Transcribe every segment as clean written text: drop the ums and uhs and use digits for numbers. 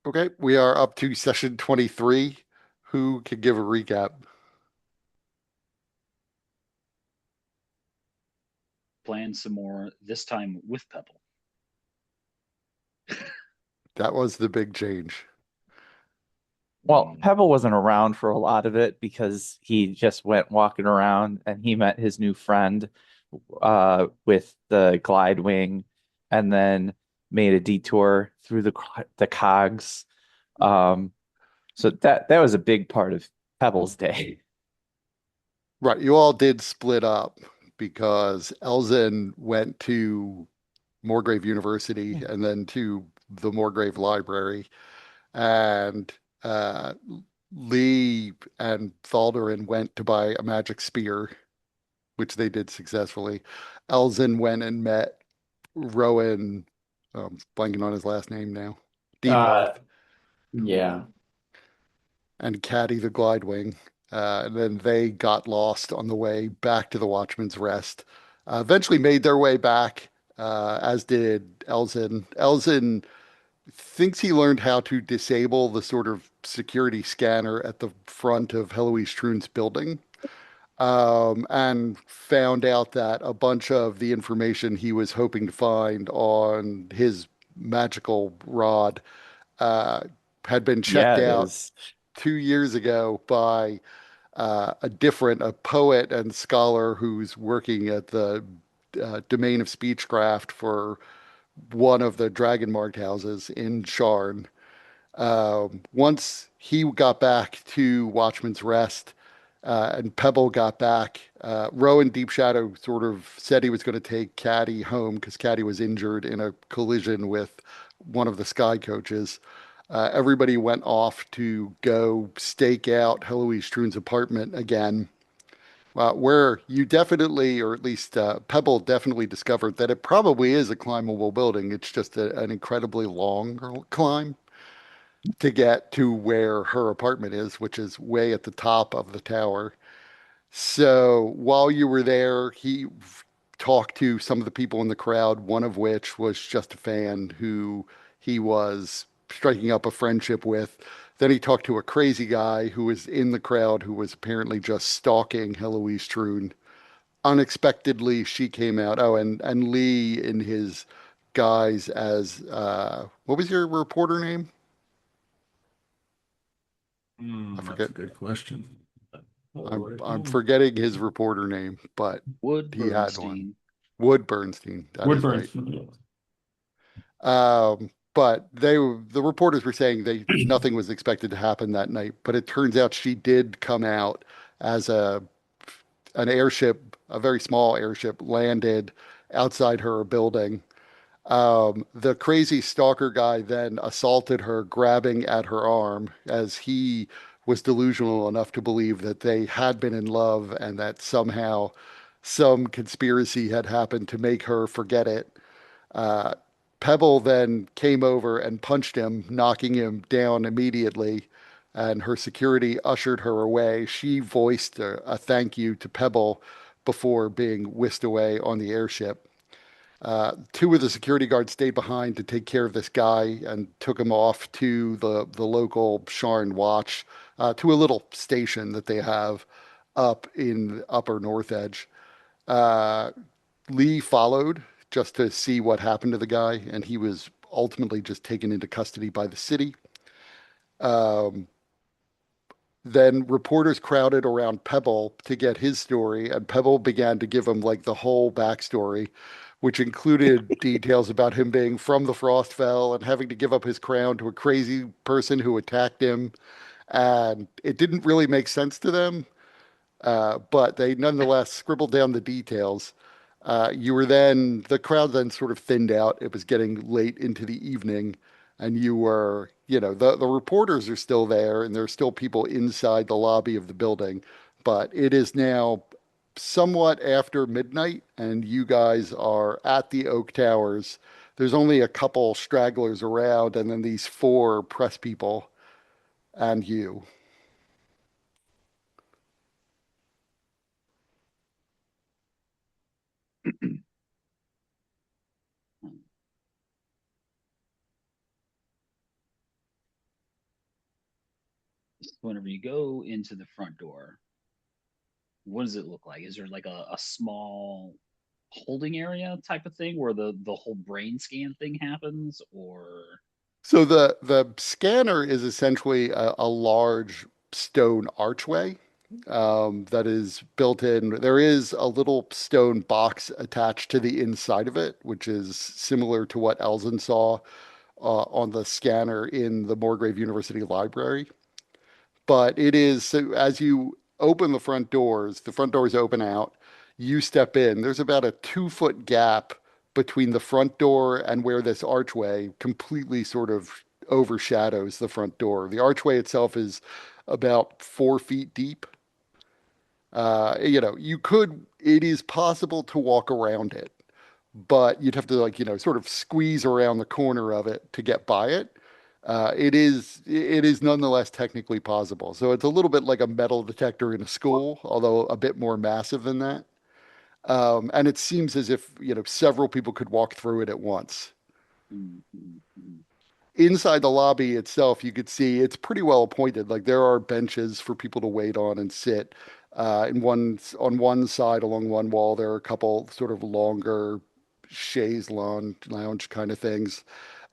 Okay, we are up to session 23. Who can give a recap? Playing some more, this time with Pebble. That was the big change. Well, Pebble wasn't around for a lot of it because he just went walking around and he met his new friend with the glide wing and then made a detour through the cogs. Um, so that was a big part of Pebble's day. Right, you all did split up because Elzin went to Morgrave University and then to the Morgrave Library, and Lee and Thaldarin went to buy a magic spear, which they did successfully. Elzin went and met Rowan, blanking on his last name now, Uh, Deephearth, yeah. and Caddy the Glidewing. And then they got lost on the way back to the Watchman's Rest. Eventually made their way back, as did Elzin. Elzin thinks he learned how to disable the sort of security scanner at the front of Heloise Truun's building, and found out that a bunch of the information he was hoping to find on his magical rod uh, had been checked Yeah, it out is. 2 years ago by a poet and scholar who's working at the domain of speechcraft for one of the dragon marked houses in Sharn. Once he got back to Watchman's Rest, and Pebble got back, Rowan Deep Shadow sort of said he was going to take Caddy home because Caddy was injured in a collision with one of the Sky coaches. Everybody went off to go stake out Heloise Truun's apartment again, where you definitely, or at least Pebble definitely discovered that it probably is a climbable building. It's just an incredibly long climb to get to where her apartment is, which is way at the top of the tower. So while you were there, he talked to some of the people in the crowd, one of which was just a fan who he was striking up a friendship with. Then he talked to a crazy guy who was in the crowd who was apparently just stalking Heloise Truun. Unexpectedly, she came out. Oh, and Lee in his guise as what was your reporter name? I That's forget. a good question. I'm forgetting his reporter name, but Wood he had one. Bernstein. Wood Bernstein. That is right. Woodburn's. But the reporters were saying nothing was expected to happen that night, but it turns out she did come out as an airship, a very small airship, landed outside her building. The crazy stalker guy then assaulted her, grabbing at her arm as he was delusional enough to believe that they had been in love and that somehow some conspiracy had happened to make her forget it. Uh, Pebble then came over and punched him, knocking him down immediately, and her security ushered her away. She voiced a thank you to Pebble before being whisked away on the airship. Two of the security guards stayed behind to take care of this guy and took him off to the local Sharn Watch, to a little station that they have up in the upper North Edge. Uh, Lee followed just to see what happened to the guy, and he was ultimately just taken into custody by the city. Um, then reporters crowded around Pebble to get his story, and Pebble began to give him like the whole backstory, which included details about him being from the Frostfell and having to give up his crown to a crazy person who attacked him. And it didn't really make sense to them, but they nonetheless scribbled down the details. The crowd then sort of thinned out. It was getting late into the evening, and the reporters are still there, and there's still people inside the lobby of the building, but it is now somewhat after midnight, and you guys are at the Oak Towers. There's only a couple stragglers around, and then these four press people and you. whenever you go into the front door, what does it look like? Is there like a small holding area type of thing where the whole brain scan thing happens, or So the scanner is essentially a large stone archway that is built in. There is a little stone box attached to the inside of it, which is similar to what Elzen saw on the scanner in the Morgrave University Library. But it is so as you open the front doors open out, you step in. There's about a 2 foot gap between the front door and where this archway completely sort of overshadows the front door. The archway itself is about 4 feet deep. It is possible to walk around it, but you'd have to sort of squeeze around the corner of it to get by it. It is nonetheless technically possible. So it's a little bit like a metal detector in a school, although a bit more massive than that. And it seems as if, several people could walk through it at once. mm, mm, mm. Inside the lobby itself, you could see it's pretty well appointed. Like there are benches for people to wait on and sit. On one side along one wall, there are a couple sort of longer chaise lounge kind of things.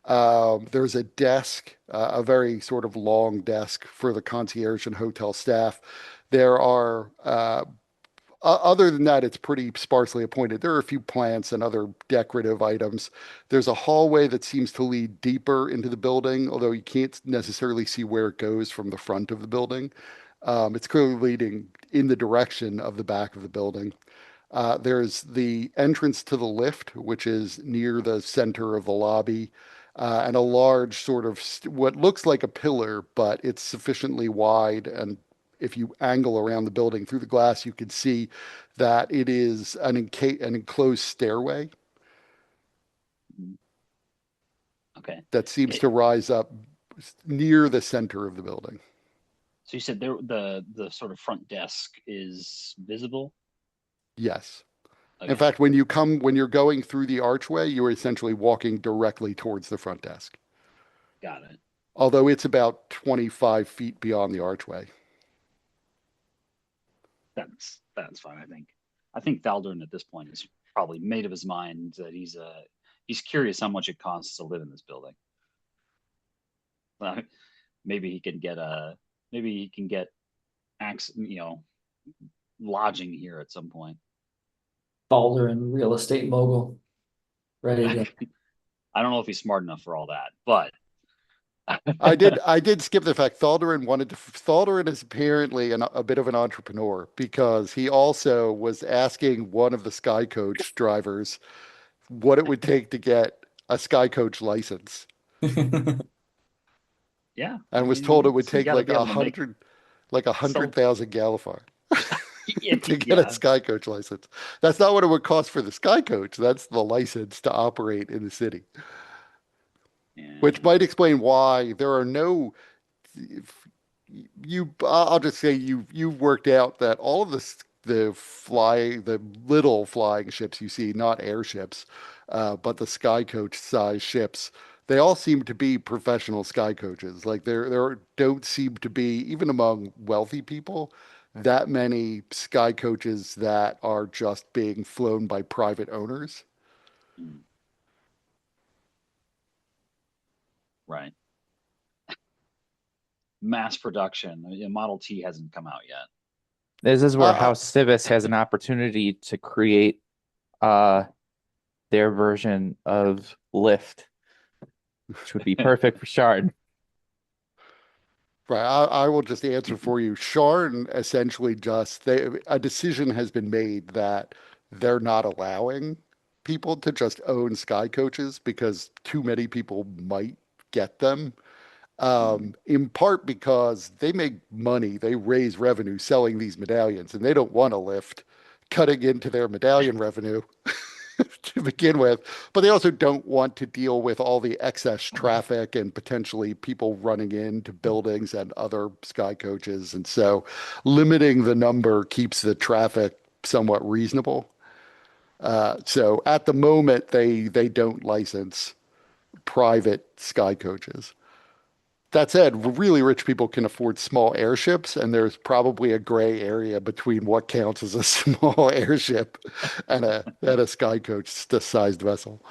There's a desk, a very sort of long desk for the concierge and hotel staff. There are, other than that, it's pretty sparsely appointed. There are a few plants and other decorative items. There's a hallway that seems to lead deeper into the building, although you can't necessarily see where it goes from the front of the building. It's clearly leading in the direction of the back of the building. There's the entrance to the lift, which is near the center of the lobby, and a large sort of what looks like a pillar, but it's sufficiently wide. And if you angle around the building through the glass, you can see that it is an enclosed stairway Mm. Okay. that seems It, to rise up near the center of the building. so you said there the sort of front desk is visible. Yes. In Okay, fact, when you're going through the archway, you're essentially walking directly towards the front desk, got it. although it's about 25 feet beyond the archway. That's fine. I think Thaldern at this point is probably made of his mind that he's curious how much it costs to live in this building. Uh, maybe he can get a maybe he can get lodging here at some point. Boulder and real estate mogul. Ready to. I don't know if he's smart enough for all that, but I did skip the fact Thaldarin is apparently a bit of an entrepreneur because he also was asking one of the Sky Coach drivers what it would take to get a Sky Coach license yeah, I and was mean, told it would you take got to be able to make like a so. 100,000 Galifar to get a Yeah, Sky Coach license. That's not what it would cost for the Sky Coach. That's the license to operate in the city, which yeah. might explain why there are no if I'll just say you've worked out that all of the little flying ships you see, not airships, but the sky coach size ships, they all seem to be professional sky coaches. Like there don't seem to be, even among wealthy people, that many sky coaches that are just being flown by private owners. Mm, right. Mass production. Model T hasn't come out yet. This is where Uh, House Civis has an opportunity to create uh their version of Lyft, which would be perfect for Shard. Right. I will just answer for you. Sharn essentially a decision has been made that they're not allowing people to just own sky coaches because too many people might get them. Mm, In part because they make money, they raise revenue selling these medallions, and they don't want to lift cutting into their medallion revenue to begin with, but they also don't want to deal with all the excess traffic and potentially people running into buildings and other sky coaches. And so limiting the number keeps the traffic somewhat reasonable. So at the moment, they don't license private sky coaches. That said, really rich people can afford small airships, and there's probably a gray area between what counts as a small airship and a sky coach sized vessel.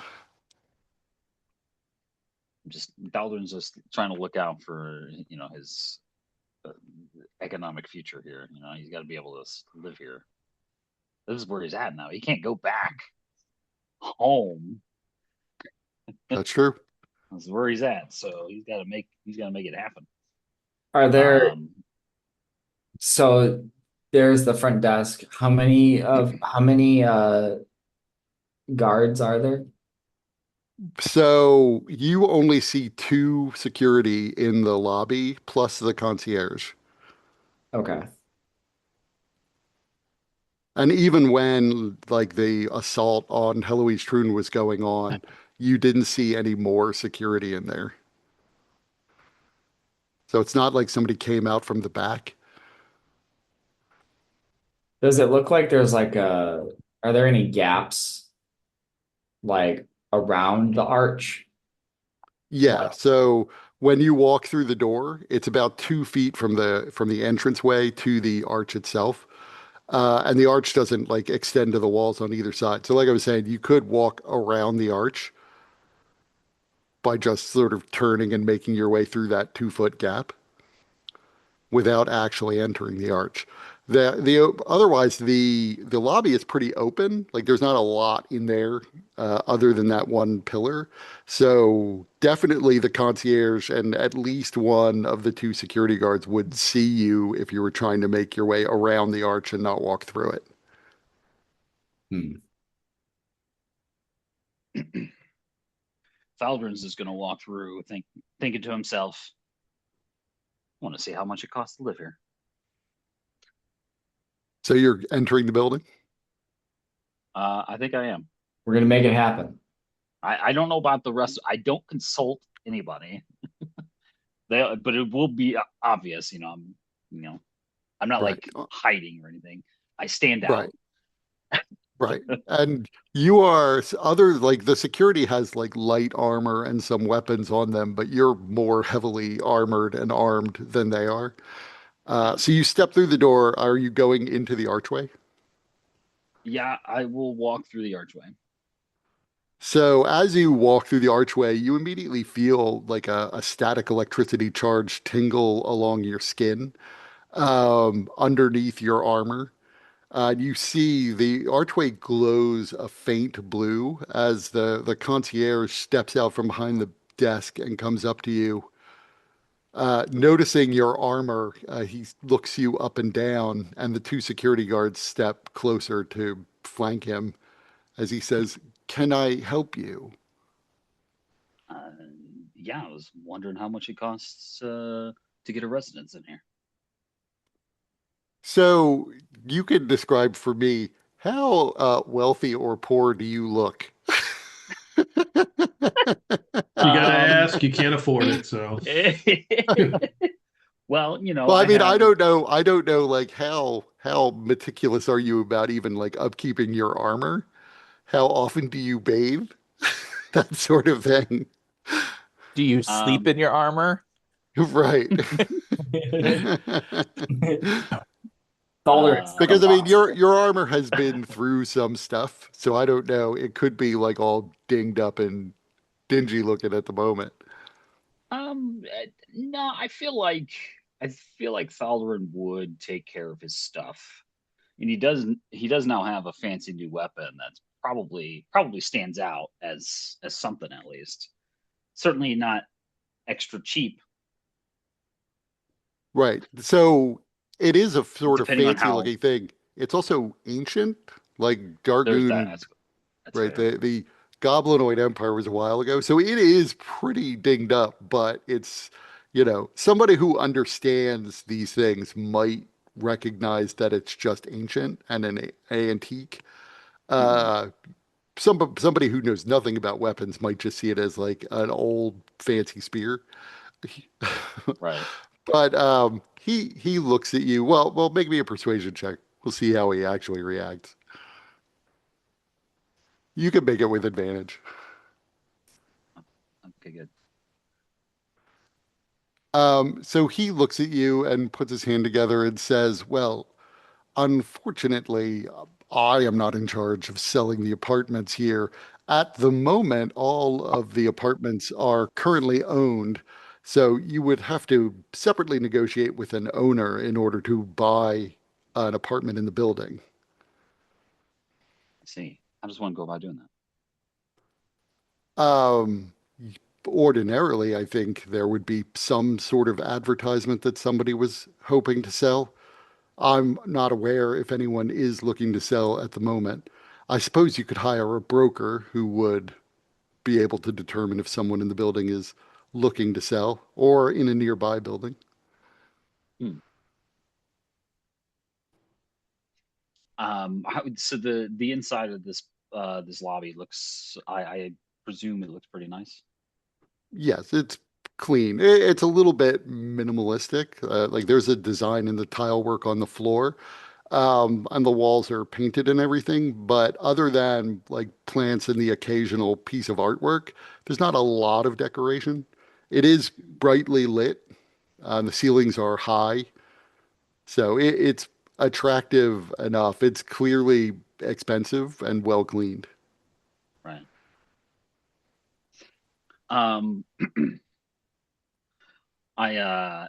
Just Daldrin's just trying to look out for his uh, economic future here. He's got to be able to live here. This is where he's at now. He can't go back home. That's true. This is where he's at, so he's got to make it happen. Are there, Um, so there's the front desk. How many guards are there? So you only see two security in the lobby plus the concierge. Okay. And even when like the assault on Heloise Truun was going on, you didn't see any more security in there. So it's not like somebody came out from the back. Does it look like there's are there any gaps like around the arch? Yeah. Like, So when you walk through the door, it's about 2 feet from the entranceway to the arch itself. And the arch doesn't like extend to the walls on either side. So like I was saying, you could walk around the arch by just sort of turning and making your way through that 2 foot gap without actually entering the arch. The otherwise the lobby is pretty open. Like there's not a lot in there other than that one pillar. So definitely the concierge and at least one of the two security guards would see you if you were trying to make your way around the arch and not walk through it. hmm. Faldrin's is going to walk through, thinking to himself, "I want to see how much it costs to live here." So you're entering the building. I think I am. We're gonna make it happen. I don't know about the rest. I don't consult anybody. But it will be obvious. I'm not Right. like hiding or anything. I stand Right. out. Right. And you are other like the security has like light armor and some weapons on them, but you're more heavily armored and armed than they are. Yeah. So you step through the door. Are you going into the archway? Yeah, I will walk through the archway. So as you walk through the archway, you immediately feel like a static electricity charge tingle along your skin, underneath your armor. You see the archway glows a faint blue as the concierge steps out from behind the desk and comes up to you. Noticing your armor, he looks you up and down, and the two security guards step closer to flank him as he says, "Can I help you?" Uh, yeah, I was wondering how much it costs to get a residence in here. So you could describe for me how wealthy or poor do you look? You got to Um, ask, you can't afford it. So, well, Well, I I mean, have. I don't know, like how meticulous are you about even like upkeeping your armor? How often do you bathe? That sort of thing. Do you sleep Um, in your armor? Right. Calder has a Because I mean, roster. your armor has been through some stuff, so I don't know. It could be like all dinged up and dingy looking at the moment. no, I feel like Thalrin would take care of his stuff, and he does now have a fancy new weapon that's probably stands out as something at least. Certainly not extra cheap, Right. So it is a sort of depending on fancy how looking thing. It's also ancient, like there's that. Dargoon, That's right? fair. The Goblinoid Empire was a while ago. So it is pretty dinged up, but it's, somebody who understands these things might recognize that it's just ancient and an antique. Mhm. Uh, somebody who knows nothing about weapons might just see it as like an old fancy spear. Right. But he looks at you. Well, make me a persuasion check. We'll see how he actually reacts. You can make it with advantage. Okay, good. So he looks at you and puts his hand together and says, "Well, unfortunately, I am not in charge of selling the apartments here. At the moment, all of the apartments are currently owned, so you would have to separately negotiate with an owner in order to buy an apartment in the building." I see. How does one go about doing that? Um, Ordinarily, I think there would be some sort of advertisement that somebody was hoping to sell. I'm not aware if anyone is looking to sell at the moment. I suppose you could hire a broker who would be able to determine if someone in the building is looking to sell or in a nearby building. Hmm. So the inside of this lobby looks, I presume it looks pretty nice. Yes, it's clean. It's a little bit minimalistic. Like there's a design in the tile work on the floor, and the walls are painted and everything. But other than like plants and the occasional piece of artwork, there's not a lot of decoration. It is brightly lit. The ceilings are high, so it's attractive enough. It's clearly expensive and well cleaned. Right. Um, I I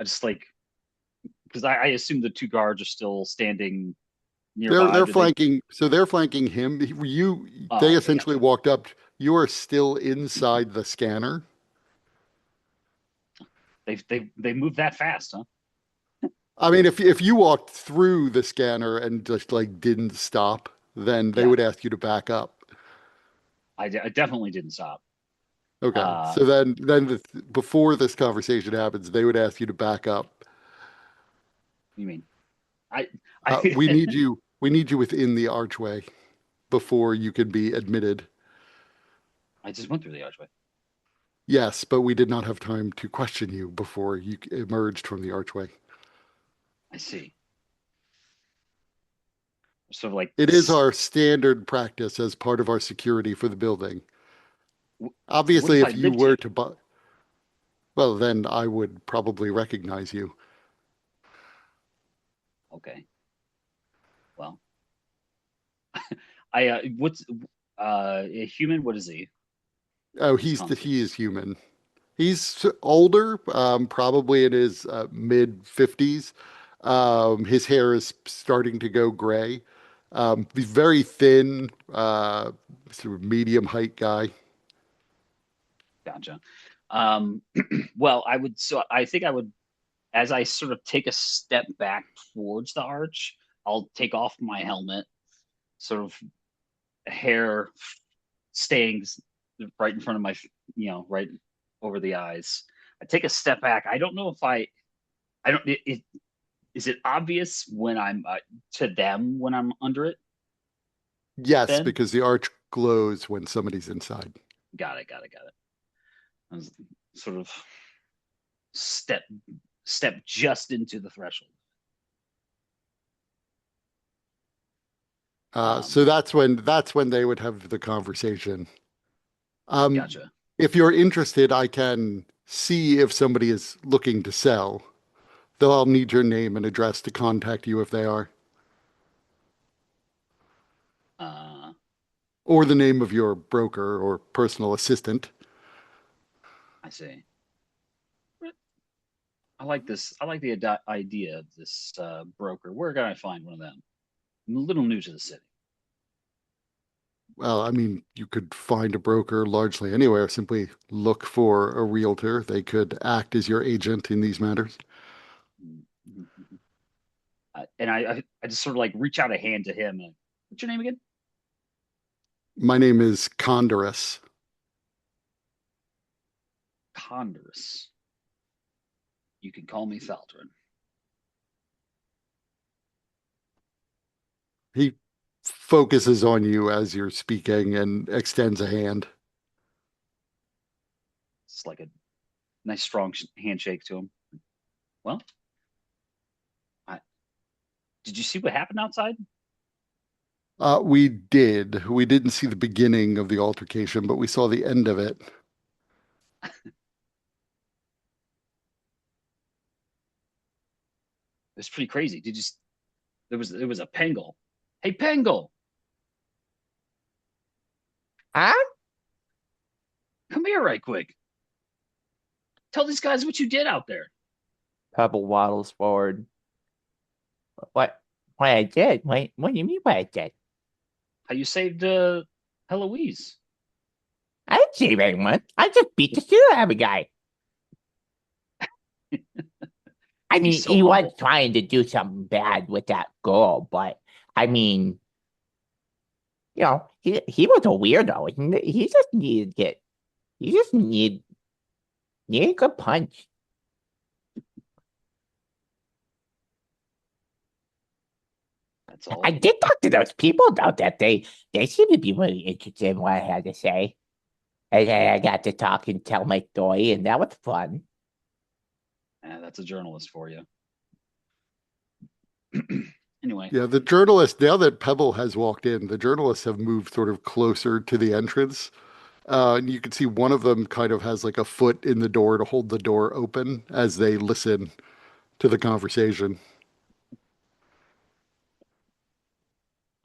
just like, because I assume the two guards are still standing nearby. They're Do they? flanking, so they're flanking him. They Oh, okay, essentially gotcha. walked up. You are still inside the scanner. They move that fast, huh? I mean, if you walked through the scanner and just like didn't stop, then they Yeah, would ask you to back up. I definitely didn't stop. Okay, Uh, so before this conversation happens, they would ask you to back up. you mean I We I need you. We need you within the archway before you can be admitted. I just went through the archway. Yes, but we did not have time to question you before you emerged from the archway. I see. Sort of like It is our standard practice as part of our security for the building. what Obviously, if I if you lived were here? to buy, well, then I would probably recognize you. Okay. Well, I what's a human? What is he? Oh, What's his constitution? he is human. He's older, probably in his mid 50s. His hair is starting to go gray. He's very thin, sort of medium height guy. Gotcha. Um, well, I think I would, as I sort of take a step back towards the arch, I'll take off my helmet, sort of hair staying right in front of my, right over the eyes. I take a step back. I don't know if I don't, is it obvious when I'm to them when I'm under it Yes, then? because the arch glows when somebody's inside. Got it. I was sort of step step just into the threshold. So Um, that's when they would have the conversation. Um, gotcha. if you're interested, I can see if somebody is looking to sell. They'll all need your name and address to contact you if they are, Uh, or the name of your broker or personal assistant. I see. I like this. I like the idea of this broker. Where can I find one of them? I'm a little new to the city. Well, I mean, you could find a broker largely anywhere. Simply look for a realtor. They could act as your agent in these matters. And I just sort of like reach out a hand to him. And, what's your name again? My name is Condorus. Condorus. You can call me Faltrin. He focuses on you as you're speaking and extends a hand. It's like a nice strong handshake to him. Well, I, did you see what happened outside? We did. We didn't see the beginning of the altercation, but we saw the end of it. was pretty crazy. There was a Pengle. Hey, Pengle, Huh? come here right quick. Tell these guys what you did out there. Pebble waddles forward. What? What I did? What do you mean what I did? How you saved Heloise. I didn't save anyone. I just beat the shit out of a guy. I mean, He's so he was humble. trying to do something bad with that girl, but I mean, he was a weirdo. He just needed to get. He just need a good punch. That's all. I did talk to those people though. That they seem to be really interested in what I had to say. And I got to talk and tell my story, and that was fun. That's a journalist for you. Anyway, Yeah, the journalist, now that Pebble has walked in, the journalists have moved sort of closer to the entrance. And you can see one of them kind of has like a foot in the door to hold the door open as they listen to the conversation.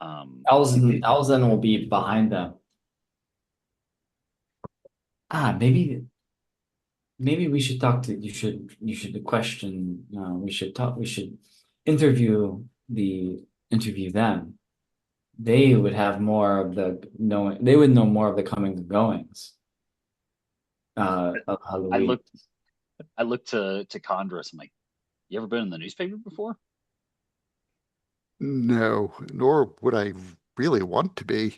Elzen will be behind them. Maybe we should talk to you should question we should interview them. They would have more of they would know more of the comings and goings of Halloween. I looked to Condrus. I'm like, you ever been in the newspaper before? No, nor would I really want to be.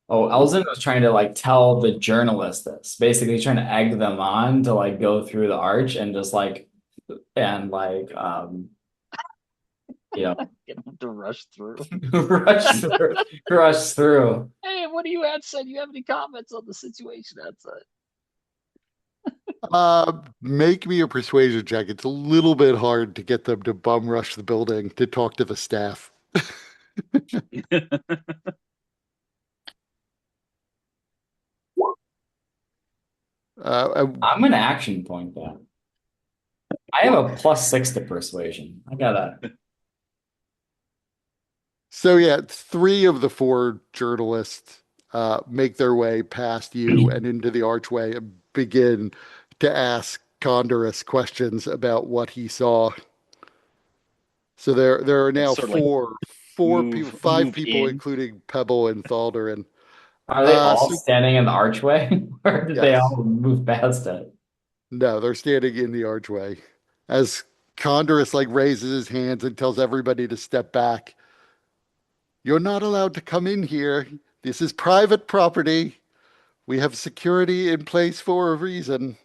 Oh, Elzen was trying to like tell the journalist this, basically trying to egg them on to like go through the arch and just like you know Get them to rush through. rush through. Hey, what do you outside? Do you have any comments on the situation outside? Make me a persuasion check. It's a little bit hard to get them to bum rush the building to talk to the staff. I'm gonna action point that. I have a +6 to persuasion. I gotta. So yeah, three of the four journalists make their way past you and into the archway and begin to ask Condorus questions about what he saw. So there are now Sort of like five move people, in. including Pebble and Thaldarin. Are they all So standing in the archway, or did they yes, all move past it? no, they're standing in the archway as Condorus like raises his hands and tells everybody to step back. You're not allowed to come in here. This is private property. We have security in place for a reason.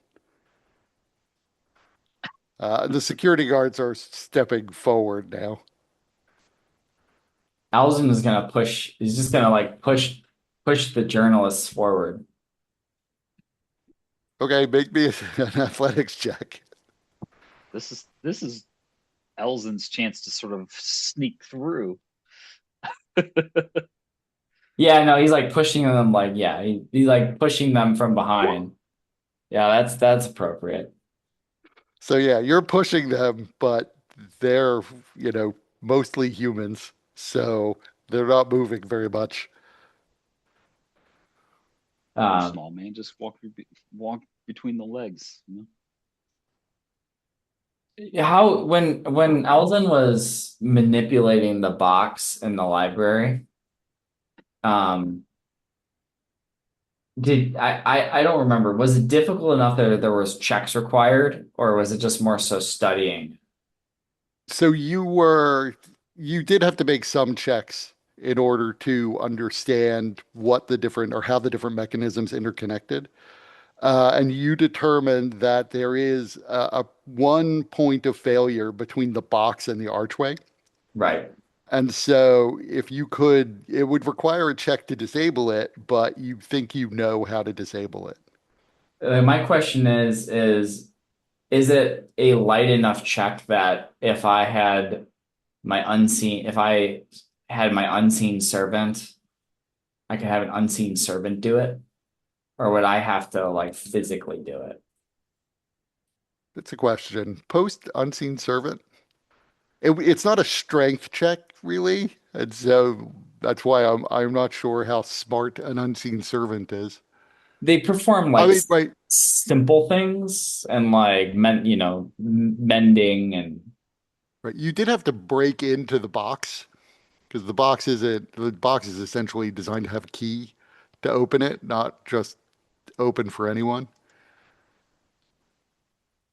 The security guards are stepping forward now. Alzen is gonna push. He's just gonna like push the journalists forward. Okay, make me an athletics check. This is Elzen's chance to sort of sneak through. Yeah, no, he's like pushing them. Like, yeah, he's like pushing them from behind. Yeah, that's appropriate. So yeah, you're pushing them, but they're, mostly humans, so they're not moving very much. Small man, just walk between the legs. How when Alden was manipulating the box in the library, um, I don't remember. Was it difficult enough that there was checks required, or was it just more so studying? So you did have to make some checks in order to understand what the different or how the different mechanisms interconnected. And you determined that there is a one point of failure between the box and the archway. Right. And so if you could, it would require a check to disable it, but you think you know how to disable it. My question is it a light enough check that if I had if I had my unseen servant, I could have an unseen servant do it? Or would I have to like physically do it? That's a question. Post unseen servant. It's not a strength check really, and so that's why I'm not sure how smart an unseen servant is. They perform I like mean, right, simple things and like mending and right. You did have to break into the box because the box is essentially designed to have a key to open it, not just open for anyone.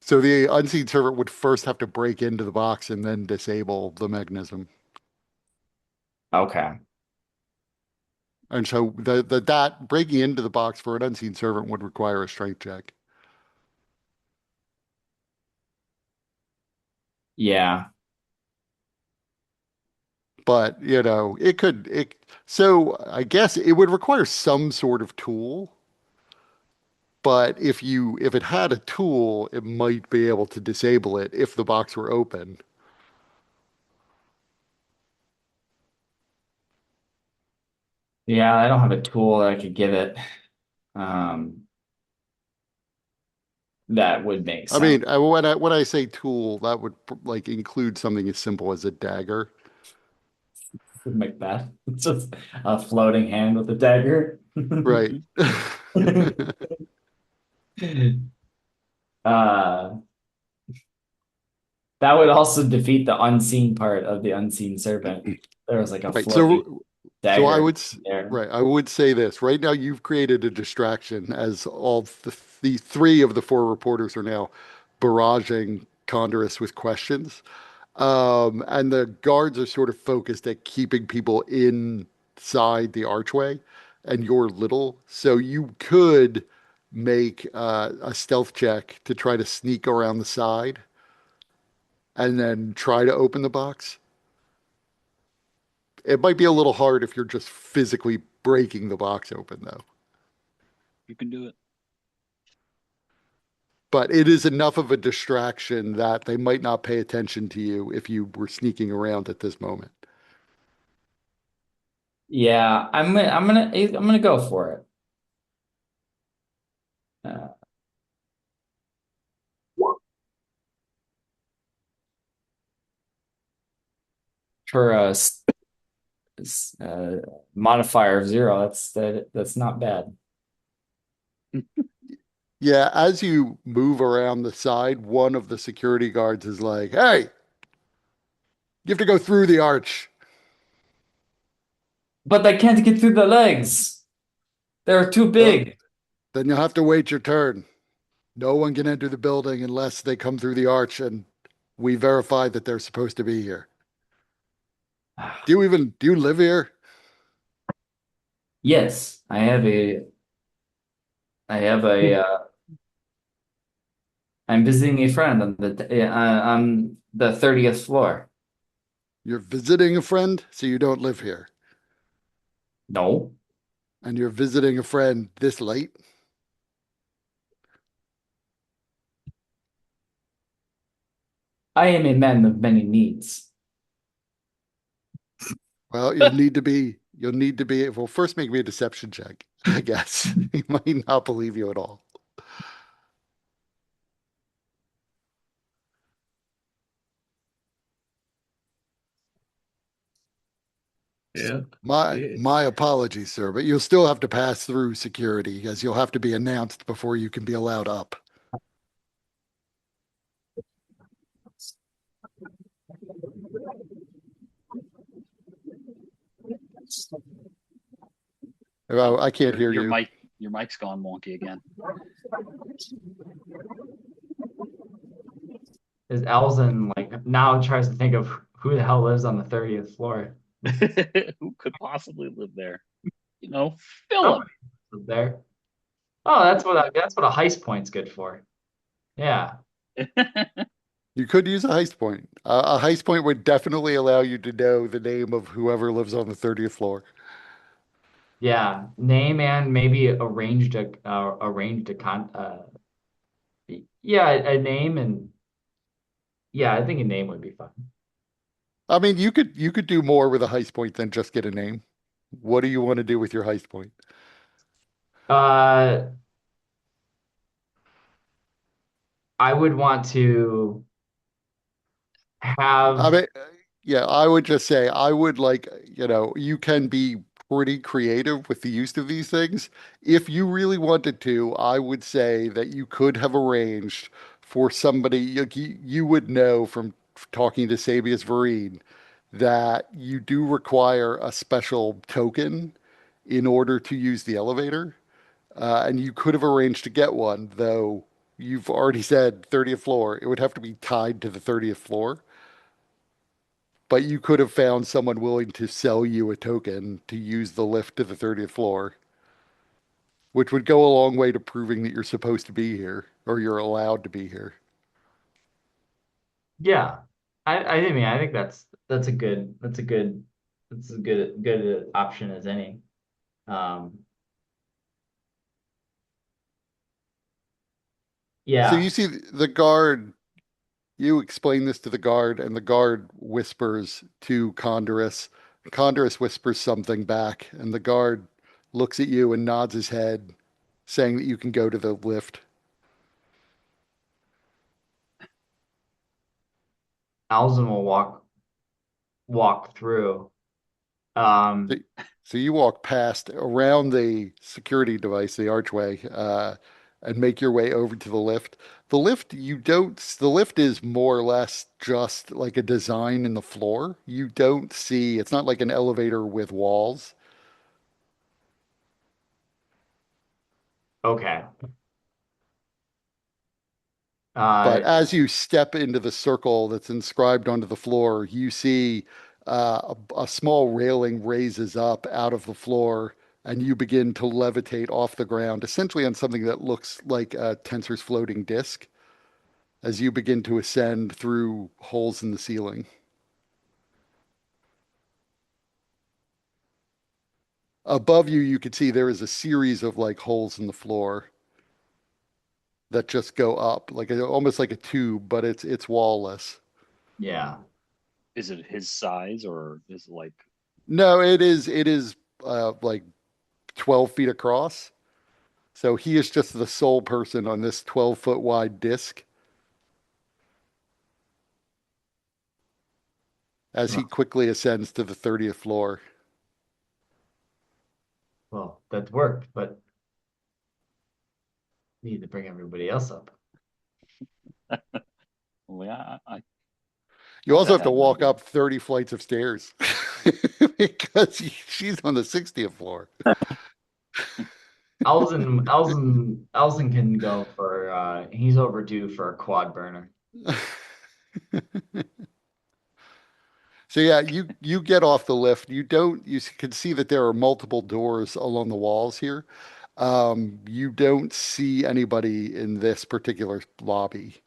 So the unseen servant would first have to break into the box and then disable the mechanism. okay. And so that breaking into the box for an unseen servant would require a strength check. Yeah. But so I guess it would require some sort of tool. But if it had a tool, it might be able to disable it if the box were open. Yeah, I don't have a tool that I could give it. Um, that would make I sense. mean, when I say tool, that would like include something as simple as a dagger. Macbeth. It's just a floating hand with a dagger. Right. Uh, that would also defeat the unseen part of the unseen servant. There was like a Right. floating So dagger there. right, I would say this. Right now you've created a distraction as the three of the four reporters are now barraging Condorus with questions. And the guards are sort of focused at keeping people inside the archway, and you're little. So you could make a stealth check to try to sneak around the side and then try to open the box. It might be a little hard if you're just physically breaking the box open, though. You can do it. But it is enough of a distraction that they might not pay attention to you if you were sneaking around at this moment. Yeah, I'm gonna go for it. Uh, for a modifier of 0, that's not bad. Yeah, as you move around the side, one of the security guards is like, "Hey, you have to go through the arch." But I can't get through the legs. They're too Well, big. then you'll have to wait your turn. No one can enter the building unless they come through the arch and we verify that they're supposed to be here. Do you live here? Yes, I have a I'm visiting a friend on the 30th floor. You're visiting a friend, so you don't live here. No, And you're visiting a friend this late? I am a man of many needs. Well, well, first make me a deception check, I guess. He might not believe you at all. Yeah. My apologies, sir, but you'll still have to pass through security as you'll have to be announced before you can be allowed up. Oh, I can't hear Your you. mic's gone wonky again. As Elzen like now tries to think of who the hell lives on the 30th floor. Who could possibly live there? Philip. Somebody lives there. Oh, that's what a heist point's good for. Yeah. You could use a heist point. A heist point would definitely allow you to know the name of whoever lives on the 30th floor. Yeah. Name and maybe arranged a con yeah, a name and yeah, I think a name would be fun. I mean, you could do more with a heist point than just get a name. What do you want to do with your heist point? Uh I would want to I have mean, yeah, I would just say I would like, you can be pretty creative with the use of these things. If you really wanted to, I would say that you could have arranged for somebody you would know from talking to Sabius Vereen that you do require a special token in order to use the elevator. And you could have arranged to get one, though you've already said 30th floor. It would have to be tied to the 30th floor. But you could have found someone willing to sell you a token to use the lift to the 30th floor, which would go a long way to proving that you're supposed to be here or you're allowed to be here. yeah. I mean I think that's a good that's a good option as any. Um, So yeah. you see the guard, you explain this to the guard, and the guard whispers to Condorus. Condorus whispers something back, and the guard looks at you and nods his head, saying that you can go to the lift. Alvin will walk through. So, Um, so you walk past around the security device, the archway, and make your way over to the lift. The lift is more or less just like a design in the floor. You don't see, it's not like an elevator with walls. okay. But Uh, as you step into the circle that's inscribed onto the floor, you see a small railing raises up out of the floor, and you begin to levitate off the ground, essentially on something that looks like a tensor's floating disk, as you begin to ascend through holes in the ceiling. Above you, you can see there is a series of like holes in the floor that just go up, almost like a tube, but it's wallless. yeah. Is it his size or is it like No, it is like 12 feet across. So he is just the sole person on this 12-foot wide disc as he Well, quickly ascends to the 30th floor. well, that worked, but we need to bring everybody else up. well, yeah, I You thought also I have to had an walk idea. up 30 flights of stairs because she's on the 60th floor. Elzen can go for he's overdue for a quad burner. So yeah, you get off the lift. You can see that there are multiple doors along the walls here. You don't see anybody in this particular lobby.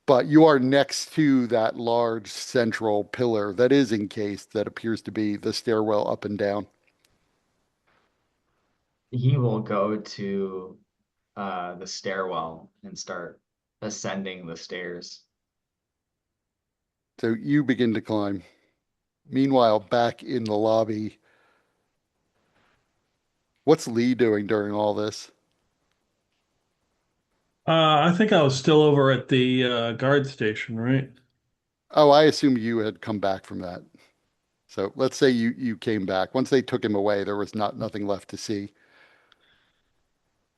But you are next to that large central pillar that is encased that appears to be the stairwell up and down. He will go to the stairwell and start ascending the stairs. So you begin to climb. Meanwhile, back in the lobby, what's Lee doing during all this? I think I was still over at the guard station, right? Oh, I assume you had come back from that. So let's say you came back. Once they took him away, there was nothing left to see.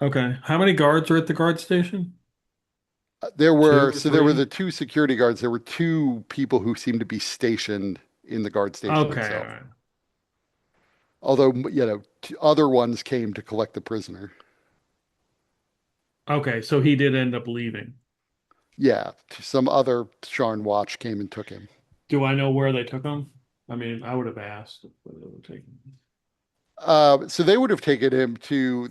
Okay. How many guards are at the guard station? Two or There were three? the two security guards. There were two people who seemed to be stationed in the guard station Okay, all itself. right. Although, other ones came to collect the prisoner. Okay, so he did end up leaving. Yeah, some other Sharn watch came and took him. Do I know where they took him? I mean, I would have asked where they would take him. So they would have taken him to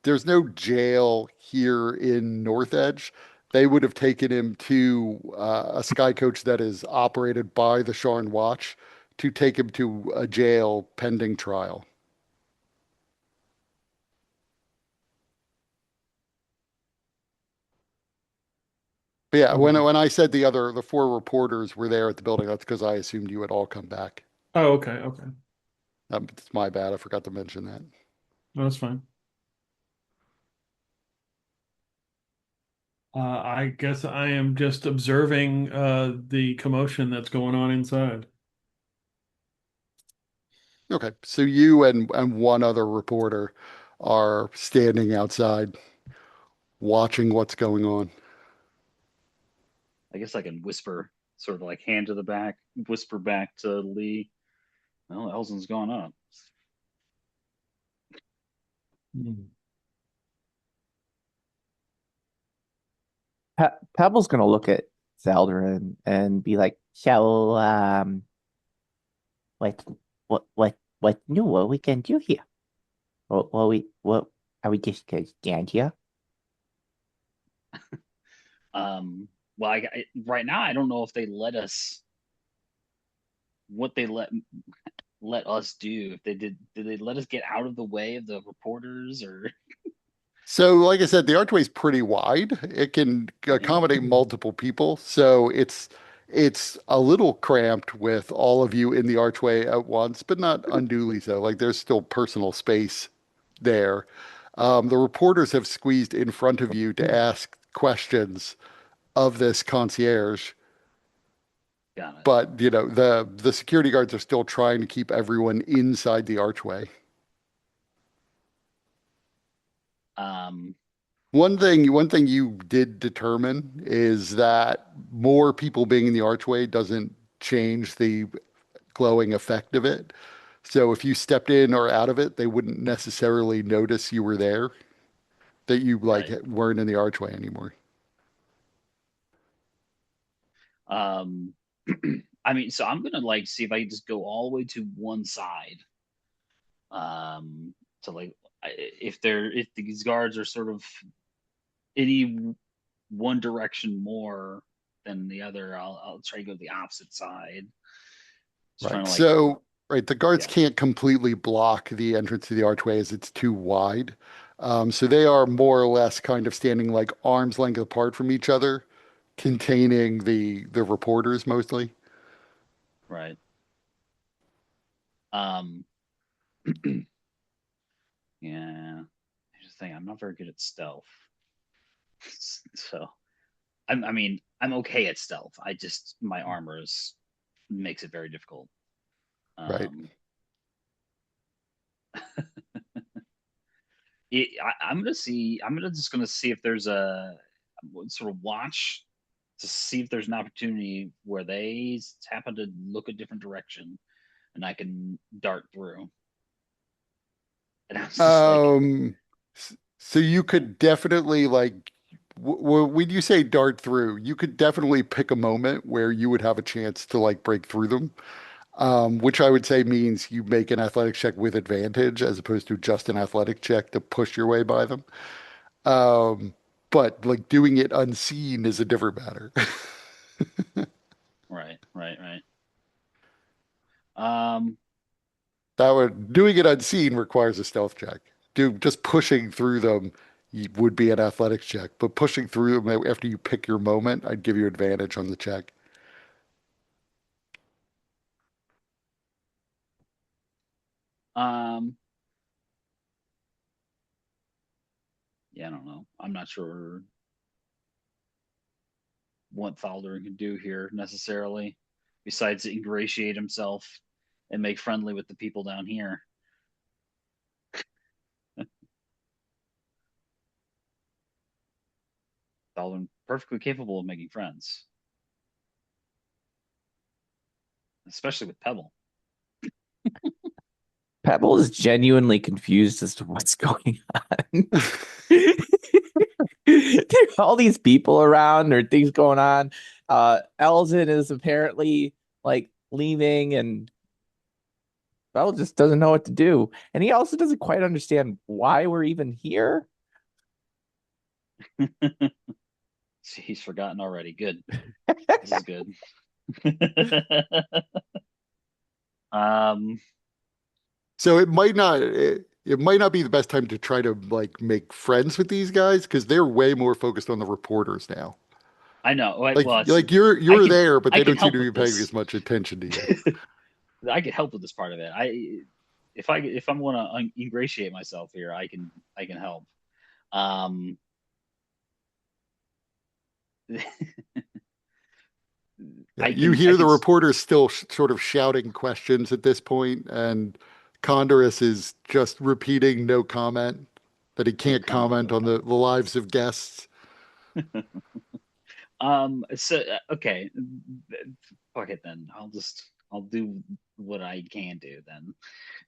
there's no jail here in North Edge. They would have taken him to a sky coach that is operated by the Sharn Watch to take him to a jail pending trial. But yeah, Okay. when I said the four reporters were there at the building, that's because I assumed you had all come back. Oh, okay, okay. It's my bad. I forgot to mention that. No, that's fine. I guess I am just observing the commotion that's going on inside. Okay, so you and one other reporter are standing outside watching what's going on. I guess I can whisper, sort of like hand to the back, whisper back to Lee. Well, Elson's gone up. Hmm. Pebble's gonna look at Zeldrin and be like, "So, what, what new? What we can do here? What are we just gonna stand here?" Well, right now I don't know if they let us what they let us do. If they did they let us get out of the way of the reporters or So, like I said, the archway's pretty wide. It can right? accommodate multiple people. So it's a little cramped with all of you in the archway at once, but not unduly so. Like there's still personal space there. The reporters have squeezed in front of you to ask questions of this concierge, Got it. but the security guards are still trying to keep everyone inside the archway. Um, One thing you did determine is that more people being in the archway doesn't change the glowing effect of it. So if you stepped in or out of it, they wouldn't necessarily notice you were there, that you like right. weren't in the archway anymore. Um, I mean, so I'm gonna like see if I can just go all the way to one side. To like if these guards are sort of any one direction more than the other, I'll try to go to the opposite side. Just trying Right. to like So, right, the guards yeah, can't completely block the entrance to the archway as it's too wide. So they are more or less kind of standing like arm's length apart from each other, containing the reporters mostly. right. Um, yeah. Here's the thing, I'm not very good at stealth. So I mean, I'm okay at stealth. I just my armor is makes it very difficult. Right. Um, I'm gonna see. I'm gonna just gonna see if there's a sort of watch to see if there's an opportunity where they happen to look a different direction and I can dart through. And I was just like, Um, so you could definitely like when you say dart through, you could definitely pick a moment where you would have a chance to like break through them. Which I would say means you make an athletic check with advantage as opposed to just an athletic check to push your way by them. Um, but like doing it unseen is a different matter. right, right, right. Um, That would doing it unseen requires a stealth check. Just pushing through them would be an athletics check, but pushing through them after you pick your moment, I'd give you advantage on the check. um, yeah, I don't know. I'm not sure what Thalder can do here necessarily, besides ingratiate himself and make friendly with the people down here. Thalder perfectly capable of making friends, especially with Pebble. Pebble is genuinely confused as to what's going on. There are all these people around, there are things going on. Elzen is apparently like leaving, and Bell just doesn't know what to do. And he also doesn't quite understand why we're even here. See, he's forgotten already. Good. This is good. um, So it might not be the best time to try to like make friends with these guys because they're way more focused on the reporters now. I know. Like Well, it's like you're I you're can there, but I they can don't seem help to be with paying this. as much attention to you. I can help with this part of it. If I'm going to ingratiate myself here, I can help. Um, Yeah, you I hear the can reporters still sort of shouting questions at this point, and Condorus is just repeating no comment, that he no can't comment, comment no on the comment. lives of guests. So okay, fuck it then. I'll do what I can do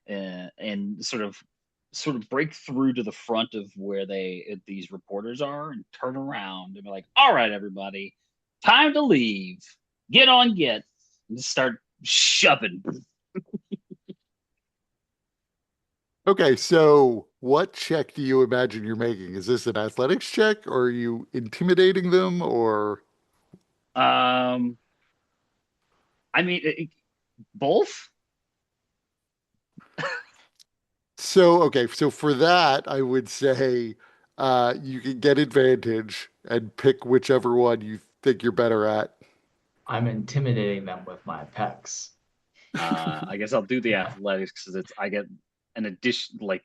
then, and sort of break through to the front of where these reporters are and turn around and be like, "All right, everybody, time to leave. Get on, get." And just start shoving. Okay, so what check do you imagine you're making? Is this an athletics check, or are you intimidating them, or Um, I mean, both. so okay, so for that, I would say you can get advantage and pick whichever one you think you're better at. I'm intimidating them with my pecs. I guess I'll do the athletics because it's I get an addition like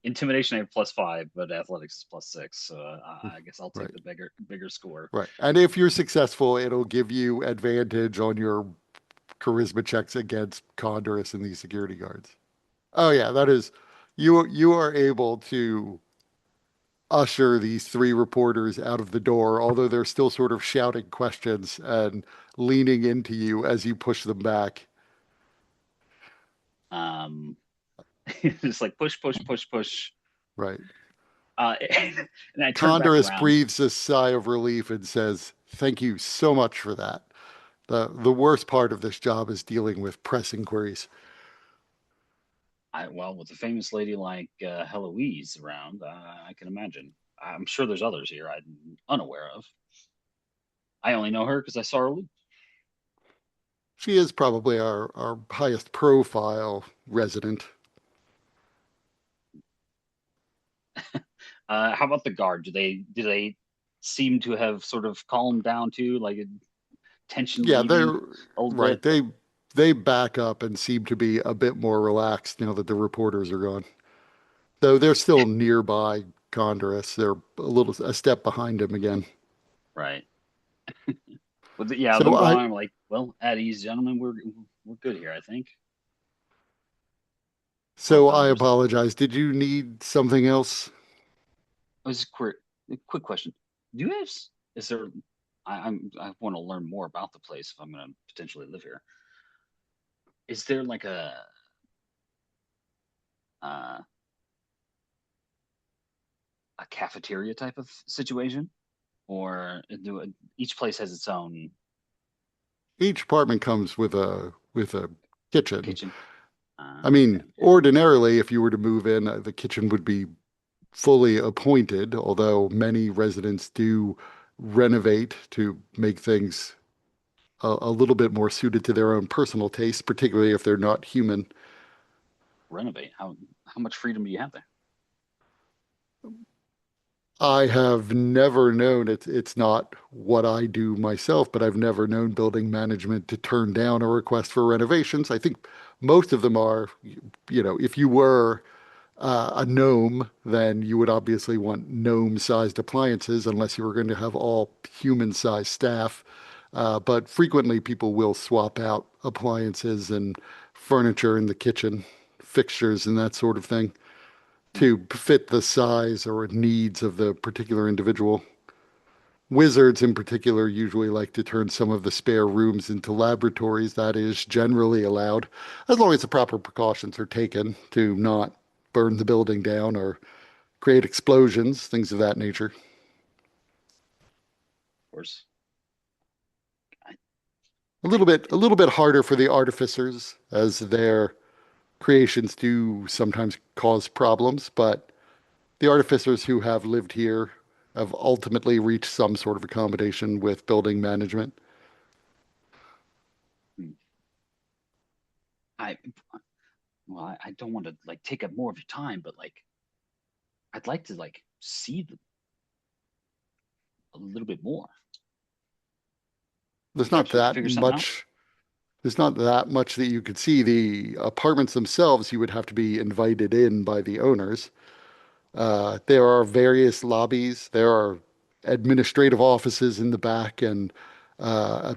intimidation. I have +5, but athletics is +6. So I guess I'll take Right, the bigger score. right. And if you're successful, it'll give you advantage on your charisma checks against Condorus and these security guards. Oh yeah, that is you are able to usher these three reporters out of the door, although they're still sort of shouting questions and leaning into you as you push them back. Um, just like push, push, push, push. Right. And I turn back Condorus around. breathes a sigh of relief and says, "Thank you so much for that. The worst part of this job is dealing with press inquiries." Well, with a famous lady like Heloise around, I can imagine. I'm sure there's others here I'm unaware of. I only know her because I saw her leave. She is probably our highest profile resident. How about the guard? Do they seem to have sort of calmed down too, like tension Yeah, leaving they're a little right. bit? They back up and seem to be a bit more relaxed now that the reporters are gone. Though they're still nearby Condorus. They're a step behind him again. Right. Yeah, So them I gone. I'm like, well, at ease, gentlemen, we're good here, I think. so I There's apologize. Did you need something else? a quick question. Do you have? Is there? I want to learn more about the place if I'm going to potentially live here. Is there like uh, a cafeteria type of situation, or each place has its own Each apartment comes with a kitchen. kitchen? I Okay. mean, ordinarily, if you were to move in, the kitchen would be fully appointed, although many residents do renovate to make things a little bit more suited to their own personal taste, particularly if they're not human. Renovate. How much freedom do you have there? I have never known it's not what I do myself, but I've never known building management to turn down a request for renovations. I think most of them are, if you were a gnome, then you would obviously want gnome-sized appliances unless you were going to have all human-sized staff. But frequently people will swap out appliances and furniture in the kitchen, fixtures and that sort of thing to fit the size or needs of the particular individual. Wizards, in particular, usually like to turn some of the spare rooms into laboratories. That is generally allowed, as long as the proper precautions are taken to not burn the building down or create explosions, things of that nature. Of course. I, A little bit harder for the artificers, as their creations do sometimes cause problems, but the artificers who have lived here have ultimately reached some sort of accommodation with building management. I well, I don't want to like take up more of your time, but like I'd like to like see a little bit more. There's not Perhaps we could that figure something out. much. There's not that much that you could see. The apartments themselves, you would have to be invited in by the owners. There are various lobbies. There are administrative offices in the back and a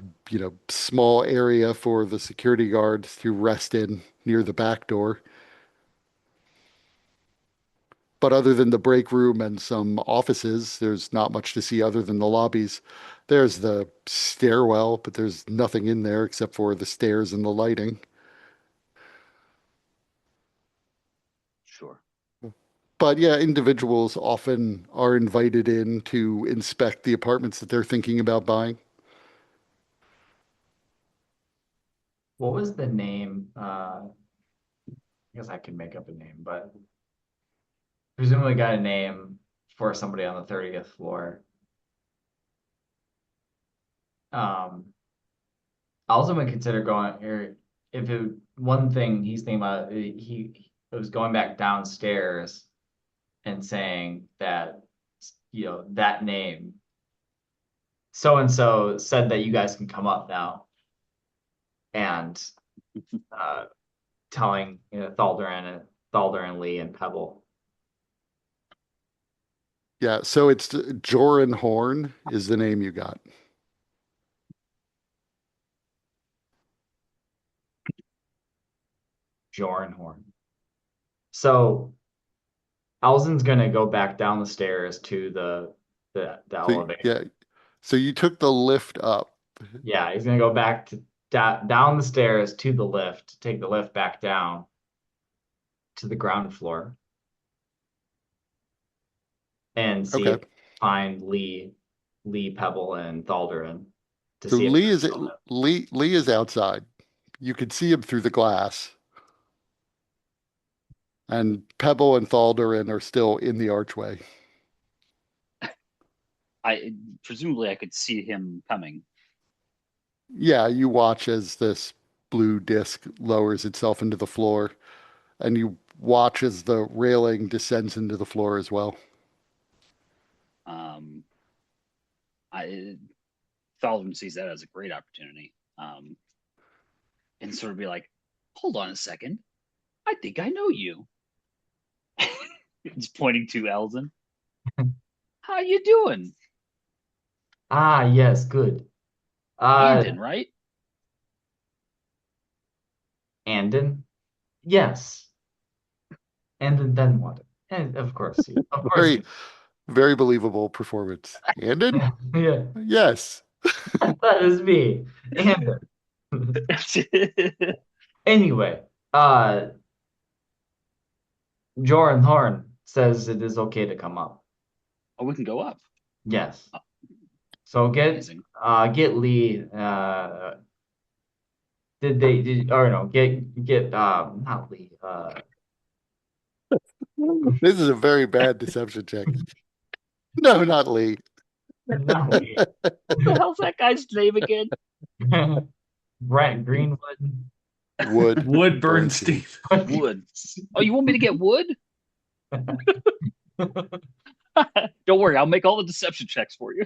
small area for the security guards to rest in near the back door. But other than the break room and some offices, there's not much to see other than the lobbies. There's the stairwell, but there's nothing in there except for the stairs and the lighting. Sure. But yeah, individuals often are invited in to inspect the apartments that they're thinking about buying. What was the name? I guess I can make up a name, but presumably got a name for somebody on the 30th floor. I also might consider going here if it one thing he's thinking about he was going back downstairs and saying that that name so and so said that you guys can come up now and telling Thalder and Lee and Pebble. Yeah, so it's Joran Horn is the name you got. Jornhorn. So Alzen's gonna go back down the stairs to the So elevator. yeah, so you took the lift up. Yeah, he's gonna go back to down the stairs to the lift, take the lift back down to the ground floor, and see Okay. if find Lee, Pebble, and Thalderin to So see if Lee they're is still there. Lee is outside. You could see him through the glass. And Pebble and Thalderin are still in the archway. Presumably I could see him coming. Yeah, you watch as this blue disc lowers itself into the floor, and you watch as the railing descends into the floor as well. I Thalvin sees that as a great opportunity. And sort of be like, hold on a second. I think I know you. He's pointing to Elzen. How you doing? Ah, yes, good. Andon, right? Andon? Yes. And then what? And of course, Very, very believable performance. Andon? yeah, Yes. that is me. Andon. Anyway, uh, Joran Horn says it is okay to come up. Oh, we can go up. Yes. So Amazing. get Lee. Did or no get not Lee. This is a very bad deception check. No, not Lee. Not Lee. What the hell's that guy's name again? Brent Greenwood. Wood. Wood Bernstein. Wood. Oh, you want me to get Wood? Don't worry, I'll make all the deception checks for you.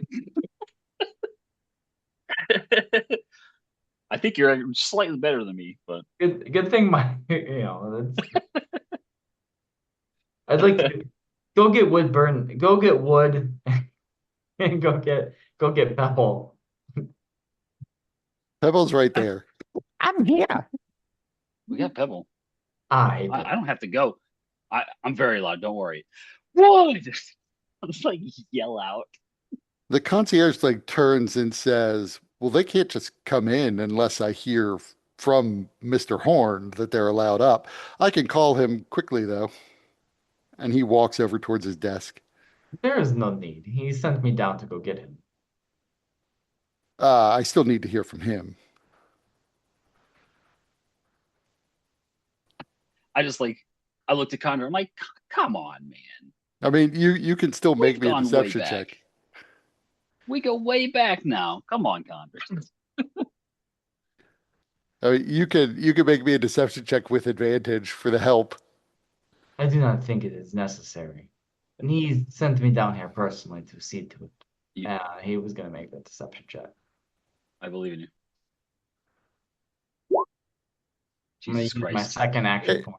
I think you're slightly better than me, but Good thing I'd like to go get Wood and go get Pebble. Pebble's right there. I'm here. we got Pebble. I I don't have to go. I'm very loud. Don't worry. Wood. I'll just like yell out. The concierge like turns and says, "Well, they can't just come in unless I hear from Mr. Horn that they're allowed up. I can call him quickly though." And he walks over towards his desk. There is no need. He sent me down to go get him. I still need to hear from him. I looked at Condor. I'm like, come on, man. I mean, you can still make We've me a gone way deception back. check. We go way back now. Come on, Condor. I mean, you can make me a deception check with advantage for the help. I do not think it is necessary. And he sent me down here personally to see to it. Yeah. He was going to make that deception check. I believe in you. I'm going Jesus to use my Christ. second action point.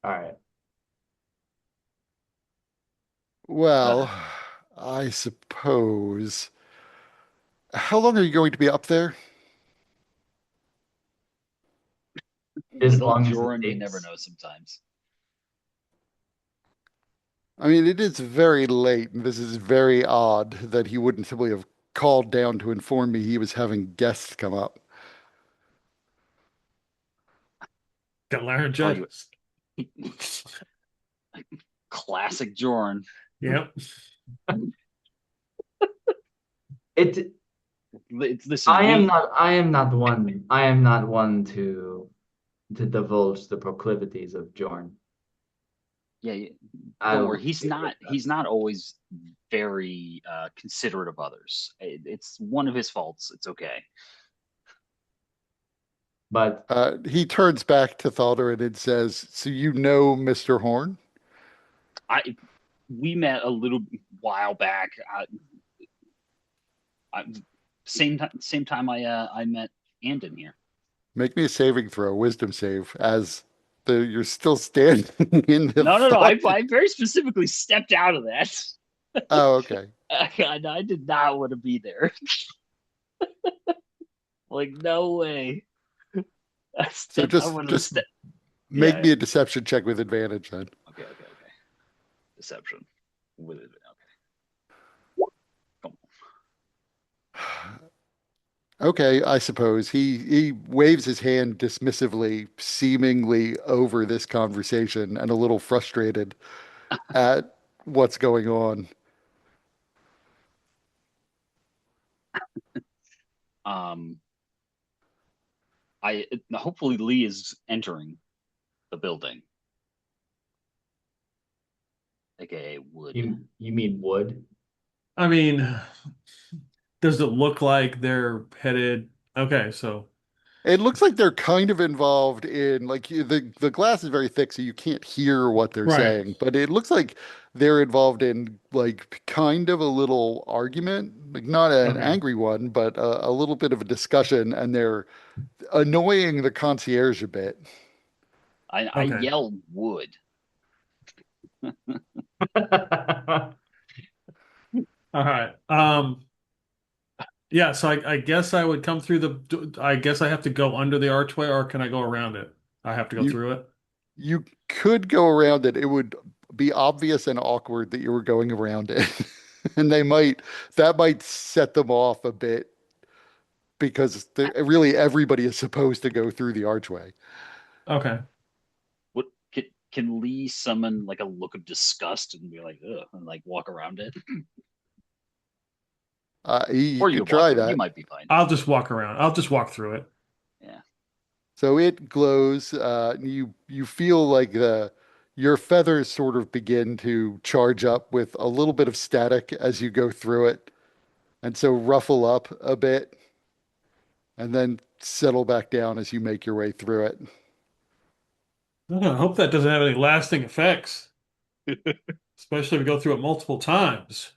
All right. Well, I suppose. How long are you going to be up there? As With old long as it Joran, you never takes. know sometimes. I mean, it is very late, and this is very odd that he wouldn't simply have called down to inform me he was having guests come up. Got Oh, you laryngitis. classic Joran. Yep. It Listen, we I am not one I am not one to divulge the proclivities of Jorn. yeah, I don't don't worry. want to be a part of that. He's not always very considerate of others. It's one of his faults. It's okay. But He turns back to Thaldarin and says, "So you know Mr. Horn?" I We met a little while back. I, same time I met Andon here. Make me a saving throw, wisdom save, as you're still standing in the No. fire. I very specifically stepped out of that. Oh, okay. I did not want to be there. Like no way. So I just would have just stepped. make Yeah. me a deception check with advantage then. Okay. Deception with it. Okay. Okay, I suppose he waves his hand dismissively, seemingly over this conversation and a little frustrated at what's going on. Um, I hopefully Lee is entering the building, aka Wood. you mean wood? I mean, does it look like they're headed? Okay, so It looks like they're kind of involved in the glass is very thick, so you can't hear what they're right. saying. But it looks like they're involved in like kind of a little argument, like not an Okay. angry one, but a little bit of a discussion, and they're annoying the concierge a bit. I Okay. yelled Wood. All right. Yeah, so I guess I would come through I guess I have to go under the archway, or can I go around it? I have to go You through it. you could go around it. It would be obvious and awkward that you were going around it. And that might set them off a bit because really everybody is supposed to go through the archway. Okay. What can Lee summon like a look of disgust and be like, ugh, and like walk around it? You Or you could could walk try through it. You that. might be fine. I'll just walk around. I'll just walk through it. Yeah. So it glows. You feel like the your feathers sort of begin to charge up with a little bit of static as you go through it, and so ruffle up a bit, and then settle back down as you make your way through it. I hope that doesn't have any lasting effects, especially if we go through it multiple times.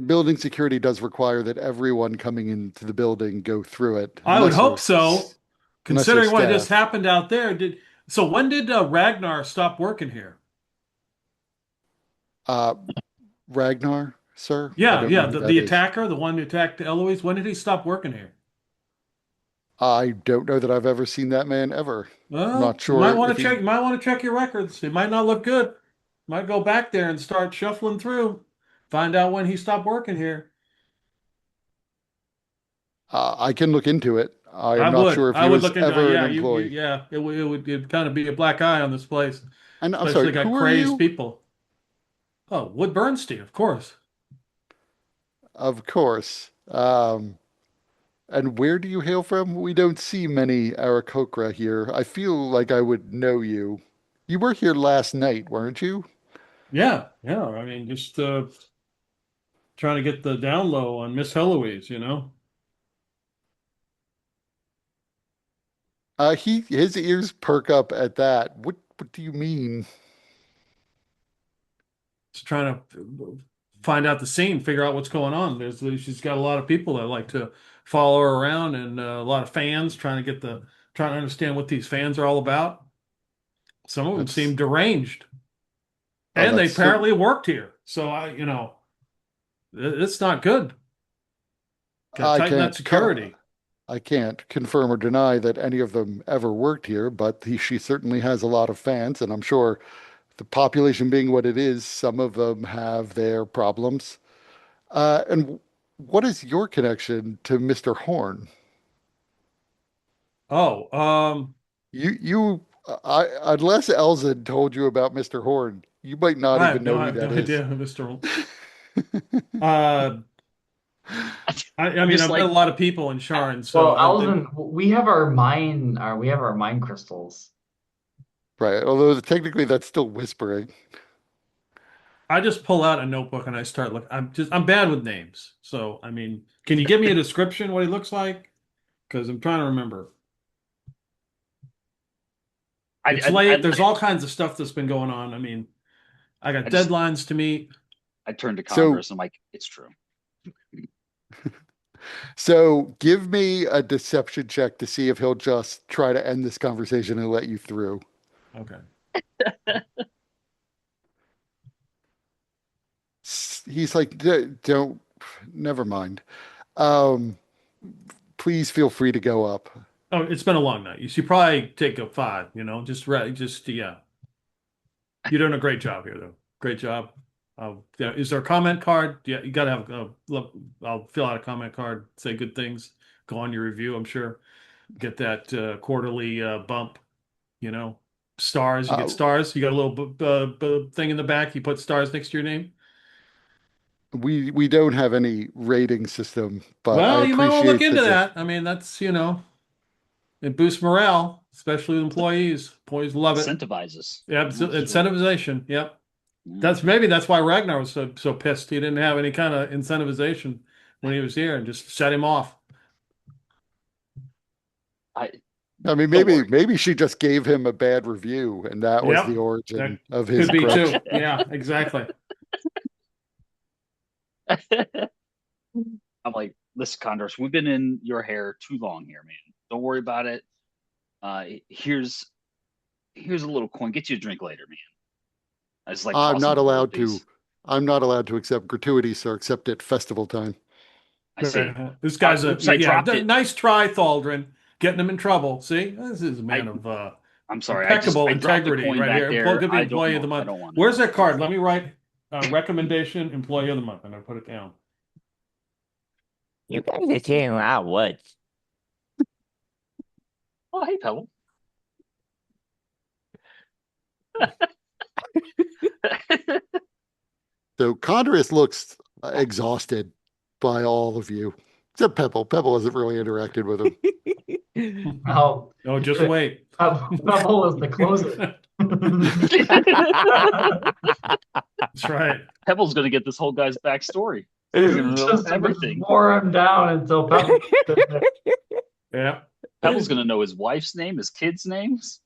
Building security does require that everyone coming into the building go through it, I would hope so, unless they're considering what just staff. happened out there. When did Ragnar stop working here? Uh, Ragnar, sir? I Yeah, don't know yeah, who the that is. attacker, the one who attacked Eloise. When did he stop working here? I don't know that I've ever seen that man ever. I'm Well, not sure if he. You might want to check your records. It might not look good. Might go back there and start shuffling through. Find out when he stopped working here. I can look into it. I am not sure if I he would was look into ever an yeah, employee. yeah, it'd kind of be a black eye on this place. And I'm Especially sorry, got who are crazed you? people. Oh, Wood Bernstein, of course. Of course. And where do you hail from? We don't see many Aarakocra here. I feel like I would know you. You were here last night, weren't you? Yeah, yeah. I mean, just trying to get the down low on Miss Heloise, you know? His ears perk up at that. What do you mean? Just trying to find out the scene, figure out what's going on. She's got a lot of people that like to follow her around, and a lot of fans trying to understand what these fans are all about. Some of them That's seem deranged. And they that's apparently worked here. So it's not good. Got to I tighten that can't security. I can't confirm or deny that any of them ever worked here, but she certainly has a lot of fans, and I'm sure the population being what it is, some of them have their problems. And what is your connection to Mr. Horn? Oh, Unless Elzin told you about Mr. Horn, you might not I even have no, know I who have no that is. idea who Mr. Uh, I mean, Just I've met a like lot of people in Sharn, so Well, Alvin, we have our mind crystals. Right. Although technically that's still whispering. I just pull out a notebook and I start looking. I'm bad with names. So, I mean, can you give me a description what he looks like? Because I'm trying to remember. It's late. There's all kinds of stuff that's been going on. I mean, I got I just deadlines to meet. I turned to So, Congress. I'm like, it's true. so give me a deception check to see if he'll just try to end this conversation and let you through. Okay. He's like, Don't, never mind. Um, please feel free to go up." Oh, it's been a long night. You should probably take a 5, yeah. You're doing a great job here, though. Great job. Yeah, is there a comment card? Yeah, you got to have look, I'll fill out a comment card, say good things, go on your review, I'm sure. Get that quarterly bump, stars. You get Uh, stars. You got a little thing in the back. You put stars next to your name. we don't have any rating system, but I Well, you might want to look appreciate the into that. I mean, that's, it boosts morale, especially with employees. Employees love it. Incentivizes. Yeah, That's true. incentivization. Yep. Yeah. That's why Ragnar was so pissed. He didn't have any kind of incentivization when he was here and just set him off. I I mean, don't worry. maybe she just gave him a bad review, and that was the Yep. origin That of his could be grudge. too. Yeah, exactly. I'm like, listen, Condors, we've been in your hair too long here, man. Don't worry about it. Here's a little coin. Get you a drink later, man. I just like I'm toss him not a gold allowed to. piece. I'm not allowed to accept gratuities or except at festival time. I say, This guy's oops, I dropped it. nice try, Thaldrin, getting him in trouble. See, this is a man of I'm sorry. impeccable I dropped the integrity coin right back here. there. Could be I don't employee of the know. I month. don't want Where's to. that card? Let me write recommendation employee of the month. I'm gonna put it down. You guys are saying a lot of words. Oh, hey, Pebble. So Condorus looks exhausted by all of you, except Pebble. Pebble hasn't really interacted with him. Oh, Oh, just wait. Pebble is the closer. That's right. Pebble's gonna get this whole guy's backstory. He's gonna know Just everything. wore him down until Pebble. Yeah. Pebble's gonna know his wife's name, his kids' names.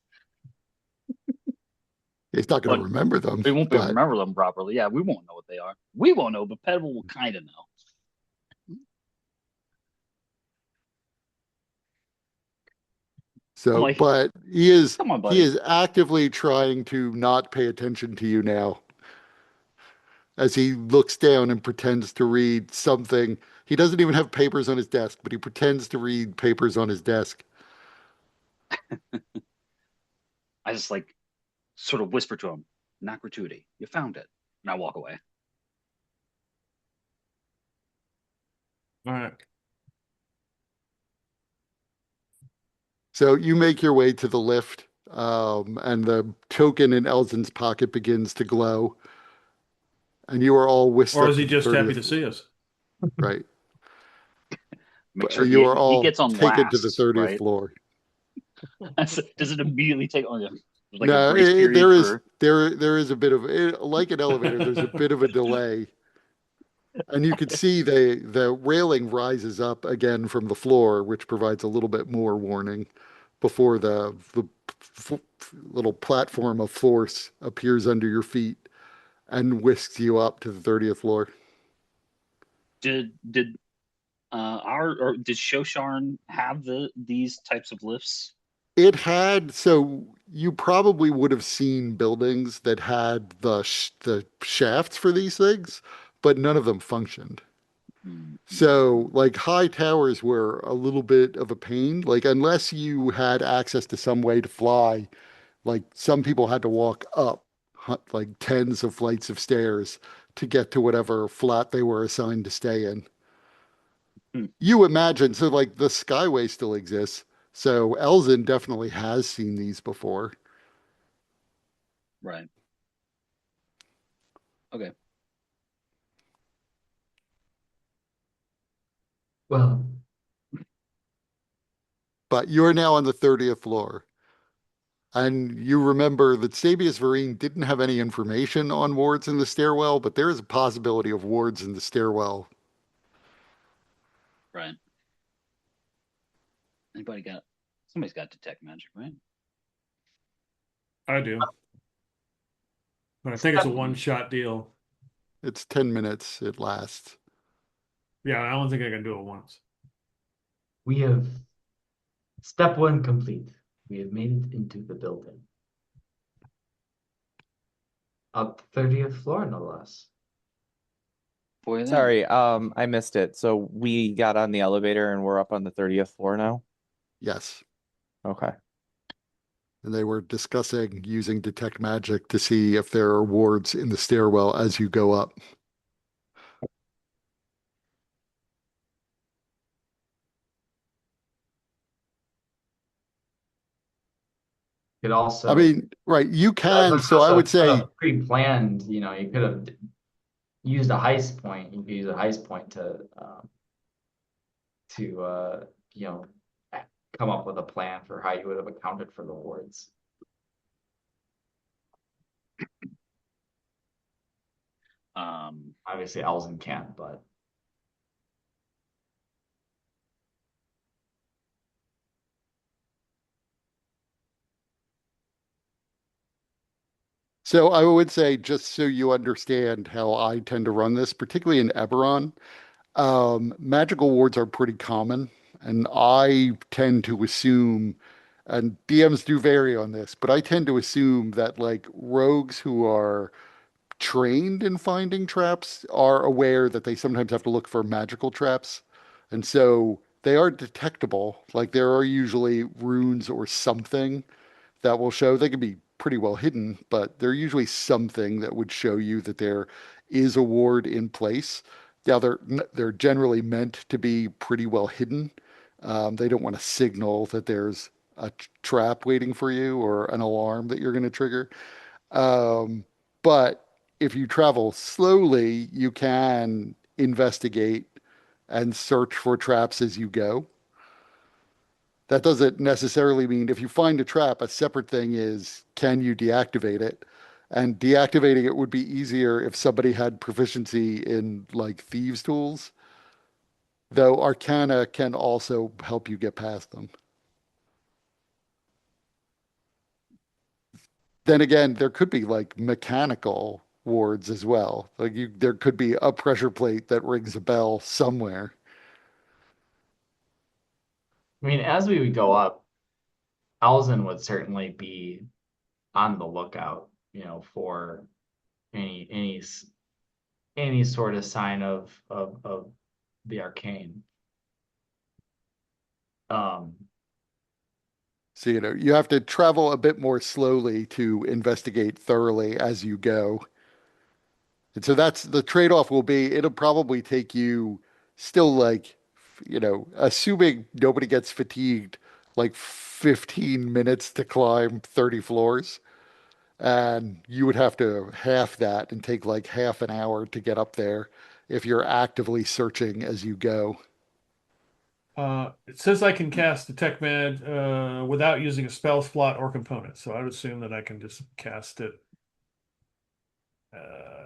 He's not going to But remember them, We won't be able to but remember them properly. Yeah, we won't know what they are. We won't know, but Pebble will kind of know. I'm like, but come on, he buddy. is actively trying to not pay attention to you now as he looks down and pretends to read something. He doesn't even have papers on his desk, but he pretends to read papers on his desk. I just like sort of whisper to him, not gratuity. You found it. And I walk away. All right. So you make your way to the lift, and the token in Elzin's pocket begins to glow, and you are all whisked Or up is he to the just happy 30th to see us? Right. Make sure You are he all gets on taken to the last, 30th right? floor. Does it immediately take on like a No, grace period for there is a bit of like an elevator. There's a bit of a delay, and you can see the railing rises up again from the floor, which provides a little bit more warning before the little platform of force appears under your feet and whisks you up to the 30th floor. did did Shosharn have these types of lifts? It had, so you probably would have seen buildings that had the shafts for these things, but none of them functioned. So, like, high towers were a little bit of a pain. Like, unless you had access to some way to fly, like, some people had to walk up like tens of flights of stairs to get to whatever flat they were assigned to stay in. Hmm. You imagine, so like the Skyway still exists. So Elzin definitely has seen these before. Right. Okay. Well, But you're now on the 30th floor. And you remember that Sabius Vereen didn't have any information on wards in the stairwell, but there is a possibility of wards in the stairwell. Right. Anybody got? Somebody's got detect magic, right? I do, but I think it's a one-shot deal. It's 10 minutes, it lasts. Yeah, I don't think I can do it once. we have step one complete. We have made it into the building. Up 30th floor, no less. Boy, Sorry, I missed it. So we got on the elevator and we're up on the 30th floor now? Yes. Okay. And they were discussing using detect magic to see if there are wards in the stairwell as you go up. Could I also, mean, right, you that can. was So I also would could say, have pre-planned, you could have used a heist point. You could use a heist point to you know come up with a plan for how you would have accounted for the wards. Obviously, Elzen can't, but so I would say, just so you understand how I tend to run this, particularly in Eberron, magical wards are pretty common. And I tend to assume, and DMs do vary on this, but I tend to assume that like rogues who are trained in finding traps are aware that they sometimes have to look for magical traps. And so they are detectable. Like there are usually runes or something that will show. They can be pretty well hidden, but they're usually something that would show you that there is a ward in place. Now they're generally meant to be pretty well hidden. They don't want to signal that there's a trap waiting for you or an alarm that you're going to trigger. But if you travel slowly, you can investigate and search for traps as you go. That doesn't necessarily mean if you find a trap, a separate thing is can you deactivate it? And deactivating it would be easier if somebody had proficiency in like thieves' tools, though Arcana can also help you get past them. Then again, there could be like mechanical wards as well. There could be a pressure plate that rings a bell somewhere. I mean, as we would go up, Elzen would certainly be on the lookout, for any sort of sign of the arcane. Um, So, you have to travel a bit more slowly to investigate thoroughly as you go. And so that's the trade-off will be it'll probably take you still like, assuming nobody gets fatigued, like 15 minutes to climb 30 floors. And you would have to half that and take like half an hour to get up there if you're actively searching as you go. It says I can cast Detect Mag without using a spell slot or component, so I would assume that I can just cast it.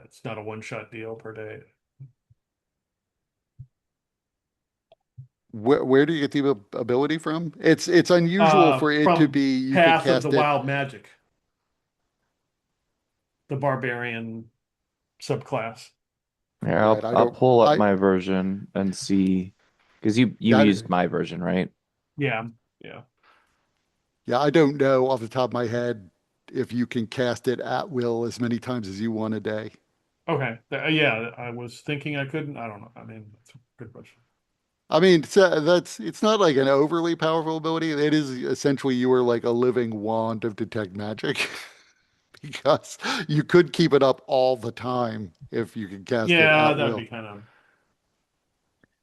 It's not a one-shot deal per day. Where do you get the ability from? It's unusual for it to From be you could Path of the cast it. Wild Magic, the barbarian subclass. Yeah, Right. I I'll don't pull up I my version and see because you that used my version, right? Yeah, yeah. Yeah, I don't know off the top of my head if you can cast it at will as many times as you want a day. Okay. Yeah, I was thinking I couldn't. I don't know. I mean, that's a good question. I mean, that's it's not like an overly powerful ability. It is essentially you are like a living wand of detect magic because you could keep it up all the time if you could cast it Yeah, at that'd be will. kind of.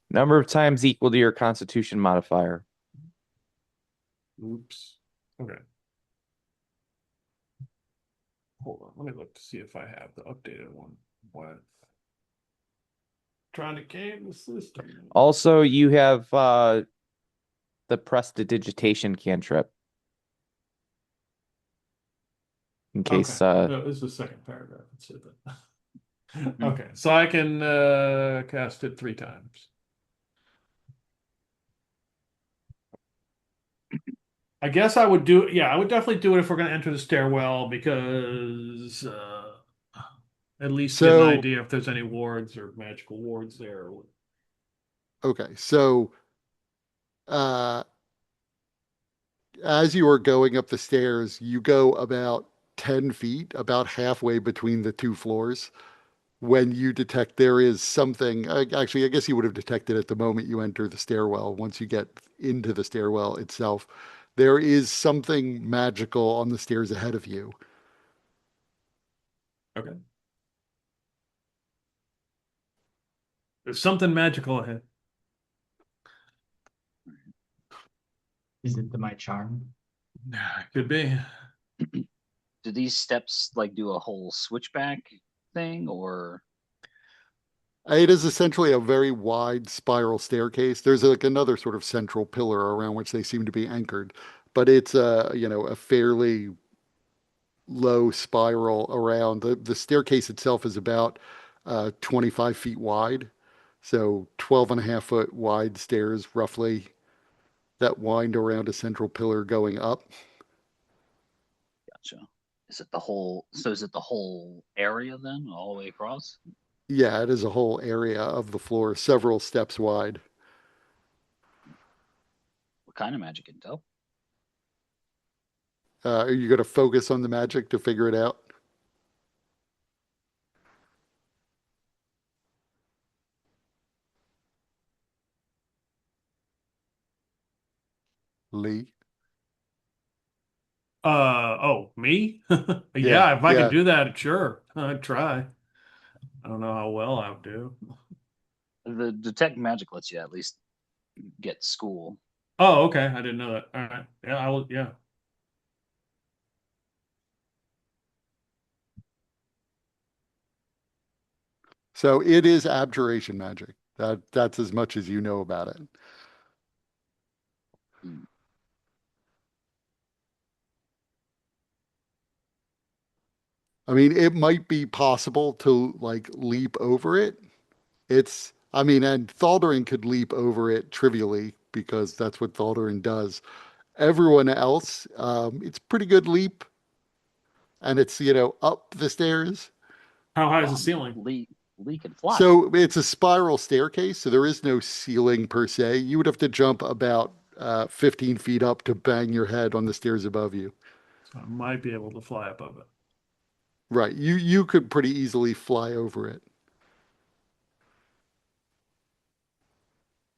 Number of times equal to your Constitution modifier. Oops. Okay. Hold on. Let me look to see if I have the updated one. What? Trying to game the system. Also, you have the prestidigitation cantrip in Okay. case No, this is the second paragraph. It said that. Okay, so I can cast it 3 times. I guess I would do, yeah, I would definitely do it if we're going to enter the stairwell because at least get an So, idea if there's any wards or magical wards there. okay, so uh, as you are going up the stairs, you go about 10 feet, about halfway between the two floors. When you detect there is something, actually, I guess you would have detected at the moment you enter the stairwell. Once you get into the stairwell itself, there is something magical on the stairs ahead of you. Okay. There's something magical ahead. Is it my charm? Could be. Do these steps like do a whole switchback thing, or It is essentially a very wide spiral staircase. There's like another sort of central pillar around which they seem to be anchored, but it's a fairly low spiral around. The staircase itself is about 25 feet wide. So 12 and a half foot wide stairs, roughly, that wind around a central pillar going up. gotcha? Is it the whole? So is it the whole area then, all the way across? Yeah, it is a whole area of the floor, several steps wide. What kind of magic intel? Are you going to focus on the magic to figure it out? Lee? Oh, me? Yeah, Yeah, if I can yeah. do that, sure. I'd try. I don't know how well I would do. The detect magic lets you at least get school. Oh, okay. I didn't know that. All right. Yeah, I will. Yeah. So it is abjuration magic. That's as much as you know about it. Hmm. I mean, it might be possible to like leap over it. I mean, and Thaldarin could leap over it trivially because that's what Thaldarin does. Everyone else, it's pretty good leap, and it's up the stairs. How high is the Wow, ceiling? Lee can fly. So it's a spiral staircase, so there is no ceiling per se. You would have to jump about 15 feet up to bang your head on the stairs above you. So I might be able to fly above it. Right. You could pretty easily fly over it.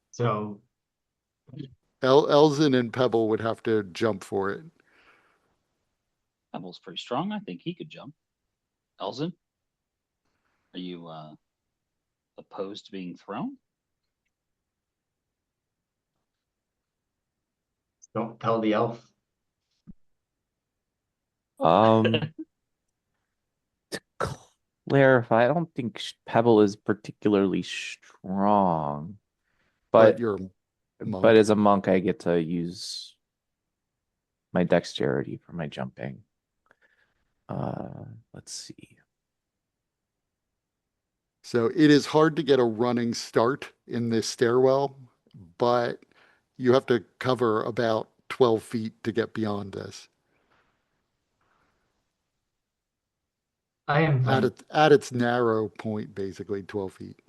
So Elzin and Pebble would have to jump for it. Pebble's pretty strong. I think he could jump. Elzin, are you opposed to being thrown? don't tell the elf. to clarify, I don't think Pebble is particularly strong, But but you're a but monk. as a monk, I get to use my dexterity for my jumping. Let's see. So it is hard to get a running start in this stairwell, but you have to cover about 12 feet to get beyond this. I am At fine. its narrow point, basically 12 feet.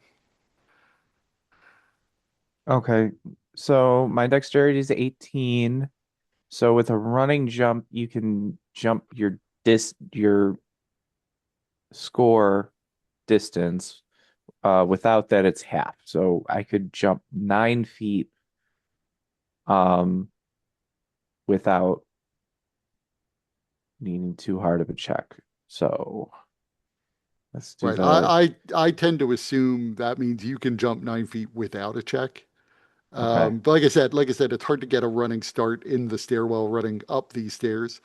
Okay, so my dexterity is 18. So with a running jump, you can jump your score distance. Without that, it's half. So I could jump 9 feet um without needing too hard of a check. So let's do Right. the I tend to assume that means you can jump 9 feet without a check. okay. But like I said, it's hard to get a running start in the stairwell running up these stairs.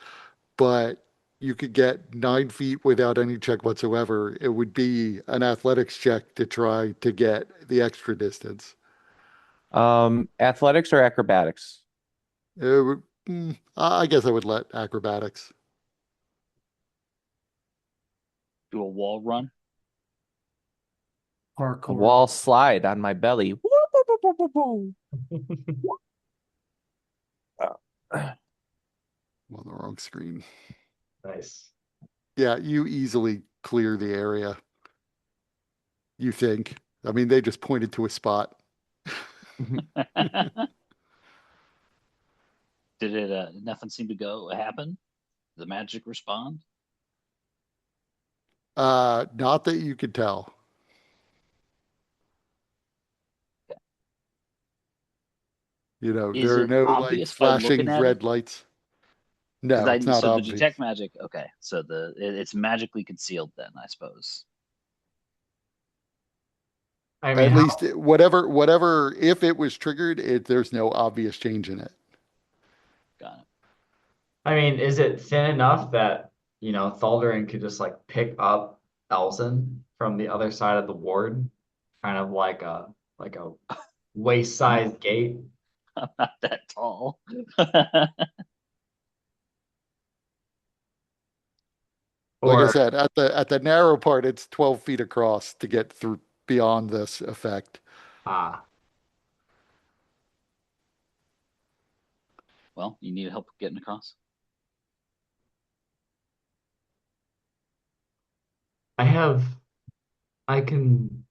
But you could get 9 feet without any check whatsoever. It would be an athletics check to try to get the extra distance. Athletics or acrobatics? I guess I would let acrobatics. Do a wall run. A Parkour. wall slide on my belly. Woo, woo, woo, woo, woo, woo. I'm on the wrong screen. Nice. Yeah, you easily clear the area. You think. I mean, they just pointed to a spot. Did it? Nothing seemed to go happen. The magic respond. Not that you could tell. You know, Is there are it no like obvious by looking flashing at it? red lights. Because No, it's not so the obvious. detect magic. Okay, so it's magically concealed then, I suppose. I mean, At least whatever, if it was triggered, there's no obvious change in it. Got it. I mean, is it thin enough that, Thaldrin could just like pick up Elzen from the other side of the ward, kind of like a waist-sized gate? I'm not that tall. Like I Or said, at the narrow part, it's 12 feet across to get through beyond this effect. ah, Well, you need help getting across. I have I can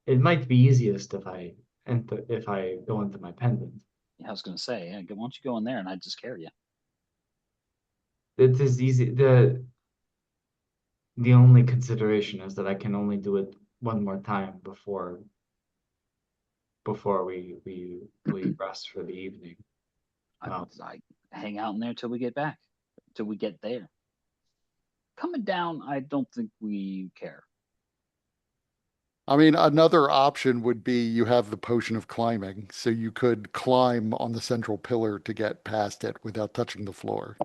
it might be easiest if I go into my pendant. Yeah, I was gonna say, yeah, why don't you go in there and I just carry you? It is easy. The only consideration is that I can only do it one more time before we rest for the evening. I hang out in there till we get back, till we get there. Coming down, I don't think we care. I mean, another option would be you have the potion of climbing, so you could climb on the central pillar to get past it without touching the floor.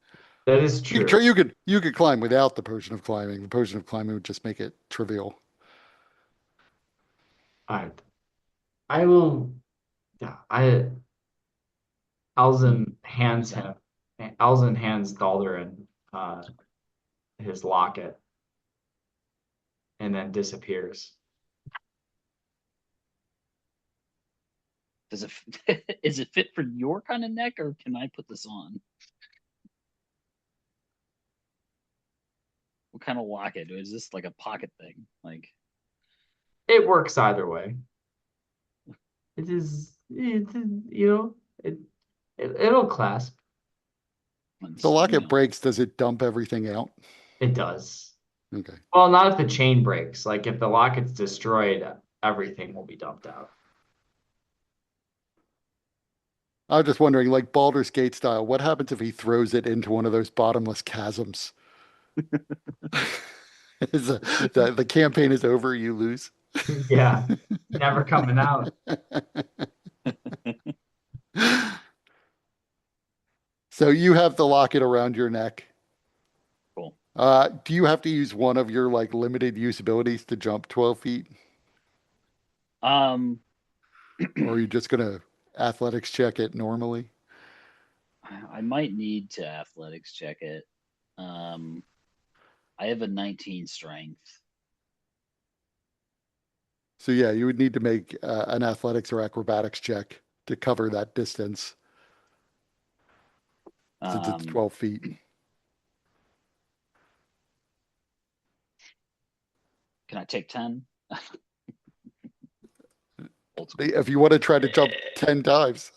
That is You could true. try, you could climb without the potion of climbing. The potion of climbing would just make it trivial. All right. I will. Yeah. Alzen hands Daldarin his locket and then disappears. Does it is it fit for your kind of neck, or can I put this on? What kind of locket? Is this like a pocket thing? Like, It works either way. It is, it it'll clasp. let me If the see. locket breaks, does it dump everything out? It does. Okay. Well, not if the chain breaks. Like if the locket's destroyed, everything will be dumped out. I was just wondering, like Baldur's Gate style, what happens if he throws it into one of those bottomless chasms? The campaign is over, you lose. Yeah, never coming out. So you have the locket around your neck. Cool. Do you have to use one of your like limited use abilities to jump 12 feet? Um, Or are you just gonna athletics check it normally? I might need to athletics check it. Um, I have a 19 strength. So yeah, you would need to make an athletics or acrobatics check to cover that distance since it's Um, 12 feet. can I take 10? Old school. If you want to try to jump 10 times.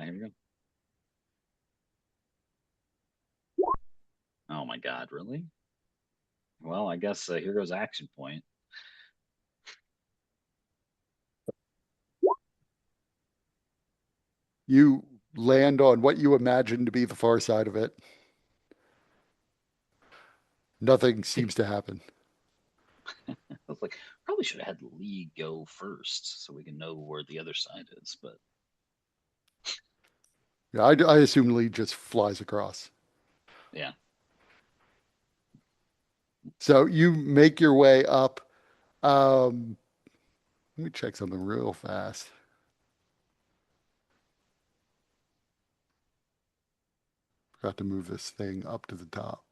Here we go. Oh my God, really? Well, I guess here goes action point. You land on what you imagine to be the far side of it. Nothing seems to happen. I was like, probably should have had Lee go first so we can know where the other side is, but Yeah, I assume Lee just flies across. yeah. So you make your way up. Let me check something real fast. Forgot to move this thing up to the top.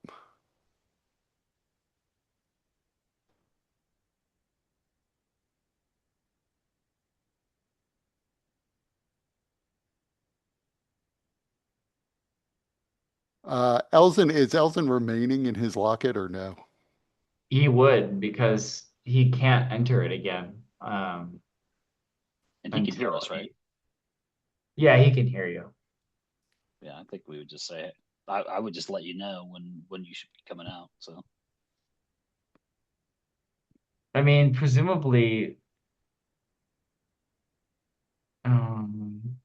Is Elzen remaining in his locket or no? He would because he can't enter it again. And he can hear Until us, right? Yeah, he can hear you. Yeah, I think we would just say I would just let you know when you should be coming out. So I mean, presumably, um,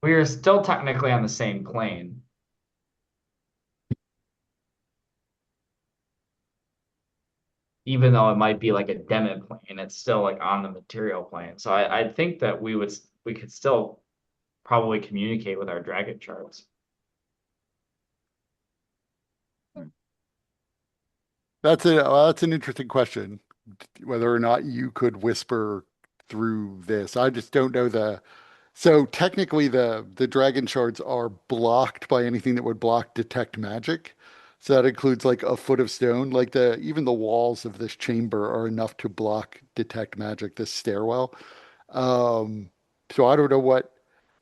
we are still technically on the same plane. Even though it might be like a demi plane, it's still like on the material plane. So I think that we could still probably communicate with our dragon charts. That's an interesting question, whether or not you could whisper through this. I just don't know so technically the dragon shards are blocked by anything that would block detect magic. So that includes like a foot of stone. Like even the walls of this chamber are enough to block detect magic, this stairwell. Um, so I don't know what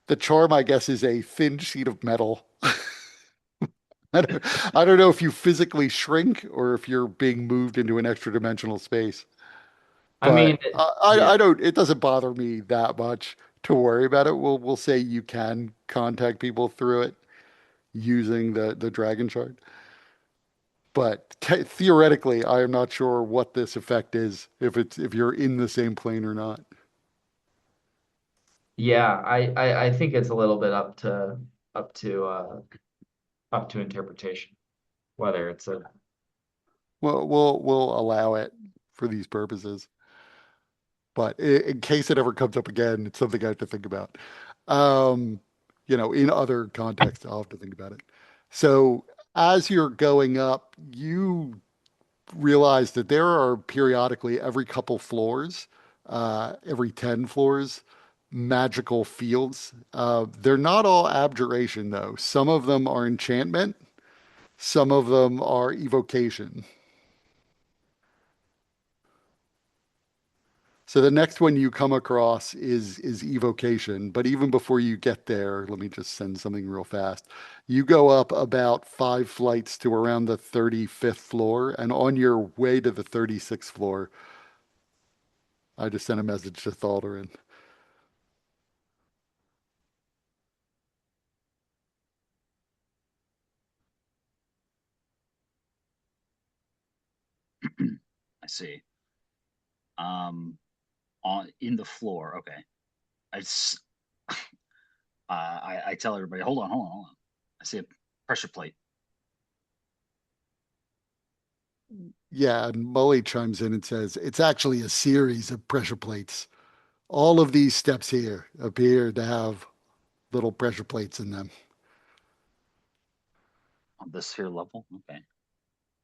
the charm, I guess, is a thin sheet of metal. I don't know if you physically shrink or if you're being moved into an extra dimensional space. I mean, But yeah, I don't, it doesn't bother me that much to worry about it. We'll say you can contact people through it using the dragon shard. But theoretically, I am not sure what this effect is, if you're in the same plane or not. yeah, I think it's a little bit up to up to interpretation, whether it's a Well, we'll allow it for these purposes. But in case it ever comes up again, it's something I have to think about. Um, in other contexts, I'll have to think about it. So as you're going up, you realize that there are periodically every couple floors, every 10 floors, magical fields. They're not all abjuration, though. Some of them are enchantment, some of them are evocation. So the next one you come across is evocation, but even before you get there, let me just send something real fast. You go up about 5 flights to around the 35th floor, and on your way to the 36th floor, I just sent a message to Thaldarin. I see. On in the floor. Okay. I s- I tell everybody, hold on. I see a pressure plate. Yeah, and Mully chimes in and says it's actually a series of pressure plates. All of these steps here appear to have little pressure plates in them. On this here level. Okay.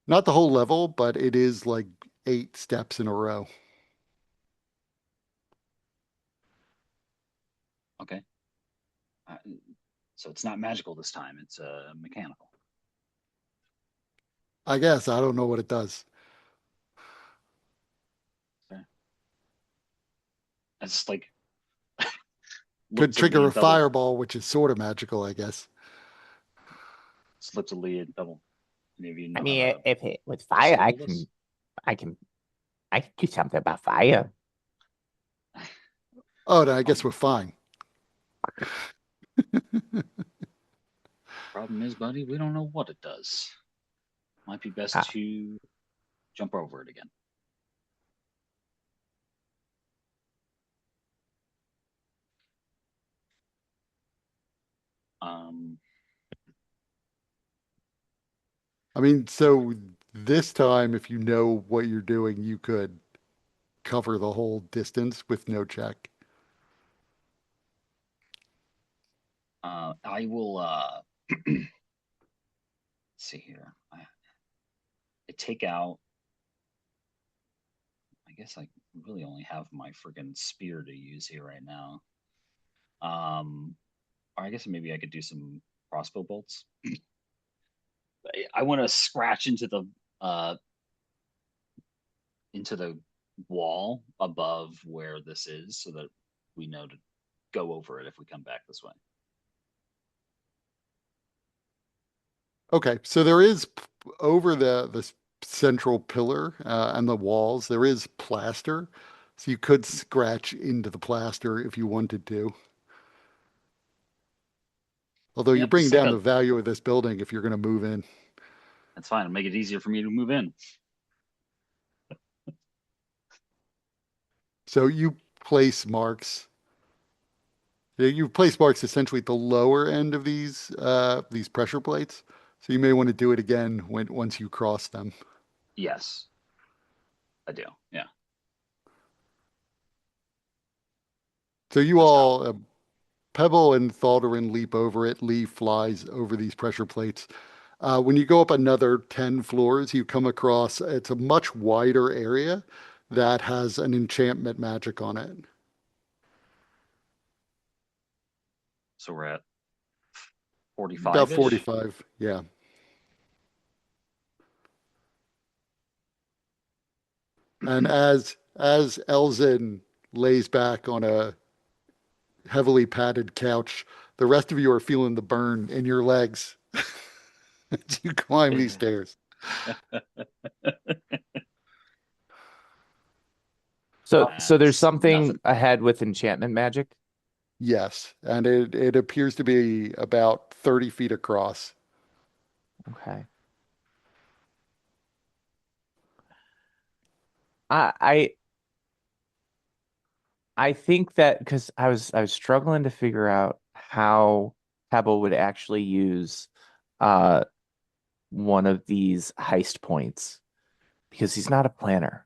Not the whole level, but it is like 8 steps in a row. Okay. Uh, so it's not magical this time. It's mechanical. I guess I don't know what it does. Okay. It's like Could looks at Lee trigger a and Pebble. fireball, which is sort of magical, I guess. Looks at Lee and Pebble. Any of you know I how mean, to if it with fire, disable this? I can, I can do something about fire. Oh, no, I guess we're fine. Problem is, buddy, we don't know what it does. Might be best Ah. to jump over it again. I mean, so this time, if you know what you're doing, you could cover the whole distance with no check. I will let's see here. I take out, I guess I really only have my freaking spear to use here right now. Or I guess maybe I could do some crossbow bolts. I want to scratch into the wall above where this is so that we know to go over it if we come back this way. Okay, so there is over the central pillar and the walls, there is plaster. So you could scratch into the plaster if you wanted to. Although you're Yep, bringing stick down a- the value of this building if you're going to move in. That's fine. It'll make it easier for me to move in. So you place marks. You place marks essentially at the lower end of these pressure plates. So you may want to do it again once you cross them. Yes, I do. Yeah. So you That's all, Pebble and Thaldarin leap over it. Lee flies over these pressure plates. When you go up another 10 floors, you come across, it's a much wider area that has an enchantment magic on it. So we're at About 45-ish. 45, yeah. And as Elzin lays back on a heavily padded couch, the rest of you are feeling the burn in your legs as you climb these stairs. So there's That's something nothing. ahead with enchantment magic. Yes, and it appears to be about 30 feet across. Okay. I I think that because I was struggling to figure out how Pebble would actually use uh one of these heist points because he's not a planner.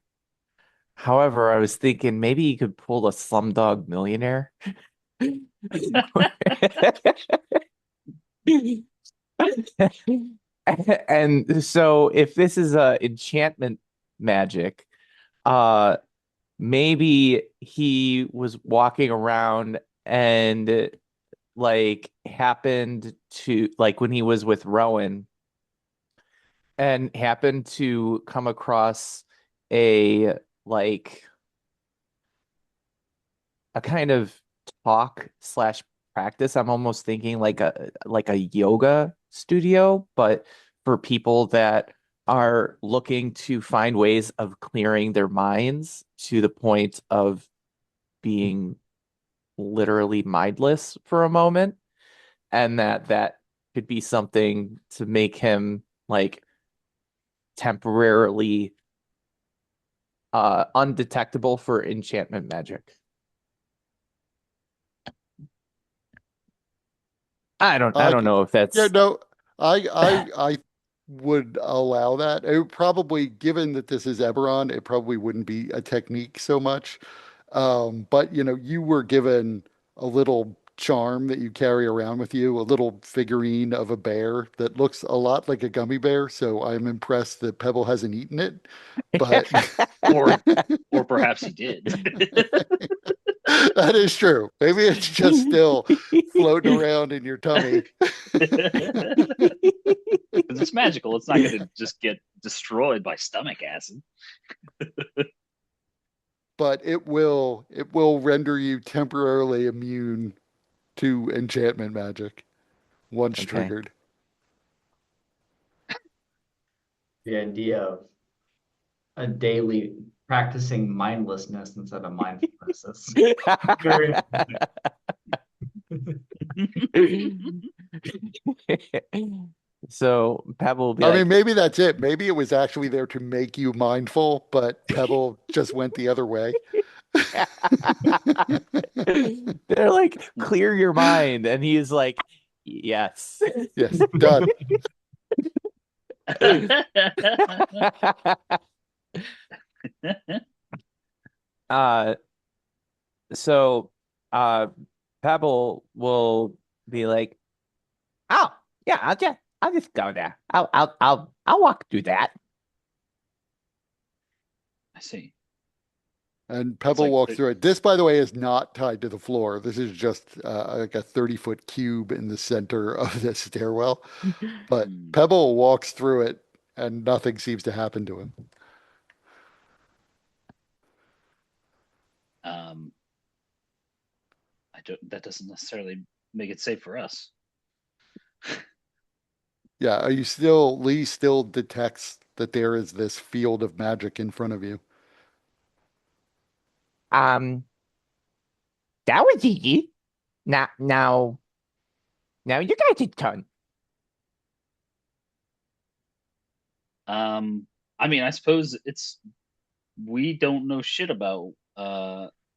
However, I was thinking maybe he could pull a Slumdog Millionaire. And so if this is a enchantment magic, uh maybe he was walking around and like happened to like when he was with Rowan and happened to come across a like a kind of talk slash practice. I'm almost thinking like a yoga studio, but for people that are looking to find ways of clearing their minds to the point of being literally mindless for a moment, and that could be something to make him like temporarily undetectable for enchantment magic. I I don't know if Yeah, that's no, I would allow that. It would probably, given that this is Eberron, it probably wouldn't be a technique so much. But you were given a little charm that you carry around with you, a little figurine of a bear that looks a lot like a gummy bear. So I'm impressed that Pebble hasn't eaten it. But Or perhaps he did. that is true. Maybe it's just still floating around in your tummy. Because it's magical. It's not going to just get destroyed by stomach acid. But it will render you temporarily immune 2 enchantment magic once Okay. triggered. The idea of a daily practicing mindlessness instead of mindfulness is very So Pebble will be I like, mean, maybe that's it. Maybe it was actually there to make you mindful, but Pebble just went the other way. they're like, clear your mind. And he is like, yes. Yes, done. uh, so uh, Pebble will be like, oh, yeah, I'll just go there. I'll walk through that. I see. And Pebble like walks the- through it. This, by the way, is not tied to the floor. This is just like a 30-foot cube in the center of the stairwell. But Hmm. Pebble walks through it, and nothing seems to happen to him. That doesn't necessarily make it safe for us. Yeah, Lee still detects that there is this field of magic in front of you. Um, that was easy. Now you guys' turn. I mean, I suppose we don't know shit about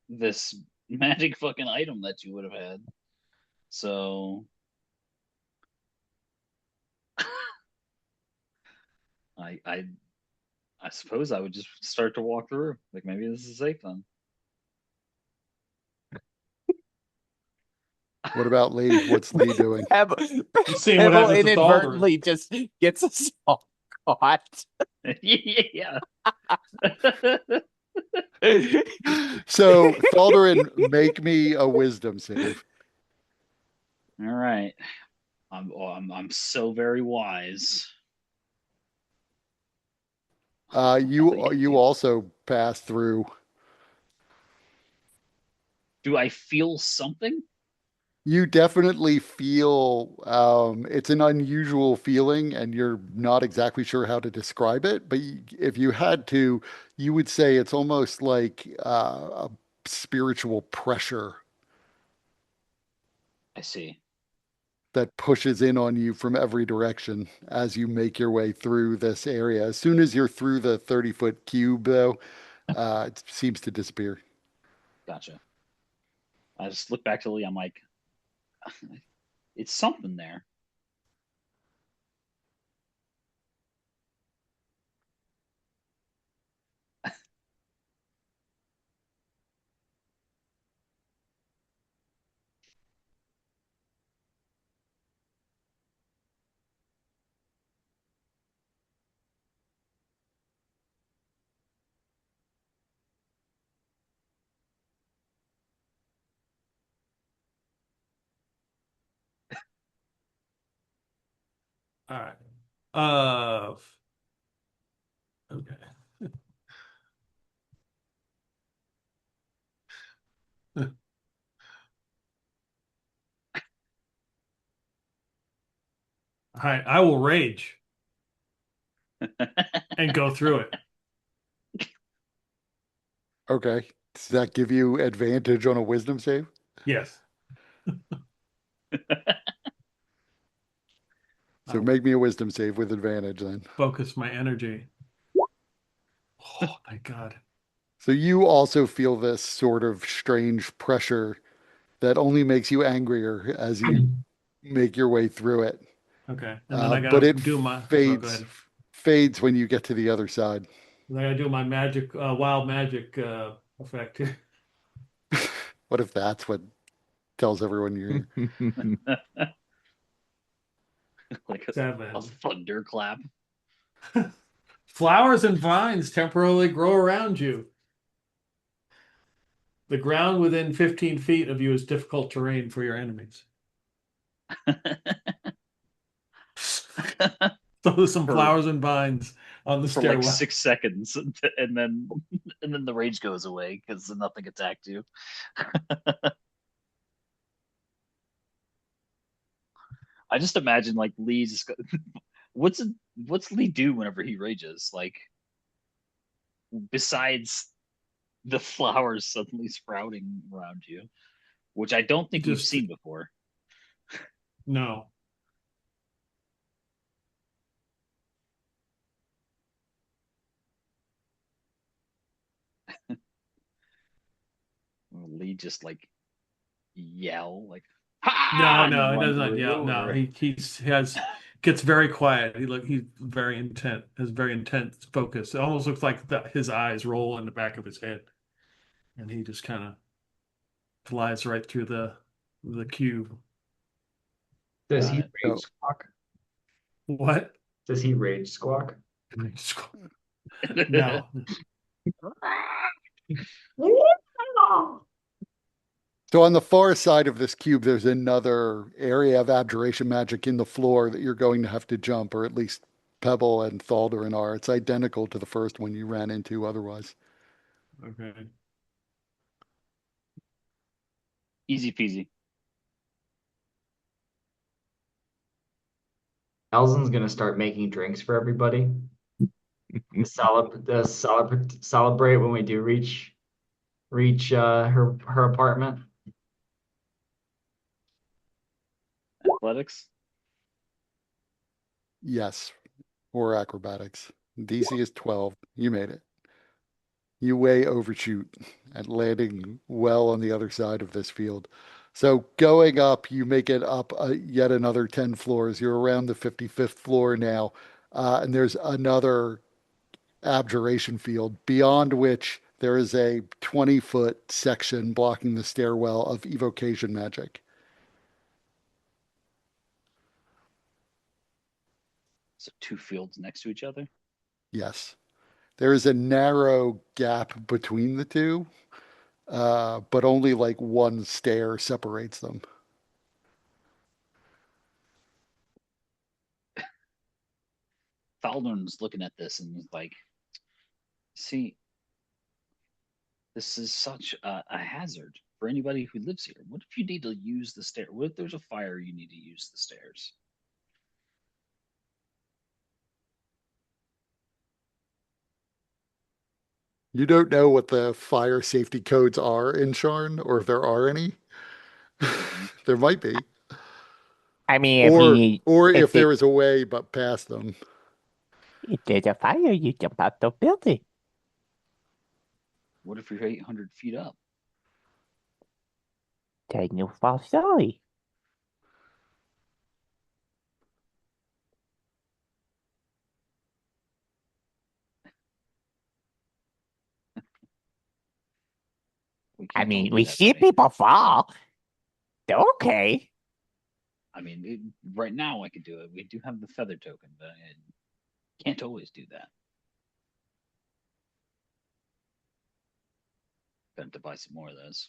this magic fucking item that you would have had. So I suppose I would just start to walk through. Like maybe this is safe then. What about Lee? What's Lee doing? Pebble, seeing what Pebble happens to Thaldor. inadvertently just gets us all caught. Yeah. So, Thaldarin, make me a wisdom save. All right. I'm so very wise. You also pass through. Do I feel something? You definitely feel it's an unusual feeling, and you're not exactly sure how to describe it. But if you had to, you would say it's almost like a spiritual pressure I see. that pushes in on you from every direction as you make your way through this area. As soon as you're through the 30-foot cube, though, it seems to disappear. Gotcha. I just look back to Lee. I'm like, it's something there. All right. Okay. All right. I will rage and go through it. Okay. Does that give you advantage on a wisdom save? Yes. So make me a wisdom save with advantage then. Focus my energy. Oh, thank God. So you also feel this sort of strange pressure that only makes you angrier as you make your way through it. Okay. And then I But gotta it do my go ahead. fades when you get to the other side. And I gotta do my magic wild magic effect here. What if that's what tells everyone you're Like a 7. thunderclap. Flowers and vines temporarily grow around you. The ground within 15 feet of you is difficult terrain for your enemies. So there's some flowers and vines on the For stairwell. like 6 seconds, and then the rage goes away because nothing attacked you. I just imagine like Lee just what's Lee do whenever he rages? Like besides the flowers suddenly sprouting around you, which I don't think we've Just seen before. no. Lee just like yell like No, ha and no, he run doesn't. through Yeah, you no, or he has gets very quiet. He's very intent, has very intense focus. It almost looks like his eyes roll in the back of his head, and he just kind of flies right through the cube. Does got he it. rage Oh. squawk? What? Does he rage squawk? No. So on the far side of this cube, there's another area of abjuration magic in the floor that you're going to have to jump, or at least Pebble and Thaldarin are. It's identical to the first one you ran into otherwise. Okay. Easy peasy. Elzen's gonna start making drinks for everybody. Celebrate when we do reach her apartment. Athletics. Yes, or acrobatics. DC is 12. You made it. You way overshoot at landing well on the other side of this field. So going up, you make it up yet another 10 floors. You're around the 55th floor now. And there's another abjuration field beyond which there is a 20-foot section blocking the stairwell of evocation magic. So two fields next to each other. Yes. There is a narrow gap between the two, but only like one stair separates them. Faldorn's looking at this and is like, see, this is such a hazard for anybody who lives here. What if you need to use the stair? What if there's a fire, you need to use the stairs? You don't know what the fire safety codes are in Sharn, or if there are any. There might be. I mean, Or if if there is a way but past them. there's a fire, you jump out the building. What if you're 800 feet up? Then you fall silly. We I can't all mean, do we that, see buddy. people fall. They're okay. I mean, right now I could do it. We do have the feather token, but I can't always do that. Got to buy some more of those.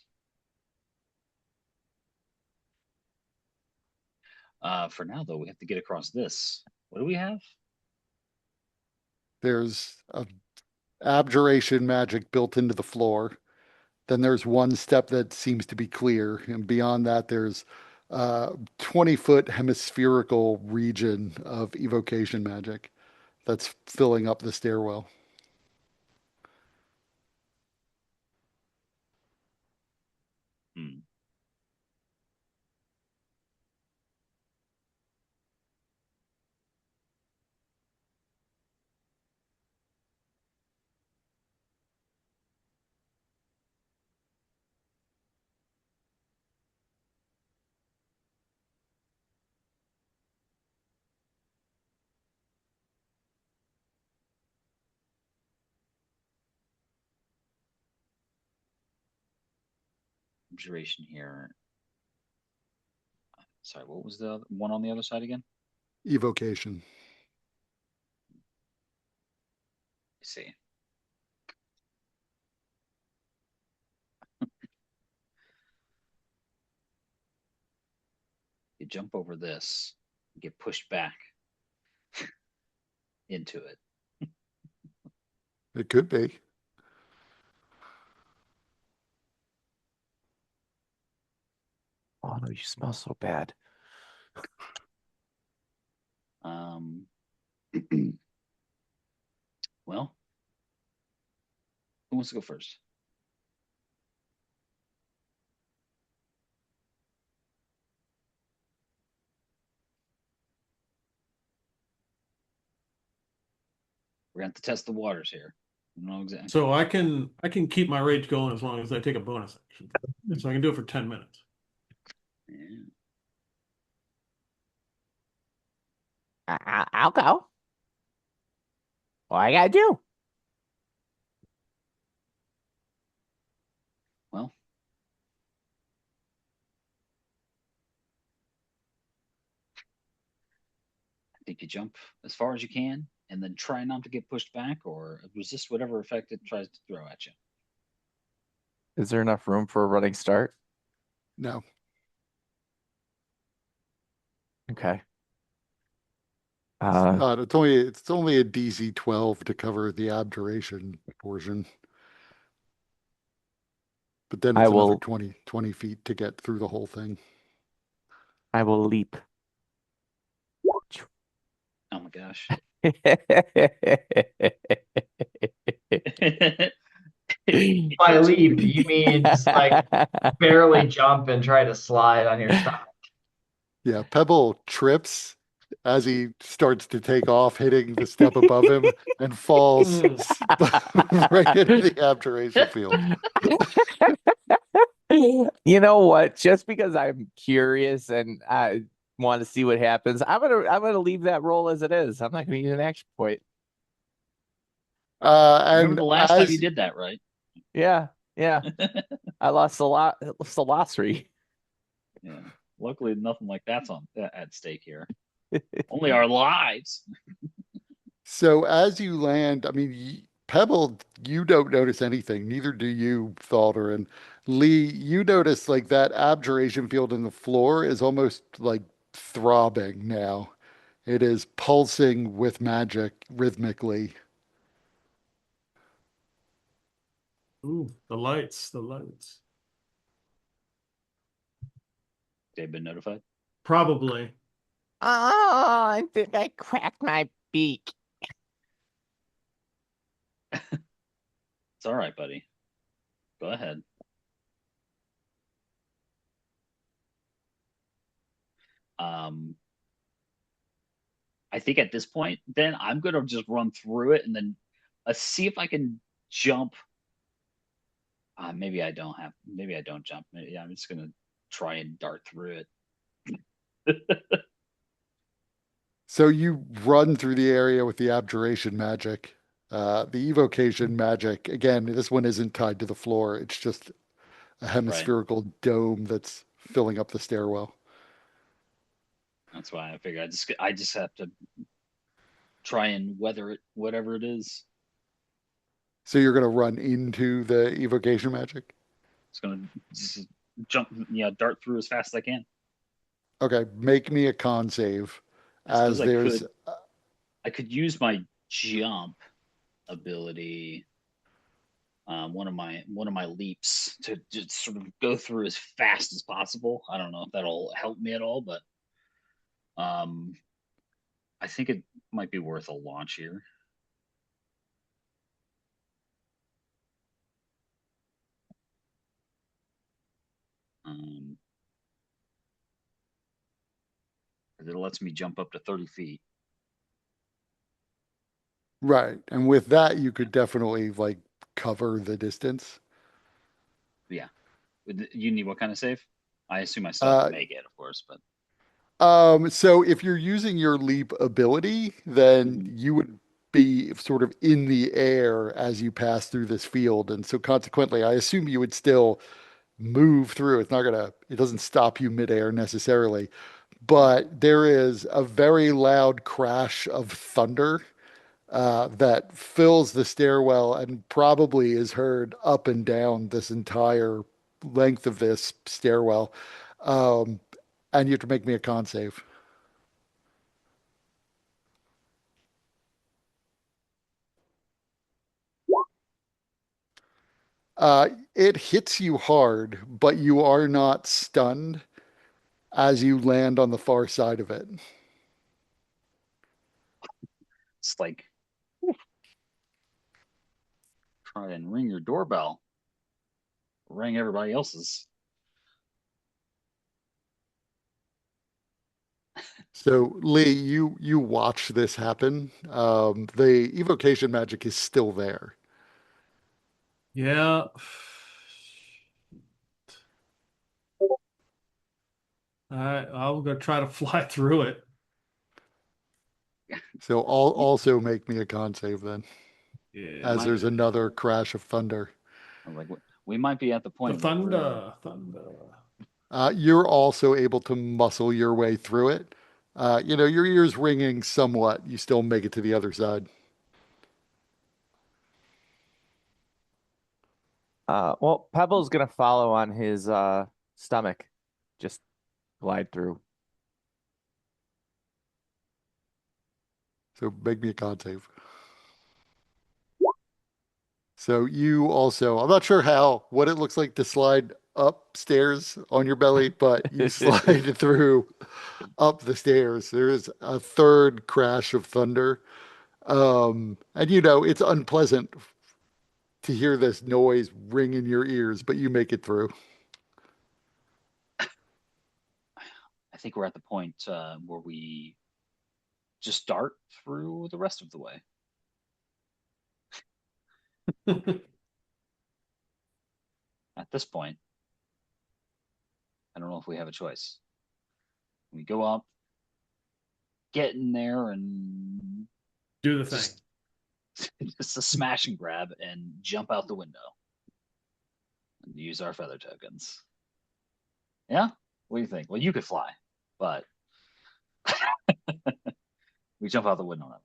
For now, though, we have to get across this. What do we have? There's a abjuration magic built into the floor. Then there's one step that seems to be clear, and beyond that, there's a 20-foot hemispherical region of evocation magic that's filling up the stairwell. Hmm. Observation here. Sorry, what was the one on the other side again? Evocation. I see. You jump over this, get pushed back into it. It could be. Oh no, you smell so bad. Well, who wants to go first? We're going to have to test the waters here. I don't know exactly. So I can keep my rage going as long as I take a bonus action. So I can do it for 10 minutes. Yeah. I'll go. What I gotta do? Well, I think you jump as far as you can and then try not to get pushed back or resist whatever effect it tries to throw at you. Is there enough room for a running start? No. Okay. It's only a DC 12 to cover the abjuration portion. But then I it's another will 20 feet to get through the whole thing. I will leap. Oh my gosh. By leap, you mean just like barely jump and try to slide on your stomach. Yeah, Pebble trips as he starts to take off, hitting the step above him, and falls right into the abjuration field. You know what? Just because I'm curious and I want to see what happens, I'm gonna leave that roll as it is. I'm not gonna use an action point. Remember And the last time you as did that, right? Yeah, yeah. I lost a lot. Lost a lossery. Yeah. Luckily, nothing like that's on at stake here. Only our lives. so as you land, I mean, Pebble, you don't notice anything. Neither do you, Thalder. And Lee, you notice like that abjuration field in the floor is almost like throbbing now. It is pulsing with magic rhythmically. Ooh, the lights, the lights. They've been notified. Probably. Oh, I think I cracked my beak. It's all right, buddy. Go ahead. I think at this point, then I'm gonna just run through it and then see if I can jump. Maybe I don't have. Maybe I don't jump. Maybe I'm just gonna try and dart through it. So you run through the area with the abjuration magic. The evocation magic, again, this one isn't tied to the floor. It's just a Right. hemispherical dome that's filling up the stairwell. That's why I figure I just have to try and weather it, whatever it is. So you're going to run into the evocation magic? It's gonna just jump, dart through as fast as I can. Okay, make me a con save. I suppose As there's I could use my jump ability, one of my leaps to just sort of go through as fast as possible. I don't know if that'll help me at all, but I think it might be worth a launch here. Um, 'Cause it lets me jump up to 30 feet. right. And with that, you could definitely like cover the distance. Yeah. You need what kind of save? I assume I still have Uh, to make it, of course, but so if you're using your leap ability, then you would be sort of in the air as you pass through this field. And so consequently, I assume you would still move through. It doesn't stop you midair necessarily, but there is a very loud crash of thunder that fills the stairwell and probably is heard up and down this entire length of this stairwell. Um, and you have to make me a con save. It hits you hard, but you are not stunned as you land on the far side of it. It's like, whew, try and ring your doorbell. Ring everybody else's. So Lee, you watch this happen. The evocation magic is still there. Yeah. I'm gonna try to fly through it. So I'll also make me a con save then, Yeah. as there's another crash of thunder. I'm like, we might be at the The point where thunder. You're also able to muscle your way through it. Your ears ringing somewhat. You still make it to the other side. Well, Pebble's gonna follow on his stomach, just glide through. So make me a con save. So you also, I'm not sure what it looks like to slide upstairs on your belly, but you slide through up the stairs. There is a third crash of thunder. And it's unpleasant to hear this noise ring in your ears, but you make it through. I think we're at the point where we just dart through the rest of the way. At this point, I don't know if we have a choice. We go up, get in there, and Do the thing. just a smash and grab and jump out the window and use our feather tokens. Yeah? What do you think? Well, you could fly, but we jump out the window now.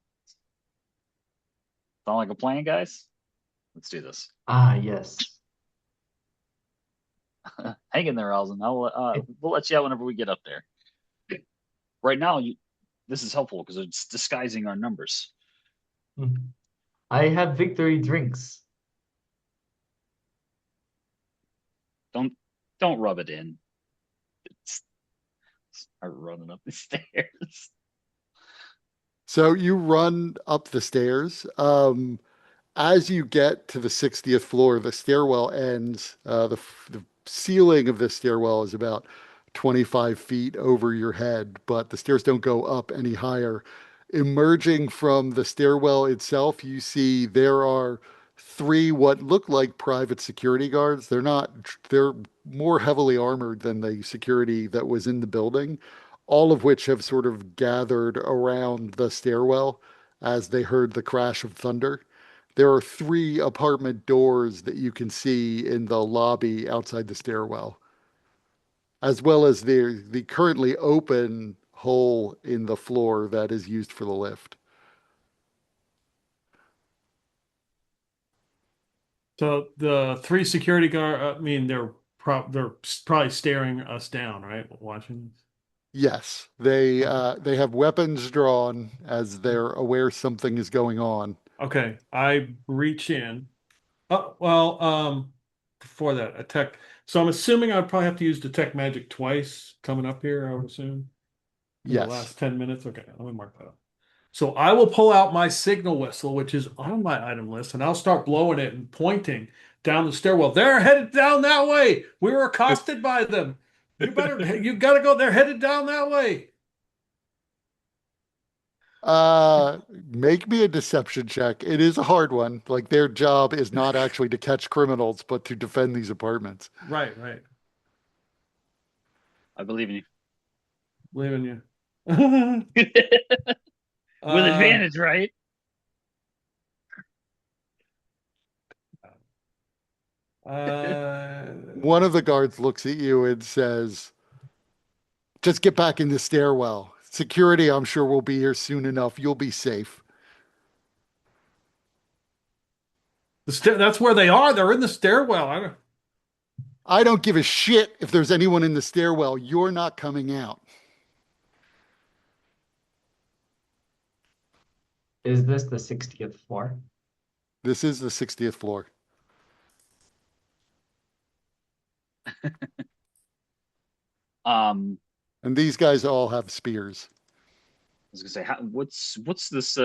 Sound like a plan, guys? Let's do this. Ah, yes. Hang in there, Alvin. We'll let you out whenever we get up there. Right now, this is helpful because it's disguising our numbers. I have victory drinks. Don't rub it in. Start running up the stairs. So you run up the stairs. As you get to the 60th floor, the stairwell ends. The ceiling of this stairwell is about 25 feet over your head, but the stairs don't go up any higher. Emerging from the stairwell itself, you see there are three what look like private security guards. They're not, they're more heavily armored than the security that was in the building, all of which have sort of gathered around the stairwell as they heard the crash of thunder. There are three apartment doors that you can see in the lobby outside the stairwell, as well as the currently open hole in the floor that is used for the lift. So the three security guard, I mean, they're probably staring us down, right? Watching. Yes, they have weapons drawn as they're aware something is going on. Okay, I reach in. Oh, well, before that, attack. So I'm assuming I'd probably have to use detect magic twice coming up here, I would assume. In the Yes. last 10 minutes. Okay, let me mark that up. So I will pull out my signal whistle, which is on my item list, and I'll start blowing it and pointing down the stairwell. They're headed down that way. We were accosted by them. You gotta go. They're headed down that way. Make me a deception check. It is a hard one. Like their job is not actually to catch criminals, but to defend these apartments. Right, right. I believe in you. Believe in you. With advantage, right? One of the guards looks at you and says, just get back in the stairwell. Security, I'm sure, will be here soon enough. You'll be safe. That's where they are. They're in the stairwell. I don't give a shit if there's anyone in the stairwell. You're not coming out. Is this the 60th floor? This is the 60th floor. Um, And these guys all have spears. was gonna say, what's this?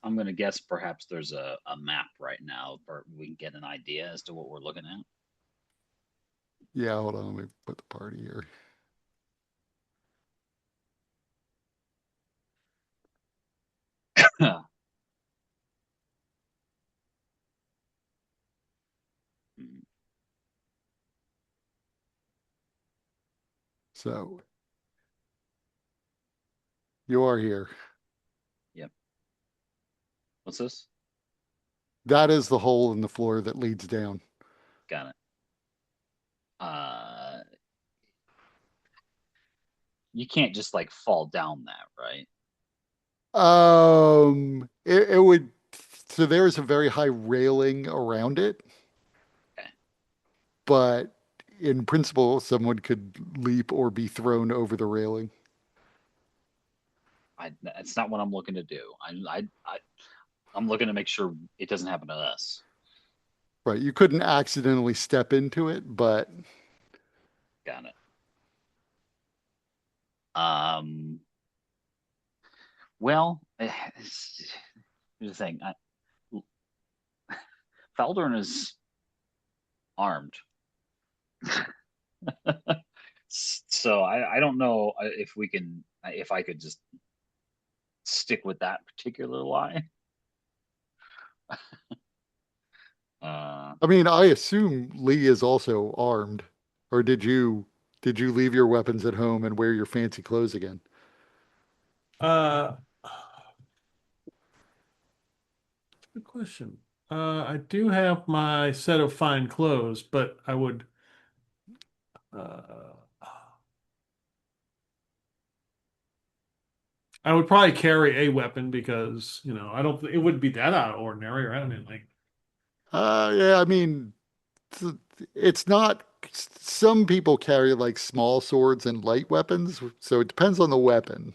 I'm gonna guess perhaps there's a map right now, or we can get an idea as to what we're looking at. Yeah, hold on. Let me put the party here. Hmm. So you are here. Yep. What's this? That is the hole in the floor that leads down. Got it. You can't just like fall down that, right? It would. So there is a very high railing around it, Okay. but in principle, someone could leap or be thrown over the railing. That's not what I'm looking to do. I'm looking to make sure it doesn't happen to us. Right. You couldn't accidentally step into it, but Got it. Um. Well, here's the thing. Feldern is armed, so I don't know if I could just stick with that particular lie. I mean, I assume Lee is also armed, or did you leave your weapons at home and wear your fancy clothes again? Uh, Good question. I do have my set of fine clothes, but I would. Uh, I would probably carry a weapon because I don't. It wouldn't be that out of ordinary, right? I mean, like, Yeah, I mean, it's it's not. Some people carry like small swords and light weapons, so it depends on the weapon.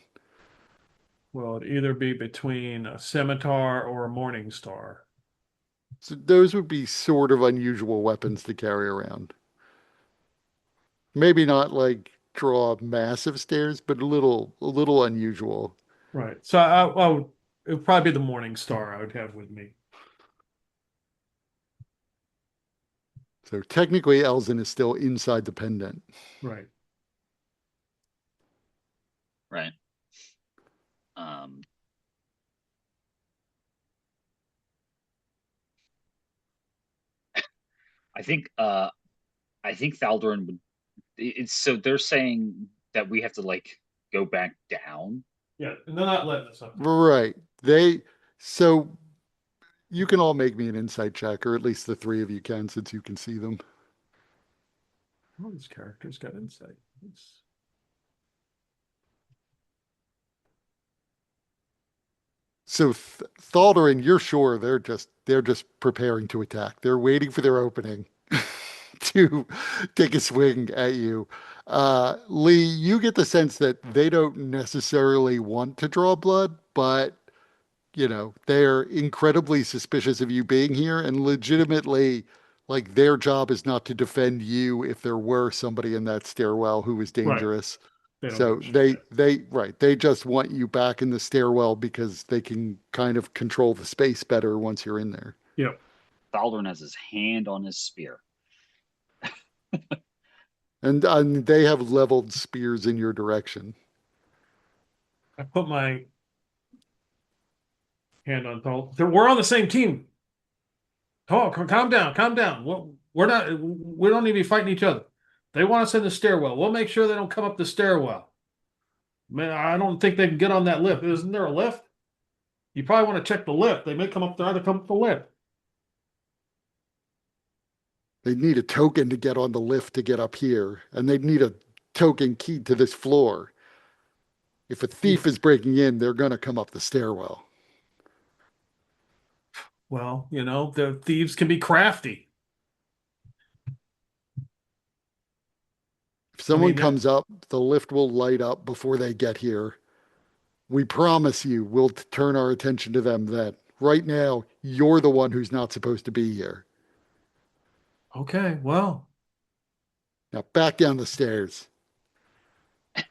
well, it'd either be between a scimitar or a morning star. So those would be sort of unusual weapons to carry around. Maybe not like draw massive stairs, but a little unusual. Right. So I would. It would probably be the morning star I would have with me. So technically, Elzen is still inside the pendant. Right. Right. Um. I think. I think Thaldorn would. It's so they're saying that we have to like go back down. Yeah, and they're not letting us up there. Right. So you can all make me an insight check, or at least the three of you can, since you can see them. All these characters got insight. It's- So Thaldarin, you're sure they're just preparing to attack. They're waiting for their opening to take a swing at you. Lee, you get the sense that they don't necessarily want to draw blood, but they're incredibly suspicious of you being here and legitimately like their job is not to defend you if there were somebody in that stairwell who was Right. dangerous. They don't So give a they shit. they just want you back in the stairwell because they can kind of control the space better once you're in there. Yep. Thaldorn has his hand on his spear. And they have leveled spears in your direction. I put my hand on Thal. We're on the same team. Oh, calm down, calm down. We're not. We don't need to be fighting each other. They want us in the stairwell. We'll make sure they don't come up the stairwell. Man, I don't think they can get on that lift. Isn't there a lift? You probably want to check the lift. They may come up there to come up the lift. They need a token to get on the lift to get up here, and they need a token key to this floor. If a thief is breaking in, they're going to come up the stairwell. Well, the thieves can be crafty. If someone mean, comes up, the lift will light up before they get here. We promise you we'll turn our attention to them then. Right now, you're the one who's not supposed to be here. Okay, well, Now back down the stairs. is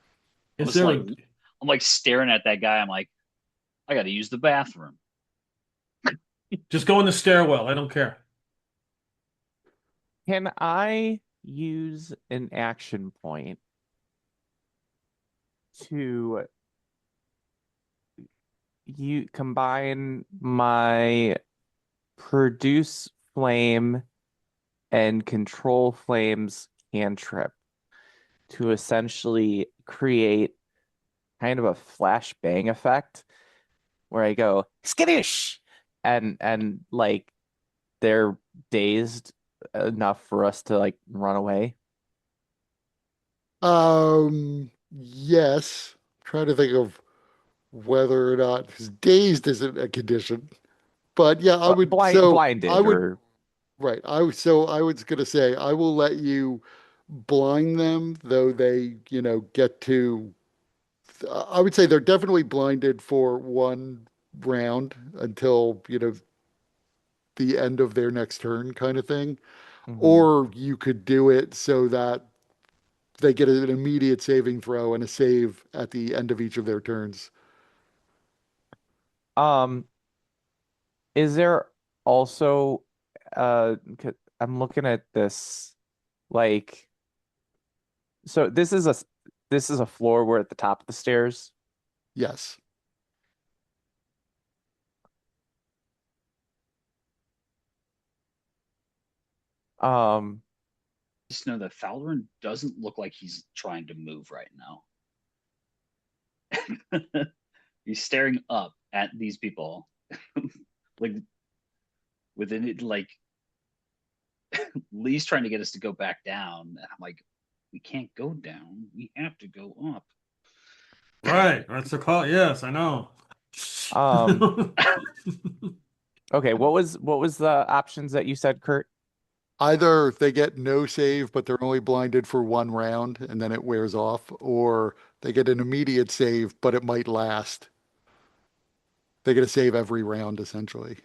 Almost there like I'm like staring at that guy. I'm like, I got to use the bathroom. Just go in the stairwell. I don't care. Can I use an action point to you combine my produce flame and control flames cantrip to essentially create kind of a flash bang effect where I go skittish and like they're dazed enough for us to like run away. Yes. Trying to think of whether or not, because dazed isn't a condition. But yeah, I would. So I Blinded would. or Right. I was gonna say I will let you blind them, though they, get to. I would say they're definitely blinded for one round until, the end of their next turn, kind of thing. Mhm. Or you could do it so that they get an immediate saving throw and a save at the end of each of their turns. um is there also I'm looking at this like so this is a floor. We're at the top of the stairs. Yes. Um, Just know that Fowler doesn't look like he's trying to move right now. He's staring up at these people, like within it, like Lee's trying to get us to go back down. And I'm like, we can't go down. We have to go up. Right. That's the call. Yes, I know. um, okay, what was the options that you said, Kurt? Either they get no save, but they're only blinded for one round and then it wears off, or they get an immediate save, but it might last. They get a save every round, essentially.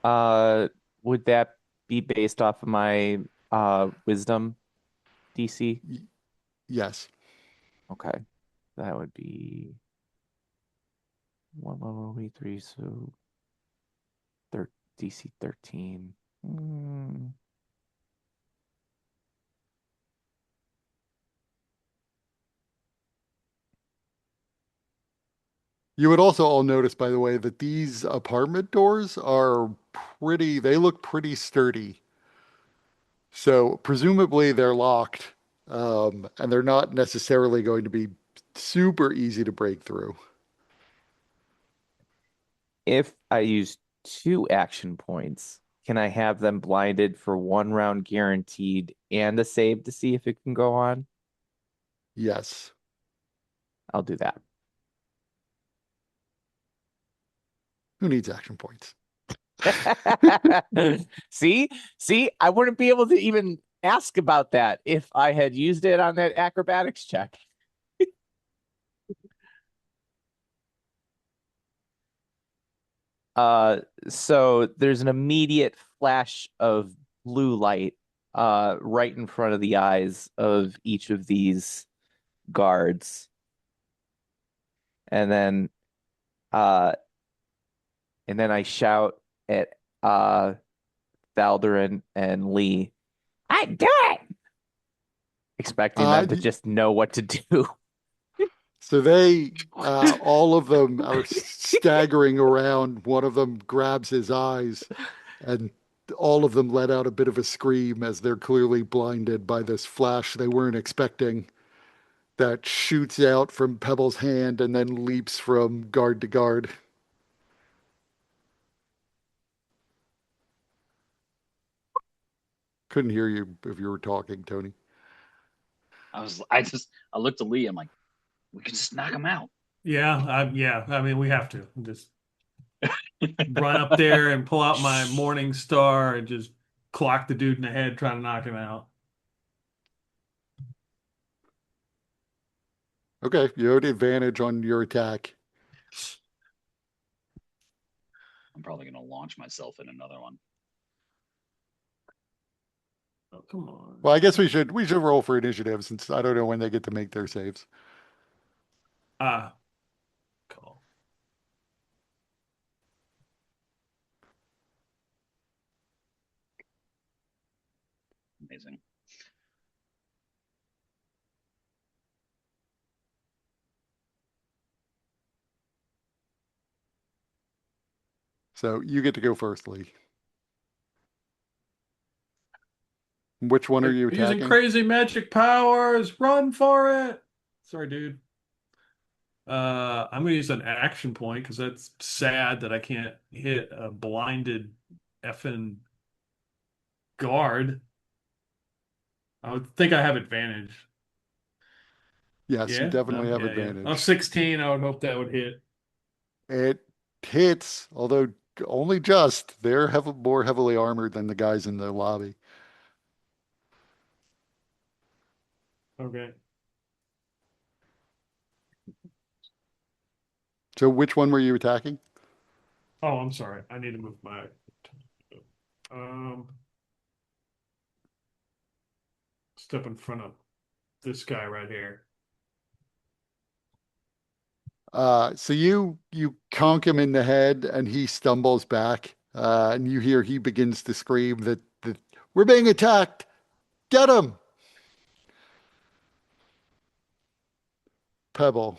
Uh, would that be based off of my wisdom DC? Y- yes. Okay, that would be one level V3, so thir DC 13. Hmm. You would also all notice, by the way, that these apartment doors are they look pretty sturdy. So presumably they're locked, and they're not necessarily going to be super easy to break through. If I use 2 action points, can I have them blinded for 1 round guaranteed and a save to see if it can go on? Yes. I'll do that. Who needs action points? See, I wouldn't be able to even ask about that if I had used it on that acrobatics check. Uh, so there's an immediate flash of blue light right in front of the eyes of each of these guards. And then uh I shout at Thaldarin and Lee, I do it, expecting them to Y- just know what to do. so all of them are staggering around. One of them grabs his eyes, and all of them let out a bit of a scream as they're clearly blinded by this flash they weren't expecting that shoots out from Pebble's hand and then leaps from guard to guard. Couldn't hear you if you were talking, Tony. I looked at Lee. I'm like, we can just knock him out. Yeah. I mean, we have to just run up there and pull out my Morning Star and just clock the dude in the head, trying to knock him out. Okay, you have the advantage on your attack. I'm probably gonna launch myself in another one. Oh, come on. Well, I guess we should roll for initiative since I don't know when they get to make their saves. Ah, call. Amazing. So you get to go first, Lee. Which one are you Using attacking? crazy magic powers. Run for it. Sorry, dude. I'm gonna use an action point because that's sad that I can't hit a blinded effing guard. I would think I have advantage. Yes, you Yeah, no, definitely have yeah, yeah. I'm advantage. 16. I would hope that would hit. It hits, although only just. They're more heavily armored than the guys in the lobby. Okay. So which one were you attacking? Oh, I'm sorry. I need to move my. Um, step in front of this guy right here. So you conk him in the head and he stumbles back. And you hear he begins to scream that we're being attacked. Get him. Pebble.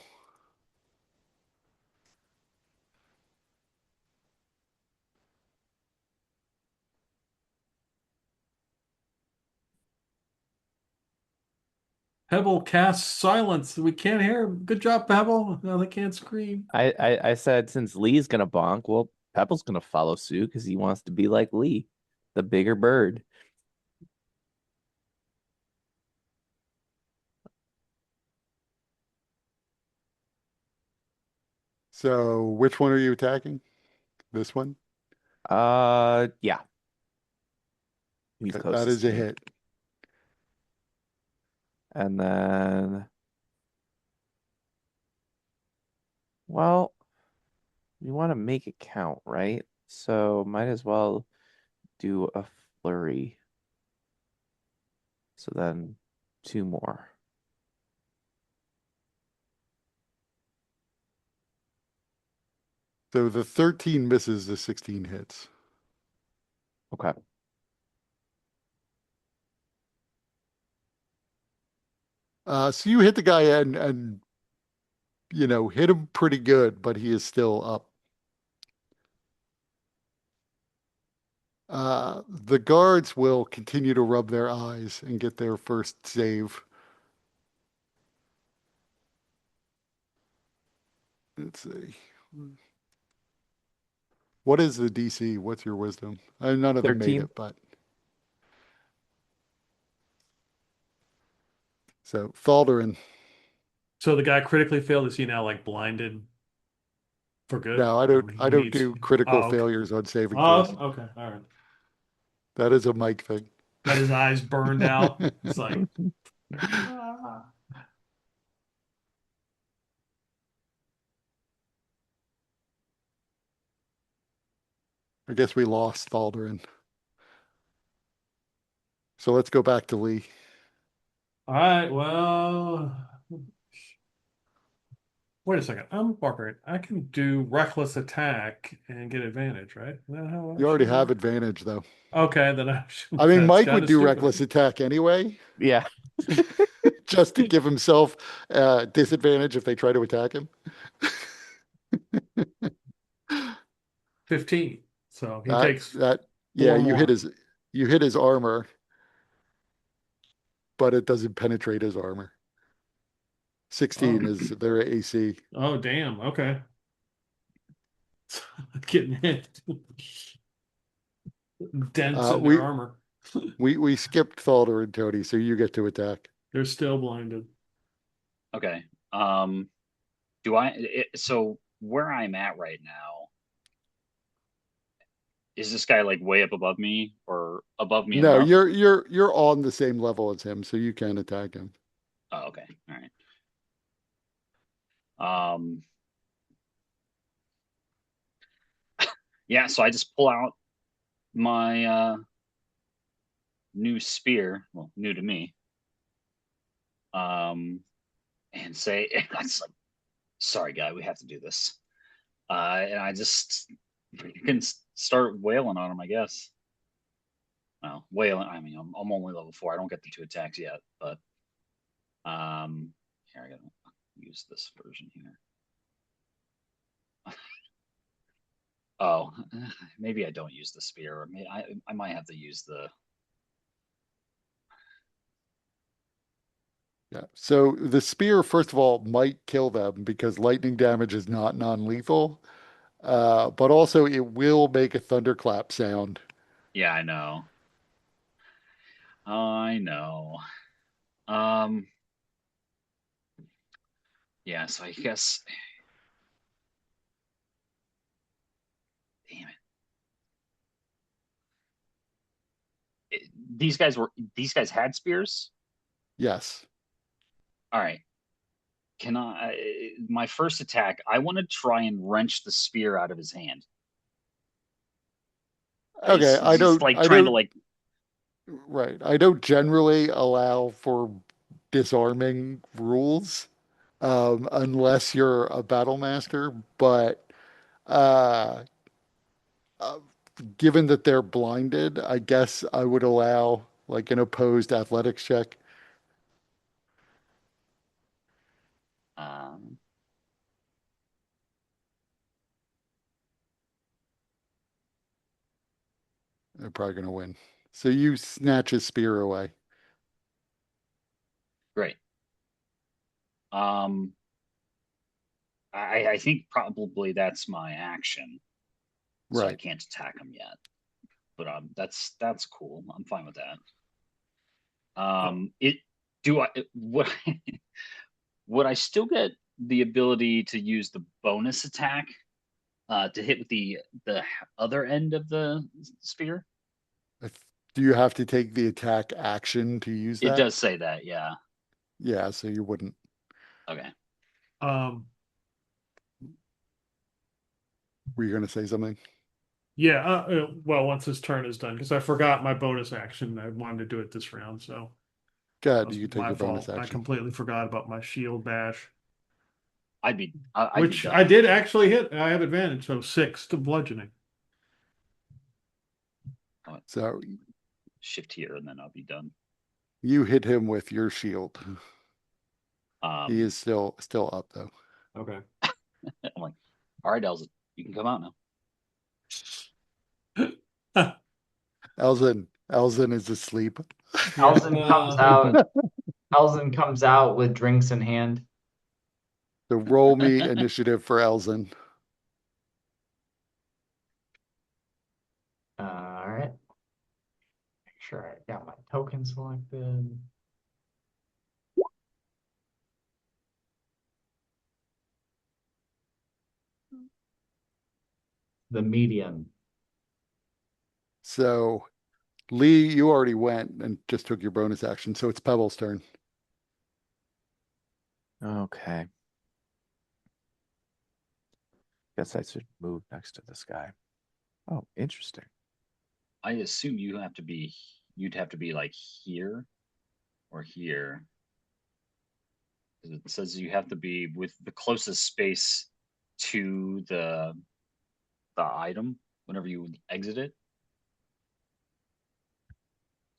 Pebble casts silence. We can't hear him. Good job, Pebble. No, they can't scream. I said since Lee's gonna bonk, well, Pebble's gonna follow suit because he wants to be like Lee, the bigger bird. So which one are you attacking? This one? Yeah, he's Okay, that closest is to a me. hit. And then, well, you want to make it count, right? So might as well do a flurry. So then 2 more. So the 13 misses, the 16 hits. Okay. So you hit the guy and hit him pretty good, but he is still up. The guards will continue to rub their eyes and get their first save. Let's see. What is the DC? What's your wisdom? None of them made 13. it, but so Thaldarin. So the guy critically failed. Is he now like blinded for good? No, I Or don't. he I don't needs. do critical Oh, okay. failures on saving throws. Oh, okay. All right. That is a Mike thing. Got his eyes burned out. It's like, ah. I guess we lost Thaldarin. So let's go back to Lee. All right. Well, wait a second. I'm barbarian. I can do reckless attack and get advantage, right? Is that how I You already should have work? advantage, though. Okay, then I should. I mean, That's Mike kind would of do stupid. reckless attack anyway, Yeah. just to give himself disadvantage if they try to attack him. 15. So he That takes that yeah, four more. you hit his armor, but it doesn't penetrate his armor. 16 Oh, is their AC. oh, damn. Okay. Getting hit. Dents Uh, in their we armor. we skipped Thalder and Tony, so you get to attack. They're still blinded. Okay. So where I'm at right now, is this guy like way up above me or above me No, enough? you're on the same level as him, so you can attack him. Oh, okay. All right. Um, yeah, so I just pull out my new spear, well, new to me. And say it's like sorry, guy, we have to do this. And I just can start wailing on him, I guess. Well, wailing. I mean, I'm only level 4. I don't get the 2 attacks yet, but here I gotta use this version here. Oh, maybe I don't use the spear. I might have to use the. Yeah. So the spear, first of all, might kill them because lightning damage is not non-lethal. But also it will make a thunderclap sound. Yeah, I know. I know. Um. Yeah. So I guess. Damn it. These guys had spears. Yes. All right. Can my first attack, I want to try and wrench the spear out of his hand. Okay. He's like I trying to don't, like, right. I don't generally allow for disarming rules, unless you're a battle master, but, uh, uh, given that they're blinded, I guess I would allow like an opposed athletics check. um, They're probably going to win. So you snatch his spear away. great. Um, I think probably that's my action, so I Right. can't attack him yet. But that's cool. I'm fine with that. Oh, It do I would would I still get the ability to use the bonus attack to hit with the other end of the spear? Do you have to take the attack action to use It that? does say that, yeah. Yeah, so you wouldn't. Okay. um, Were you going to say something? yeah. Well, once his turn is done, because I forgot my bonus action. I wanted to do it this round, so that God, was you could take my your bonus fault. I action. completely forgot about my shield bash, I'd be which I done. did actually hit. I have advantage, so 6 to bludgeoning. So Shift here and then I'll be done. you hit him with your shield. He Um, is still up though. Okay. I'm like, all right, Elsa, you can come out now. Elzen is asleep. Elzen comes out. Elzen comes out with drinks in hand. So roll me initiative for Elzen. All right. Make sure I got my token selected. The medium. So Lee, you already went and just took your bonus action, so it's Pebble's turn. Okay. Guess I should move next to this guy. Oh, interesting. I assume you'd have to be like here or here. 'Cause it says you have to be with the closest space to the item whenever you exit it.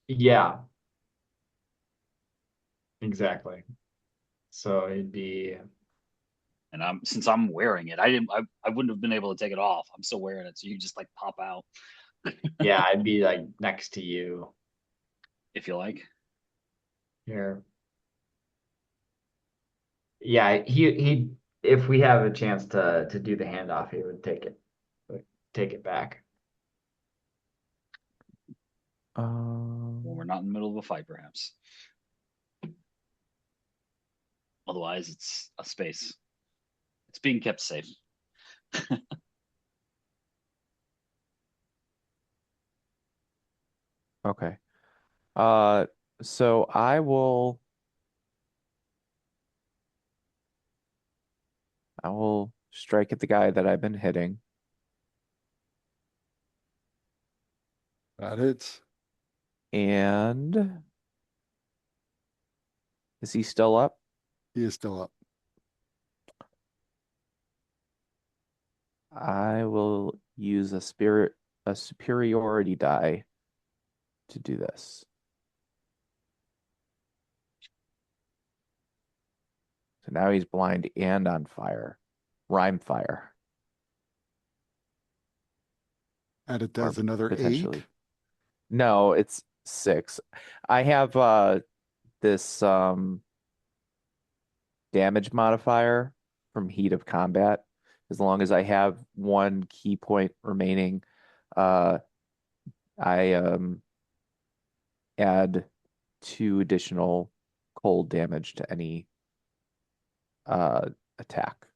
Yeah, exactly. So it'd be And since I'm wearing it, I wouldn't have been able to take it off. I'm still wearing it, so you just like pop out yeah, I'd be like next to you if you like. here. Yeah, he if we have a chance to do the handoff, he would take it back. When we're Um, not in the middle of a fight, perhaps. Otherwise, it's a space. It's being kept safe. okay. Uh, so I will strike at the guy that I've been hitting. That hits. And is he still up? He is still up. I will use a superiority die to do this. So now he's blind and on fire. Rhyme fire. And it Or does another 8. potentially. No, it's 6. I have this damage modifier from heat of combat. As long as I have one key point remaining, uh I add 2 additional cold damage to any attack.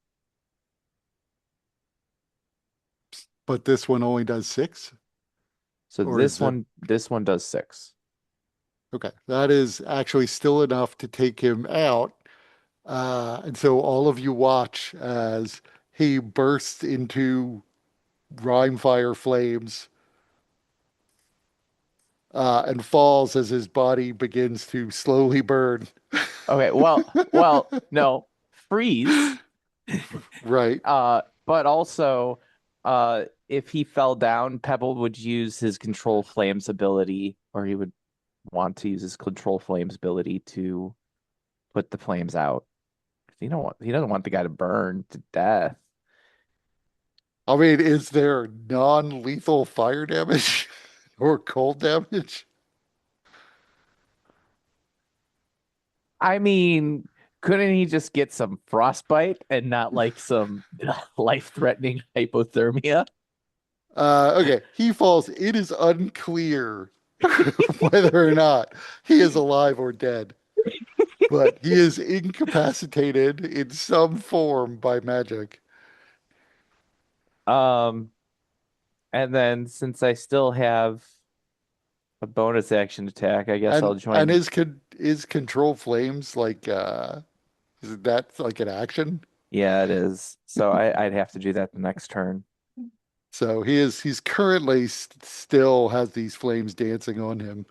But this one only does 6? So Or is it- this one does 6. Okay, that is actually still enough to take him out. And so all of you watch as he bursts into rime fire flames and falls as his body begins to slowly burn. Okay, well, no, freeze. Right. But also, if he fell down, Pebble would use his control flames ability, or he would want to use his control flames ability to put the flames out. He doesn't want the guy to burn to death. I mean, is there non-lethal fire damage or cold damage? I mean, couldn't he just get some frostbite and not like some life-threatening hypothermia? Okay, he falls. It is unclear whether or not he is alive or dead, but he is incapacitated in some form by magic. Um, and then since I still have a bonus action attack, I guess I'll And join. is control flames like is that like an action? Yeah, it is. So I'd have to do that the next turn. So he's currently still has these flames dancing on him,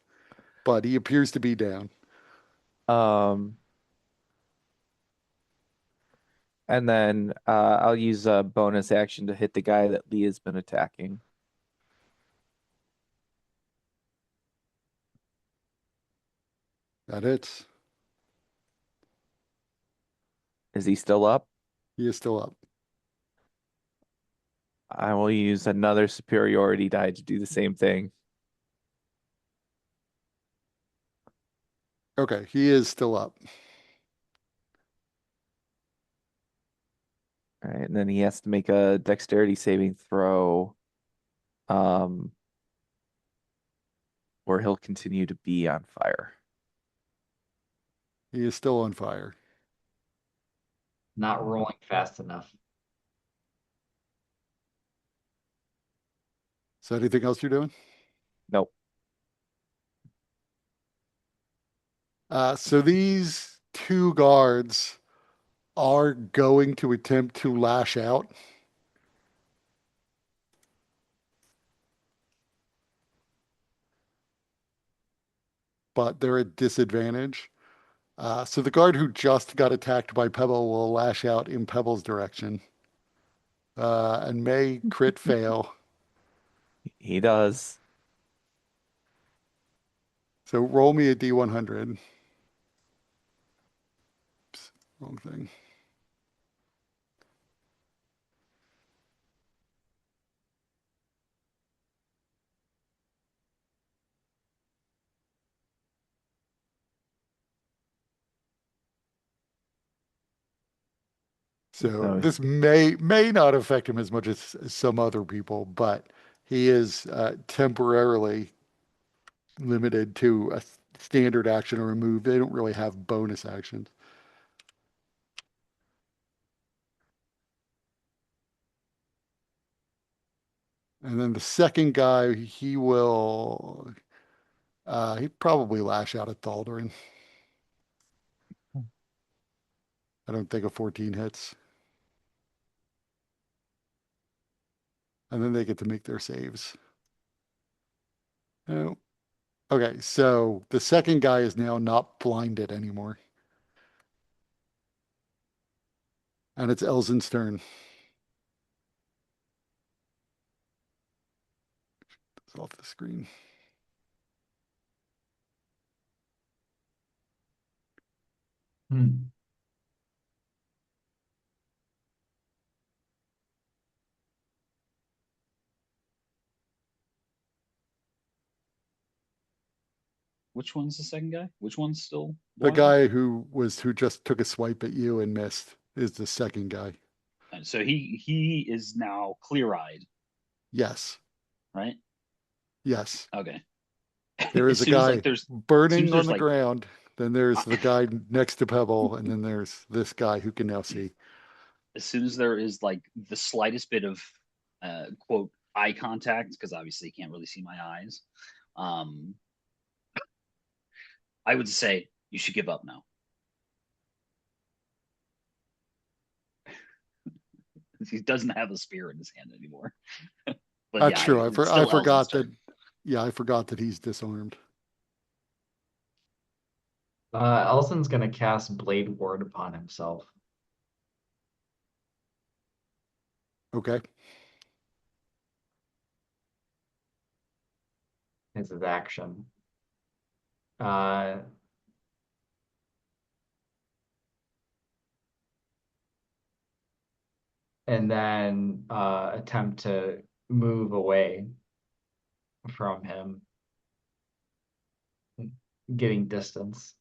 but he appears to be down. Um, and then I'll use a bonus action to hit the guy that Lee has been attacking. That hits. Is he still up? He is still up. I will use another superiority die to do the same thing. Okay, he is still up. All right, and then he has to make a dexterity saving throw, um, or he'll continue to be on fire. He is still on fire. Not rolling fast enough. So anything else you're doing? Nope. So these 2 guards are going to attempt to lash out. But they're at disadvantage. So the guard who just got attacked by Pebble will lash out in Pebble's direction. And may crit fail. He does. So roll me a D100. Oops, wrong thing. So So this may not affect him as much as some other people, but he is temporarily limited to a standard action or a move. They don't really have bonus actions. And then the second guy, he probably lash out at Thaldrin. I don't think a 14 hits. And then they get to make their saves. Oh. Okay, so the second guy is now not blinded anymore. And it's Elzen's turn. this off the screen. Hmm. Which one's the second guy? Which one's still The blind? guy who just took a swipe at you and missed is the second guy. And so he is now clear-eyed, Yes. right? Yes. Okay. There As is a soon as like guy there's burning on there's the like ground. Then there's the guy next to Pebble, and then there's this guy who can now see. as soon as there is like the slightest bit of quote eye contact, because obviously you can't really see my eyes, I would say you should give up now. He doesn't have a spear in his hand anymore. But That's yeah, true. it's I still Elton's forgot that. turn. Yeah, I forgot that he's disarmed. Elson's gonna cast Blade Ward upon himself. Okay. As his action. Uh, and then attempt to move away from him, getting distance.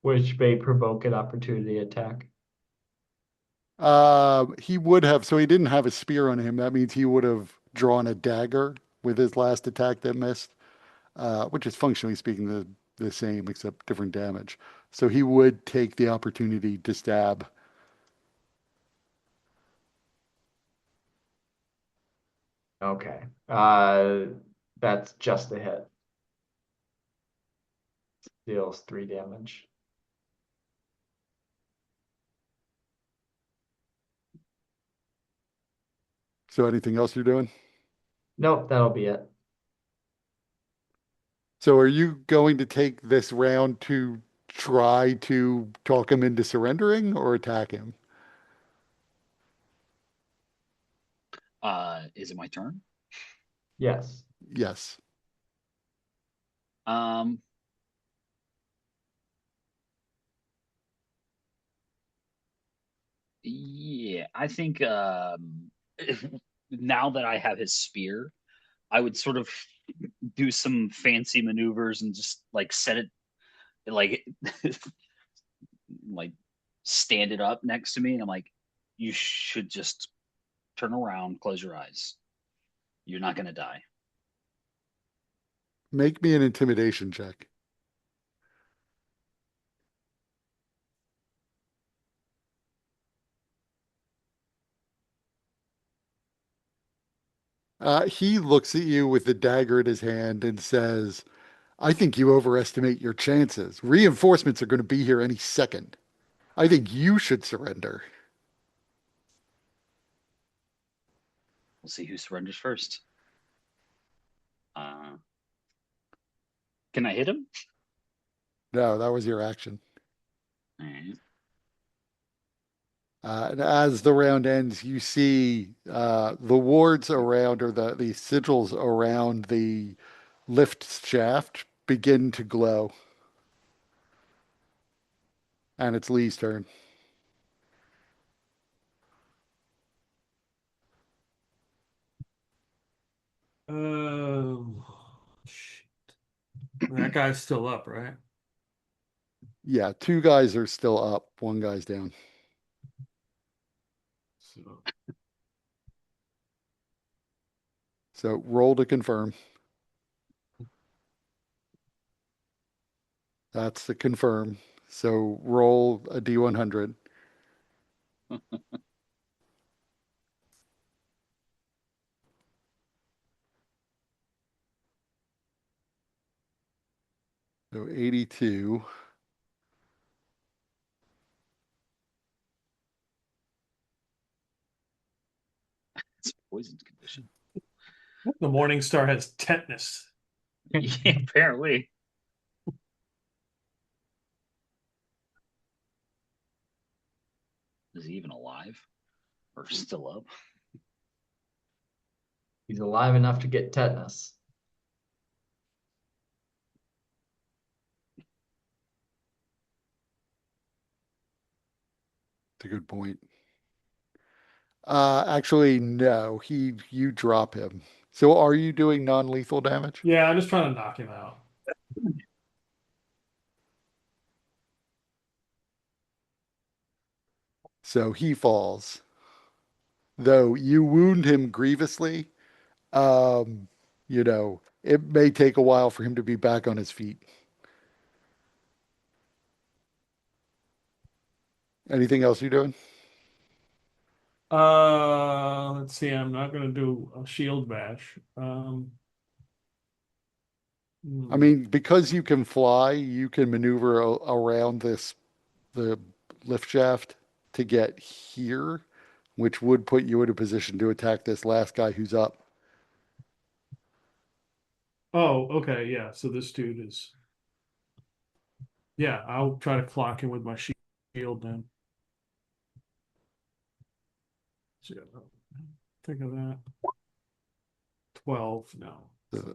Which may provoke an opportunity attack. He would have. So he didn't have a spear on him. That means he would have drawn a dagger with his last attack that missed, which is functionally speaking the same except different damage. So he would take the opportunity to stab. Okay. That's just a hit. Deals 3 damage. So anything else you're doing? Nope, that'll be it. So are you going to take this round to try to talk him into surrendering or attack him? Is it my turn? Yes. Yes. Um, yeah, I think now that I have his spear, I would sort of do some fancy maneuvers and just like set it like like stand it up next to me, and I'm like, you should just turn around, close your eyes. You're not gonna die. Make me an intimidation check. He looks at you with the dagger in his hand and says, I think you overestimate your chances. Reinforcements are going to be here any second. I think you should surrender. We'll see who surrenders first. Uh, can I hit him? No, that was your action. All right. And as the round ends, you see the wards around, or the sigils around the lift shaft begin to glow. And it's Lee's turn. Oh, shit. That guy's still up, right? Yeah, 2 guys are still up, 1 guy's down. So So roll to confirm. That's the confirm. So roll a D100. So 82. It's a poisoned condition. the Morning Star has tetanus. Yeah, apparently. Is he even alive or still up? He's alive enough to get tetanus. It's a good point. Actually, no. You drop him. So are you doing non-lethal damage? Yeah, I'm just trying to knock him out. So he falls. Though you wound him grievously, um, it may take a while for him to be back on his feet. Anything else you're doing? Let's see. I'm not going to do a shield bash. I mean, because you can fly, you can maneuver around the lift shaft to get here, which would put you in a position to attack this last guy who's up. Oh, okay, yeah. So this dude is. Yeah, I'll try to clock him with my shield then. So, think of that. 12, no.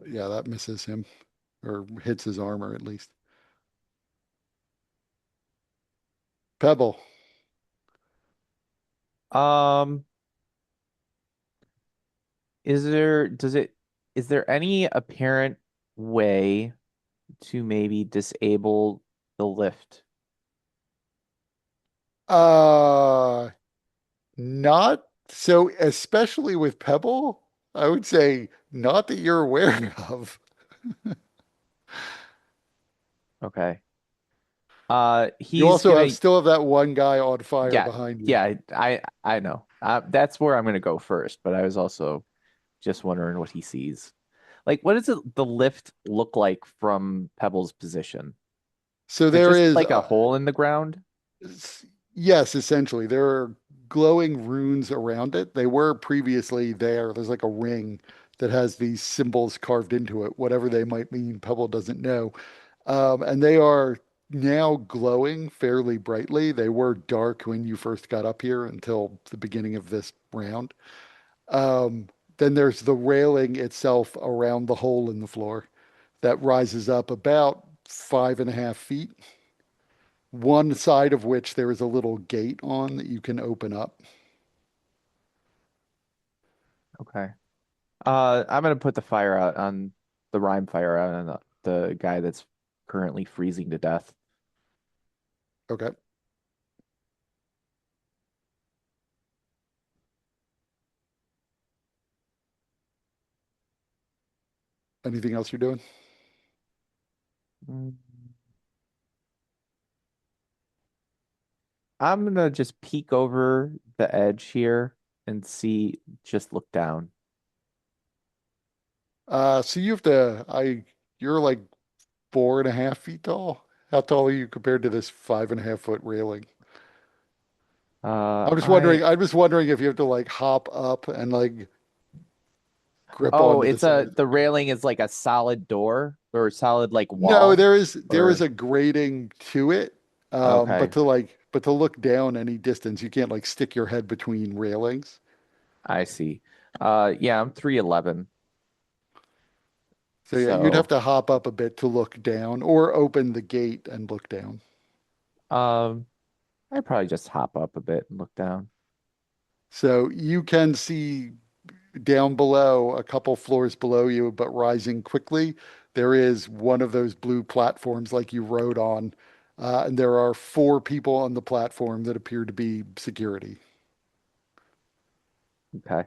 Yeah, that misses him or hits his armor at least. Pebble. Um, is there any apparent way to maybe disable the lift? Uh, Not so, especially with Pebble, I would say not that you're aware of. Okay. You He's also gonna, still have that one guy on fire yeah, behind you. yeah, I know. That's where I'm gonna go first, but I was also just wondering what he sees. Like, what does the lift look like from Pebble's position? So Is it there just is, like a hole in the ground? yes, essentially, there are glowing runes around it. They were previously there. There's like a ring that has these symbols carved into it, whatever they might mean. Pebble doesn't know. And they are now glowing fairly brightly. They were dark when you first got up here until the beginning of this round. Um, then there's the railing itself around the hole in the floor that rises up about 5.5 feet. One side of which there is a little gate on that you can open up. Okay. I'm gonna put the fire out on the rhyme fire out on the guy that's currently freezing to death. Okay. Anything else you're doing? Mm. I'm gonna just peek over the edge here and see, just look down. So you're like 4.5 feet tall. How tall are you compared to this 5.5 foot railing? Uh, I'm just I wondering. I'm just wondering if you have to like hop up and like grip Oh, onto the side. the railing is like a solid door or a solid like No, wall there is or a grating to it, okay, but to look down any distance, you can't like stick your head between railings. I see. Yeah, I'm 3'11", So yeah, you'd have so to hop up a bit to look down, or open the gate and look down. um, I'd probably just hop up a bit and look down. So you can see down below, a couple floors below you, but rising quickly, there is one of those blue platforms like you rode on. And there are 4 people on the platform that appear to be security. Okay.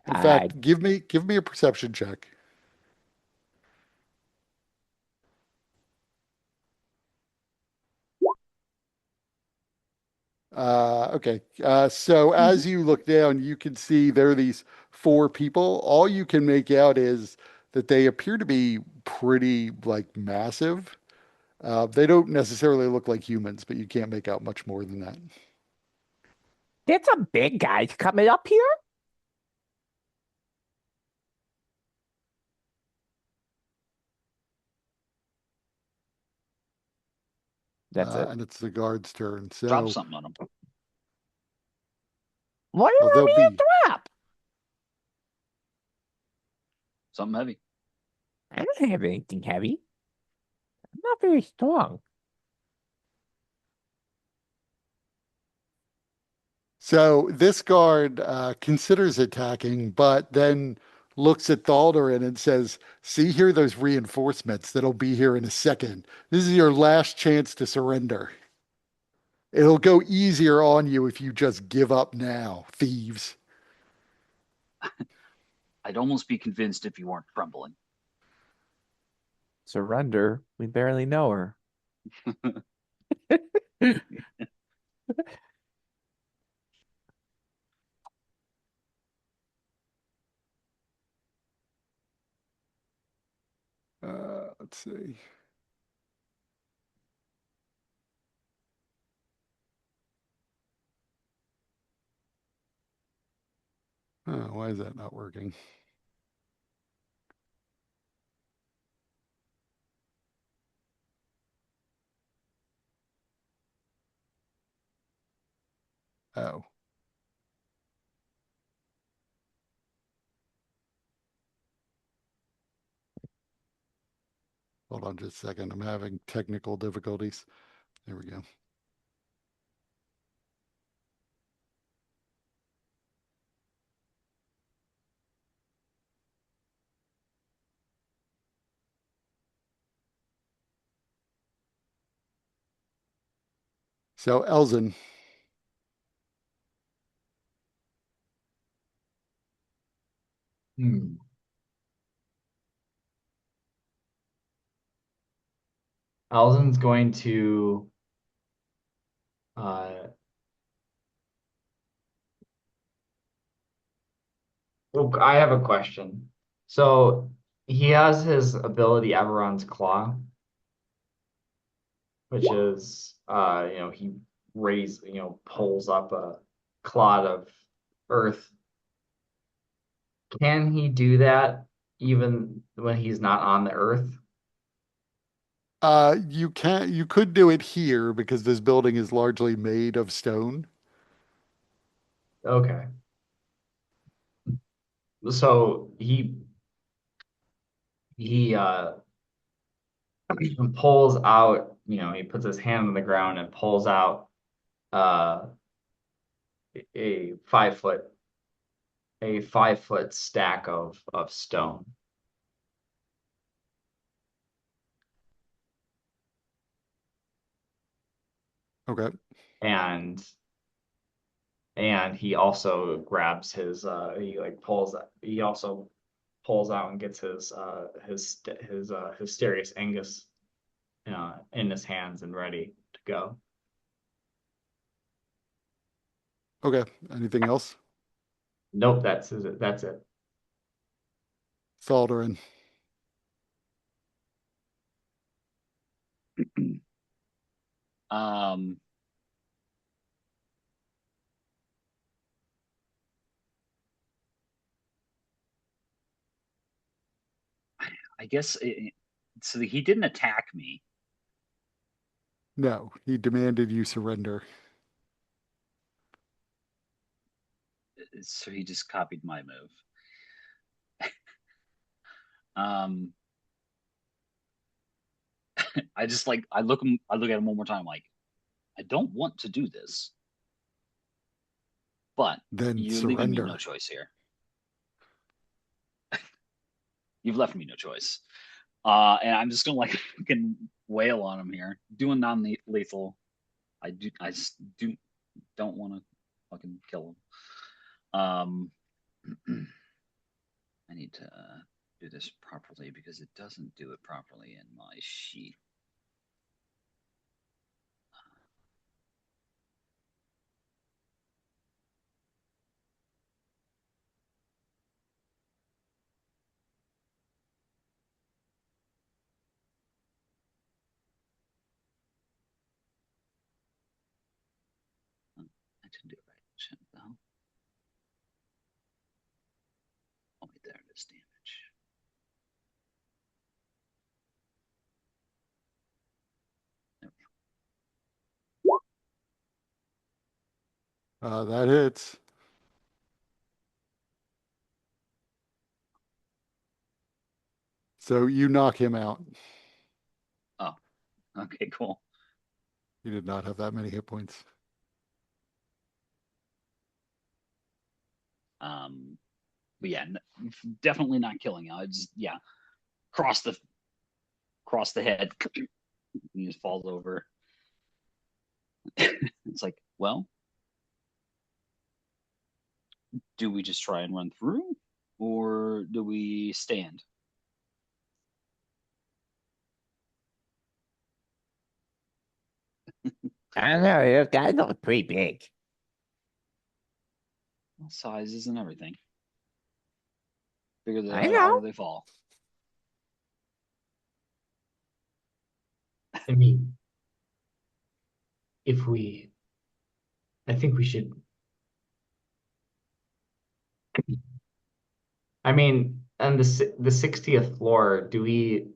In I fact, give me a perception check. Okay. So as you look down, you can see there are these 4 people. All you can make out is that they appear to be pretty like massive. They don't necessarily look like humans, but you can't make out much more than that. There's some big guys coming up here. That's it. And it's the guard's turn. Drop So something on him. Why Well, are they'll we a be. trap? Something heavy. I don't have anything heavy. I'm not very strong. So this guard considers attacking, but then looks at Thaldarin and says, "See here, those reinforcements that'll be here in a second. This is your last chance to surrender. It'll go easier on you if you just give up now, thieves." I'd almost be convinced if you weren't trembling. Surrender. We barely know her. Let's see. Why is that not working? Oh. Hold on just a second. I'm having technical difficulties. There we go. So, Elzin, Hmm. Alzen's going to uh well, I have a question. So he has his ability Eberron's Claw, which is he pulls up a clod of earth. Can he do that even when he's not on the earth? you could do it here because this building is largely made of stone. Okay. So he pulls out, he puts his hand on the ground and pulls out uh a 5 foot a 5 foot stack of stone. Okay. And he also grabs his he also pulls out and gets his Hysterius Angus in his hands and ready to go. Okay. Anything else? Nope, that's it. Thaldarin. Um, I guess so. He didn't attack me. No, he demanded you surrender. So he just copied my move. Um, I just I look at him one more time. Like, I don't want to do this, but Then you're leaving me no surrender. choice here. You've left me no choice. And I'm just gonna fucking wail on him here, doing non-lethal. I just don't want to fucking kill him. I need to do this properly because it doesn't do it properly in my sheet. I didn't do it right. Shit, no. Oh, wait, there it is. Damage. There we That hits. So you knock him out. Oh, okay, cool. He did not have that many hit points. But yeah, definitely not killing him. It's yeah, cross the head. He just falls over. It's like, well, do we just try and run through, or do we stand? I don't know. Those guys look pretty big. Well, size isn't everything. Bigger they I are, the harder know. they fall. I mean, if we, I think we should. I mean, on the 60th floor, do we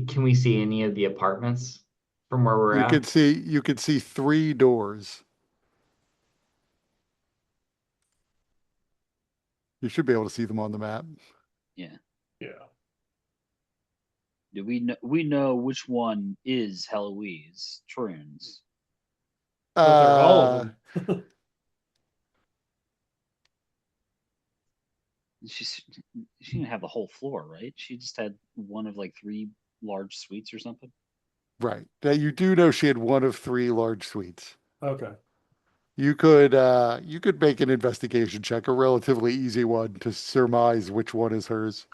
can we see any of the apartments from where we're at? You could see 3 doors. You should be able to see them on the map. Yeah. Yeah. Do we know which one is Heloise Truun's? But they're all of them. She didn't have the whole floor, right? She just had one of like 3 large suites or something. Right. Now you do know she had one of 3 large suites. Okay. You could make an investigation check, a relatively easy one to surmise which one is hers.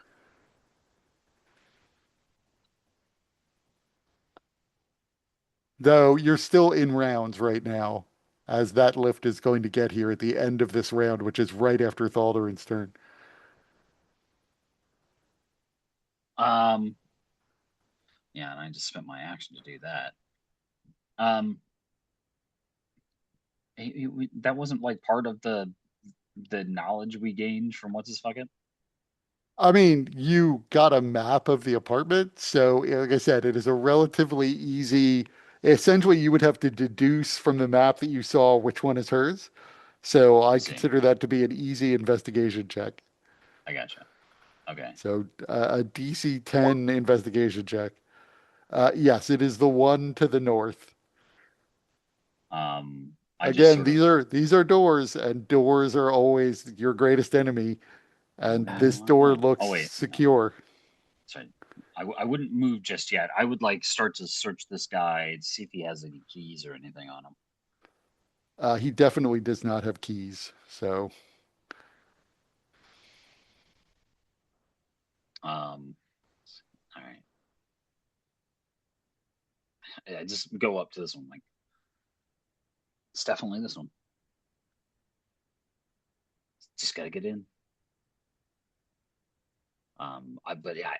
Though you're still in rounds right now, as that lift is going to get here at the end of this round, which is right after Thaldarin's turn. Yeah, and I just spent my action to do that. Um, that wasn't like part of the knowledge we gained from what's his fucking. I mean, you got a map of the apartment, so like I said, it is a relatively easy. Essentially, you would have to deduce from the map that you saw which one is hers. So I See, consider that to be an easy investigation check. I gotcha. Okay. So a DC 10 investigation check. Yes, it is the one to the north. I just Again, sort of. these are doors, and doors are always your greatest enemy. And this door looks Oh wait, secure. sorry. I wouldn't move just yet. I would like start to search this guy, see if he has any keys or anything on him. He definitely does not have keys. So All right. I just go up to this one, like it's definitely this one. Just gotta get in. But yeah,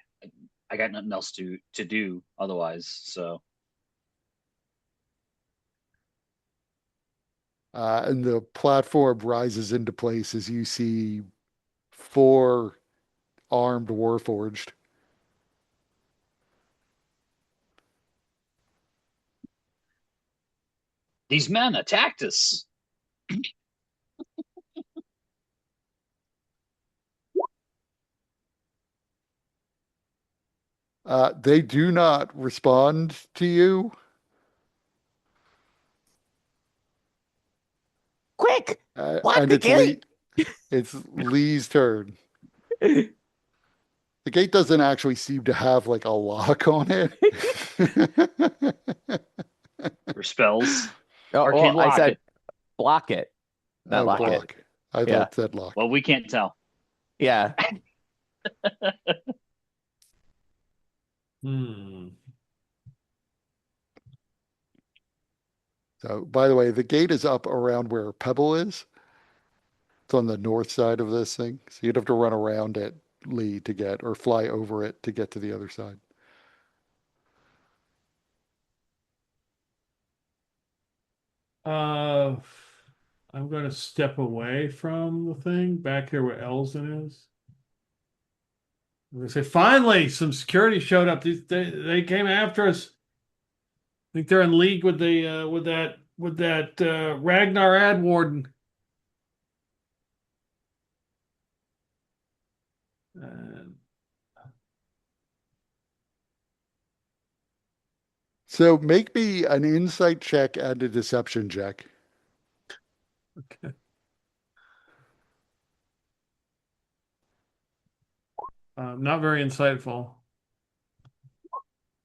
I got nothing else to do otherwise. So and the platform rises into place as you see 4 armed warforged. these men attacked us. They do not respond to you. Quick! Lock And the gate! It's Lee's turn. The gate doesn't actually seem to have like a lock on it. Or spells. Oh, Arcane well, I lock said it. block it, not Oh, lock it. block. I Yeah. thought it said lock. Well, we can't tell. Yeah. Hmm. So, by the way, the gate is up around where Pebble is. It's on the north side of this thing. So you'd have to run around it, Lee, to get, or fly over it to get to the other side. Uh, I'm going to step away from the thing back here where Elzen is. I'm going to say, finally, some security showed up. They came after us. I think they're in league with the with that Ragnar ad warden. So make me an insight check and a deception check. Okay. Not very insightful,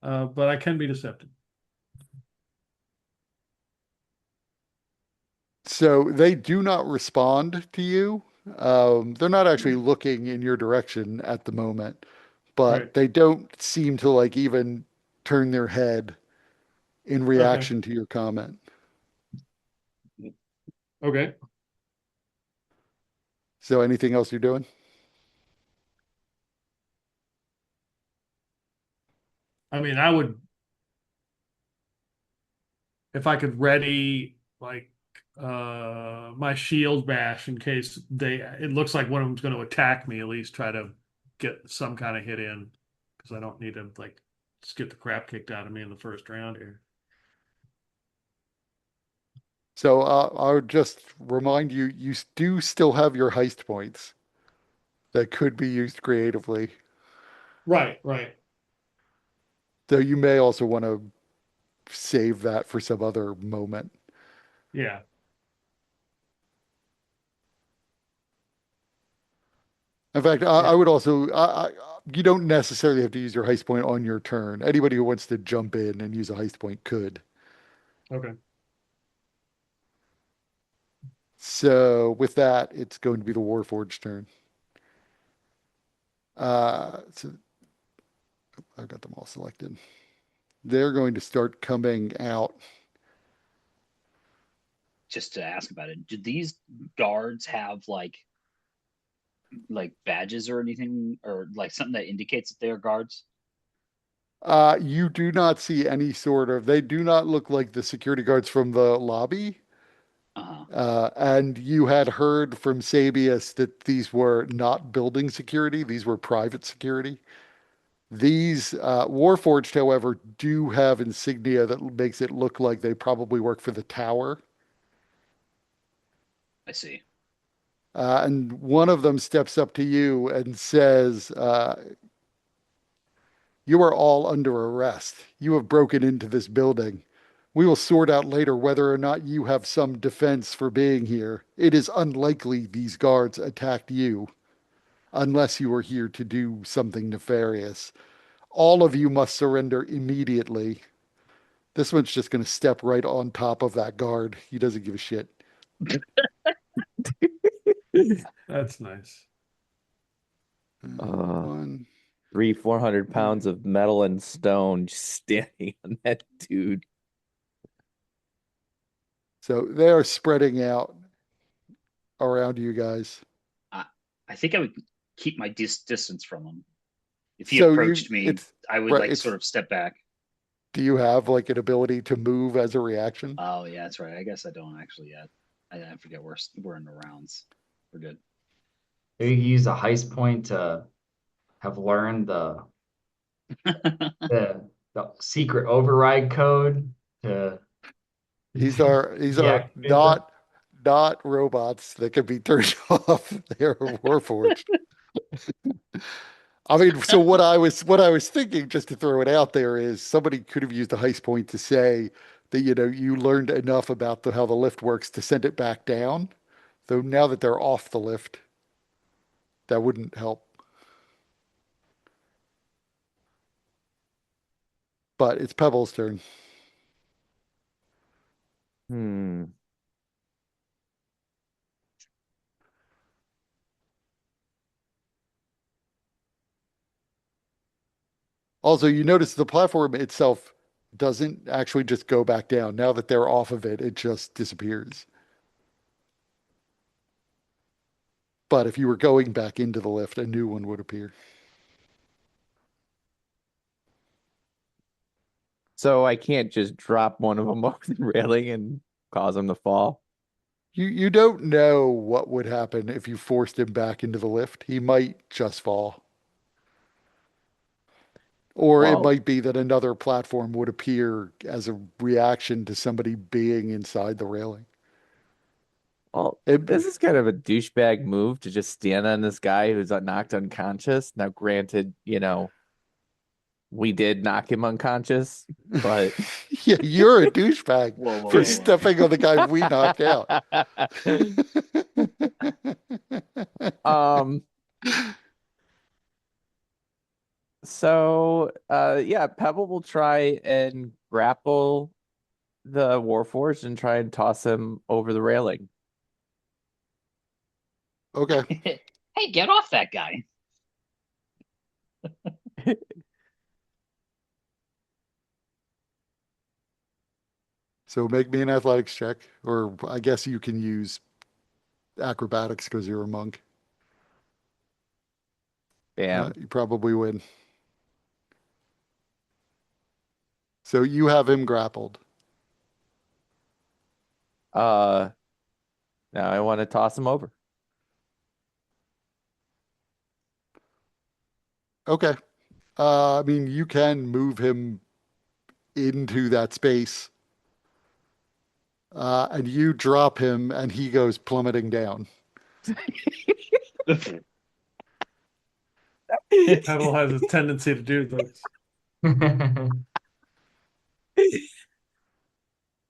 but I can be deceptive. So they do not respond to you. They're not actually looking in your direction at the moment, Right. but they don't seem to like even turn their head in Okay. reaction to your comment. Okay. So anything else you're doing? I mean, I would, if I could ready like my shield bash in case it looks like one of them's going to attack me, at least try to get some kind of hit in because I don't need to like just get the crap kicked out of me in the first round here. So I would just remind you, you do still have your heist points that could be used creatively. Right, right. Though you may also want to save that for some other moment. Yeah. In fact, Yeah. I would also, you don't necessarily have to use your heist point on your turn. Anybody who wants to jump in and use a heist point could. Okay. So with that, it's going to be the Warforged turn. So I've got them all selected. They're going to start coming out. Just to ask about it, do these guards have like badges or anything, or like something that indicates that they are guards? You do not see any sort of, they do not look like the security guards from the lobby. Uh-huh. And you had heard from Sabius that these were not building security, these were private security. These Warforged, however, do have insignia that makes it look like they probably work for the tower. I see. And one of them steps up to you and says, you are all under arrest. You have broken into this building. We will sort out later whether or not you have some defense for being here. It is unlikely these guards attacked you unless you are here to do something nefarious. All of you must surrender immediately. This one's just going to step right on top of that guard. He doesn't give a shit. That's nice. One. 400 pounds of metal and stone just standing on that dude. So they are spreading out around you guys. I, I think I would keep my distance from him. If he So you, approached me, it's I would right. like It's sort of step back. Do you have like an ability to move as a reaction? Oh yeah, that's right. I guess I don't actually yet. I forget we're in the rounds. We're good. You use a heist point to have learned the secret override code to These are deactivate them. not robots that can be turned off. They're warforged. I mean, so what I was thinking, just to throw it out there, is somebody could have used a heist point to say that you learned enough about how the lift works to send it back down. Though now that they're off the lift, that wouldn't help. But it's Pebble's turn. Hmm. Also, you notice the platform itself doesn't actually just go back down. Now that they're off of it, it just disappears. But if you were going back into the lift, a new one would appear. So I can't just drop one of them off the railing and cause them to fall. You don't know what would happen if you forced him back into the lift. He might just fall. Or it Well, might be that another platform would appear as a reaction to somebody being inside the railing. this is kind of a douchebag move to just stand on this guy who's knocked unconscious. Now, granted, We did knock him unconscious, but Yeah, you're a douchebag Whoa, whoa, for whoa, whoa. stepping on the guy we knocked out. um so yeah, Pebble will try and grapple the Warforged and try and toss him over the railing. Okay. Hey, get off that guy. So make me an athletics check, or I guess you can use acrobatics because you're a monk. Damn. You probably win. So you have him grappled. Now I want to toss him over. Okay. I mean, you can move him into that space, and you drop him, and he goes plummeting down. Pebble has a tendency to do this.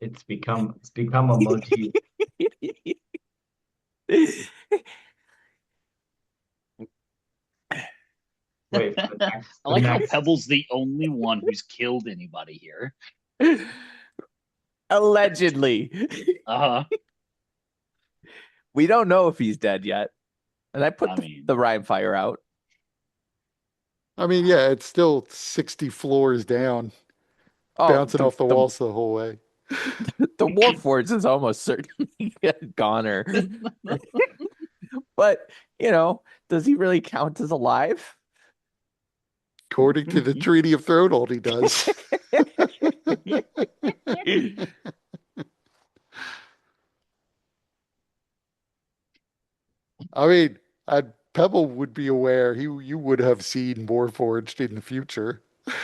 It's become a motif. Wait for the next. I like how Pebble's the only one who's killed anybody here. Allegedly. Uh-huh. We don't know if he's dead yet. And I put I mean, the rhyme fire out. I mean, yeah, it's still 60 floors down, bouncing off the walls the whole way. The Warforged is almost certainly a goner. But, does he really count as alive? According to the Treaty of Thronehold, he does. I mean, Pebble would be aware. You would have seen Warforged in the future,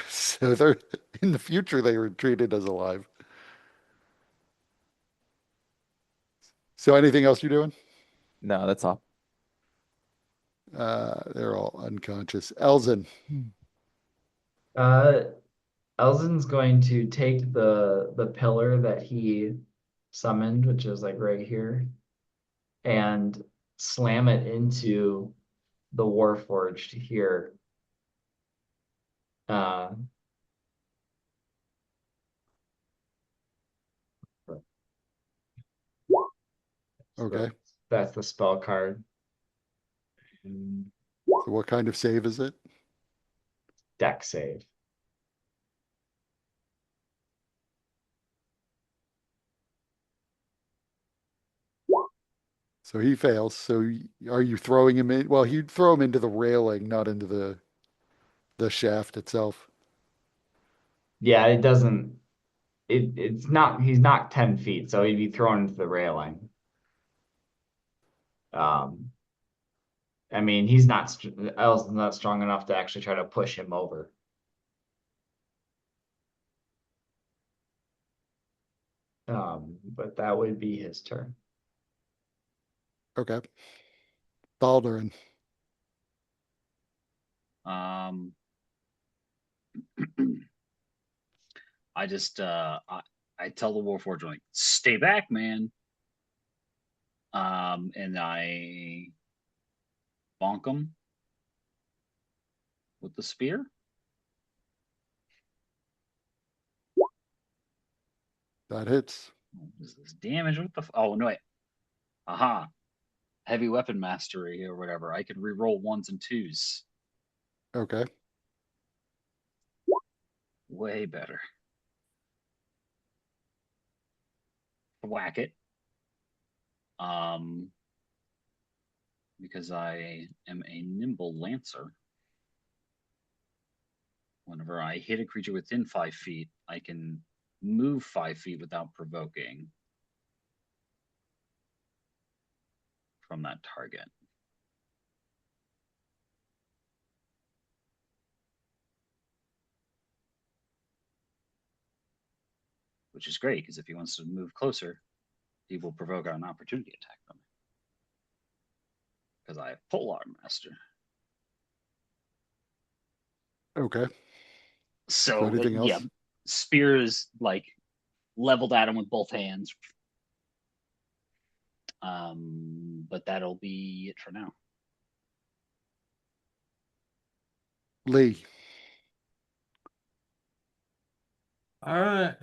so they're in the future they were treated as alive. So, anything else you're doing? No, that's all. They're all unconscious. Elzen. Elzen's going to take the pillar that he summoned, which is like right here, and slam it into the Warforged here. Okay. That's the spell card. So, what kind of save is it? Deck save. So he fails. So are you throwing him in? Well, you'd throw him into the railing, not into the shaft itself. Yeah, it doesn't. It's not. He's not 10 feet, so he'd be thrown into the railing. I mean, he's not. Elzen's not strong enough to actually try to push him over. But that would be his turn. Okay. Baldurin. I just I tell the Warforged, like, stay back, man. And I bonk him with the spear. That hits. What is this damage? What the? Oh no! Wait. Aha! Heavy weapon mastery or whatever. I can re-roll ones and twos. Okay. Way better. Whack it. Because I am a nimble lancer. Whenever I hit a creature within 5 feet, I can move 5 feet without provoking from that target. Which is great, because if he wants to move closer, he will provoke an opportunity attack from me. Because I have Polearm Master. Okay. So anything yeah, else? spear is like leveled at him with both hands. But that'll be it for now. Lee. All right.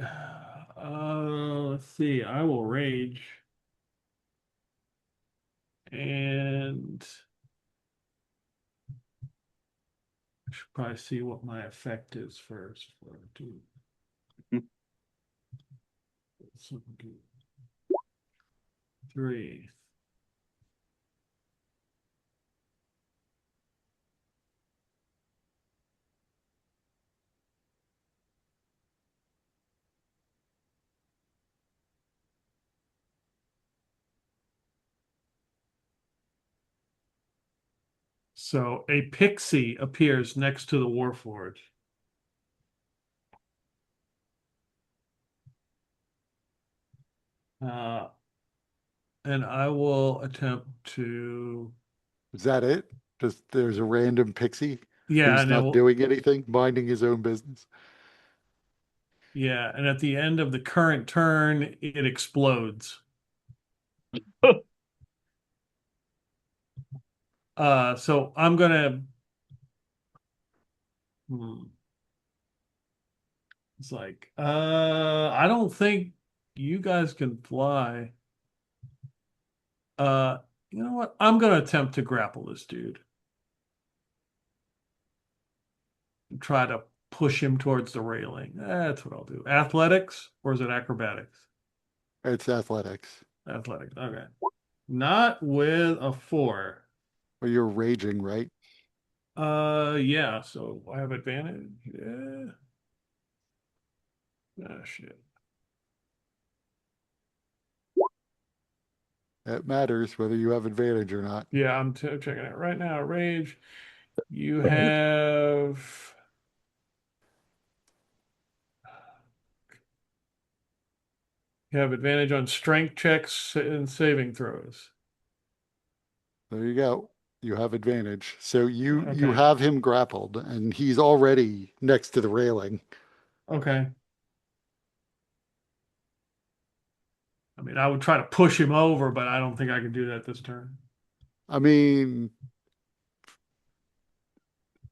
Let's see. I will rage. And I should probably see what my effect is first. 4, 2, Mhm. 3. So a pixie appears next to the Warforged. Uh, and I will attempt to, Is that it? Just there's a random pixie yeah, who's and it not will, doing anything, minding his own business. yeah, and at the end of the current turn, it explodes. So I'm gonna, hmm, it's like, I don't think you guys can fly. Uh, you know what? I'm gonna attempt to grapple this dude. Try to push him towards the railing. That's what I'll do. Athletics or is it acrobatics? It's athletics. Athletics. Okay. Not with a 4. Or you're raging, right? Yeah, so I have advantage. Yeah. Ah, shit. It matters whether you have advantage or not. Yeah, I'm checking it right now. Rage. You have advantage on strength checks and saving throws. There you go. You have advantage. So you Okay. have him grappled and he's already next to the railing. Okay. I mean, I would try to push him over, but I don't think I can do that this turn. I mean,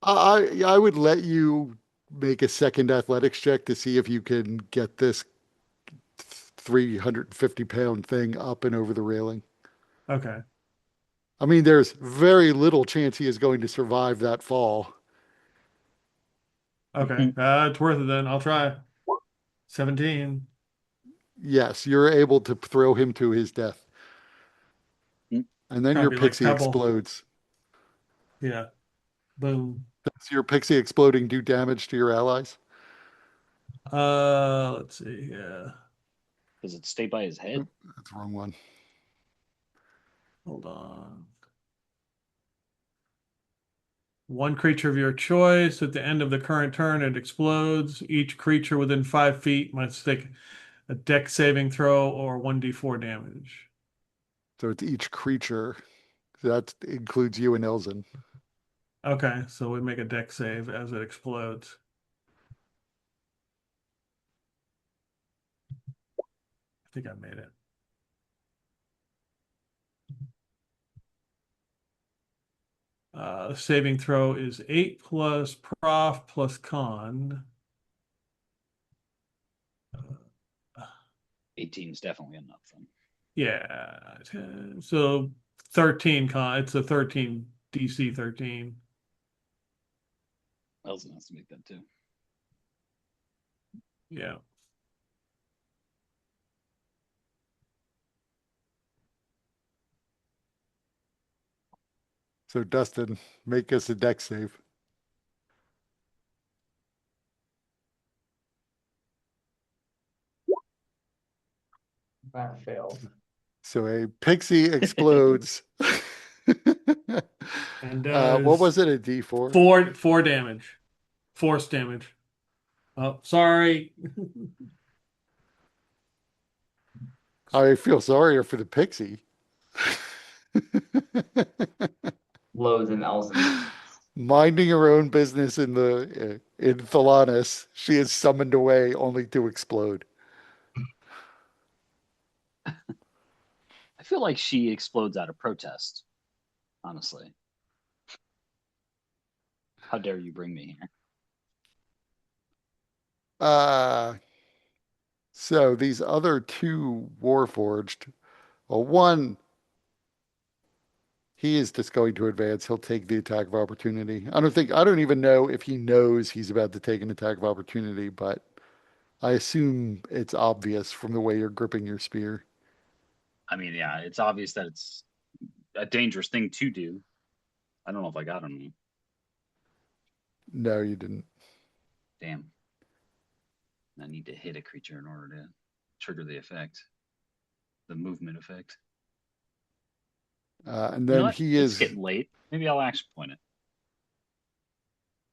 I would let you make a second athletics check to see if you can get this 350-pound thing up and over the railing. Okay. I mean, there's very little chance he is going to survive that fall. Okay. It's worth it then. I'll try. 17. Yes, you're able to throw him to his death. Mm. And then Kind of your be like pixie Pebble. explodes. Yeah. Boom. Does your pixie exploding do damage to your allies? Let's see. Yeah. Does it stay by his head? Oop, that's the wrong one. Hold on. One creature of your choice. At the end of the current turn, it explodes. Each creature within 5 feet must take a dex saving throw or 1d4 damage. So it's each creature. That includes you and Elzin. Okay, so we make a dex save as it explodes. I think I made it. The saving throw is 8 plus prof plus con. 18 is definitely enough then. Yeah. So 13 con. It's a 13 DC 13. Elson has to make that too. Yeah. So Dustin, make us a dex save. That failed. So a pixie explodes. And What does was it? A D4? four damage. Force damage. Oh, sorry. I feel sorrier for the pixie. Loads and Elzen. Minding her own business in in Thalanis, she is summoned away only to explode. I feel like she explodes out of protest, honestly. How dare you bring me here? Uh, so these other two Warforged, well, one, he is just going to advance. He'll take the attack of opportunity. I don't even know if he knows he's about to take an attack of opportunity, but I assume it's obvious from the way you're gripping your spear. I mean, yeah, it's obvious that it's a dangerous thing to do. I don't know if I got him. No, you didn't. Damn. I need to hit a creature in order to trigger the effect, the movement effect. And You know then what? he It's is getting late. Maybe I'll action point it.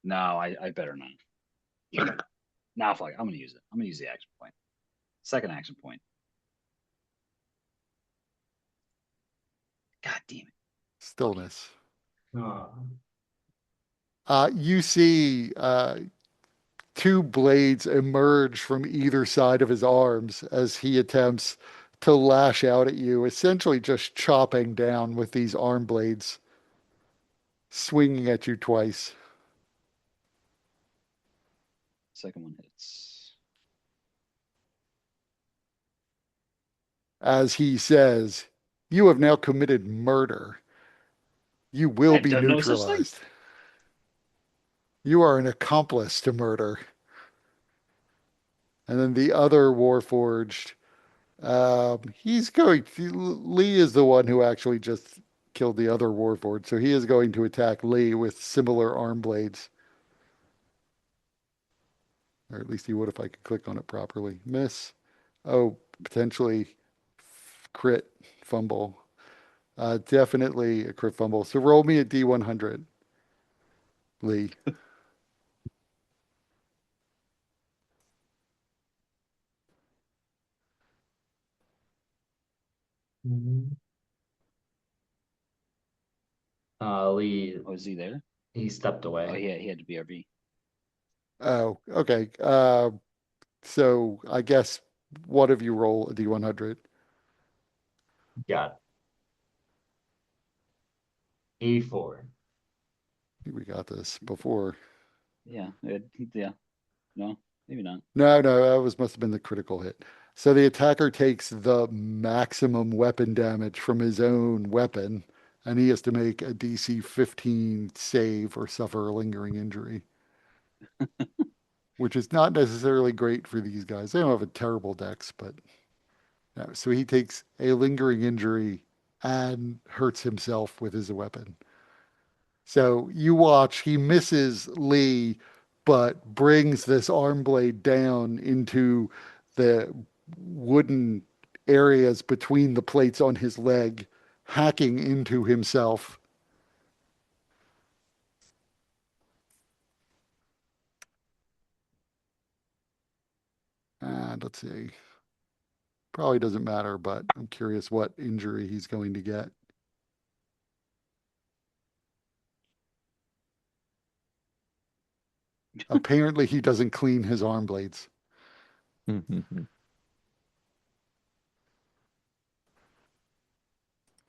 No, I better not. Now, fuck, I'm gonna use it. I'm gonna use the action point. Second action point. God damn it. stillness. Oh. You see two blades emerge from either side of his arms as he attempts to lash out at you, essentially just chopping down with these arm blades, swinging at you twice. Second one hits. As he says, "You have now committed murder. You I will had be done no such thing. neutralized. You are an accomplice to murder." And then the other Warforged, Lee is the one who actually just killed the other Warforged, so he is going to attack Lee with similar arm blades. Or at least he would if I could click on it properly. Miss. Oh, potentially crit fumble. Definitely a crit fumble. So roll me a D100, Lee. Lee, Oh, is he there? he stepped Oh, away. he had to BRB. Oh, okay. So I guess one of you roll a D100. Got 84. We got this before. Yeah, yeah. No, maybe not. No, that must have been the critical hit. So the attacker takes the maximum weapon damage from his own weapon, and he has to make a DC 15 save or suffer a lingering injury, which is not necessarily great for these guys. They don't have a terrible dex, but no. So he takes a lingering injury and hurts himself with his weapon. So you watch, he misses Lee, but brings this arm blade down into the wooden areas between the plates on his leg, hacking into himself. And let's see. Probably doesn't matter, but I'm curious what injury he's going to get. Apparently, he doesn't clean his arm blades.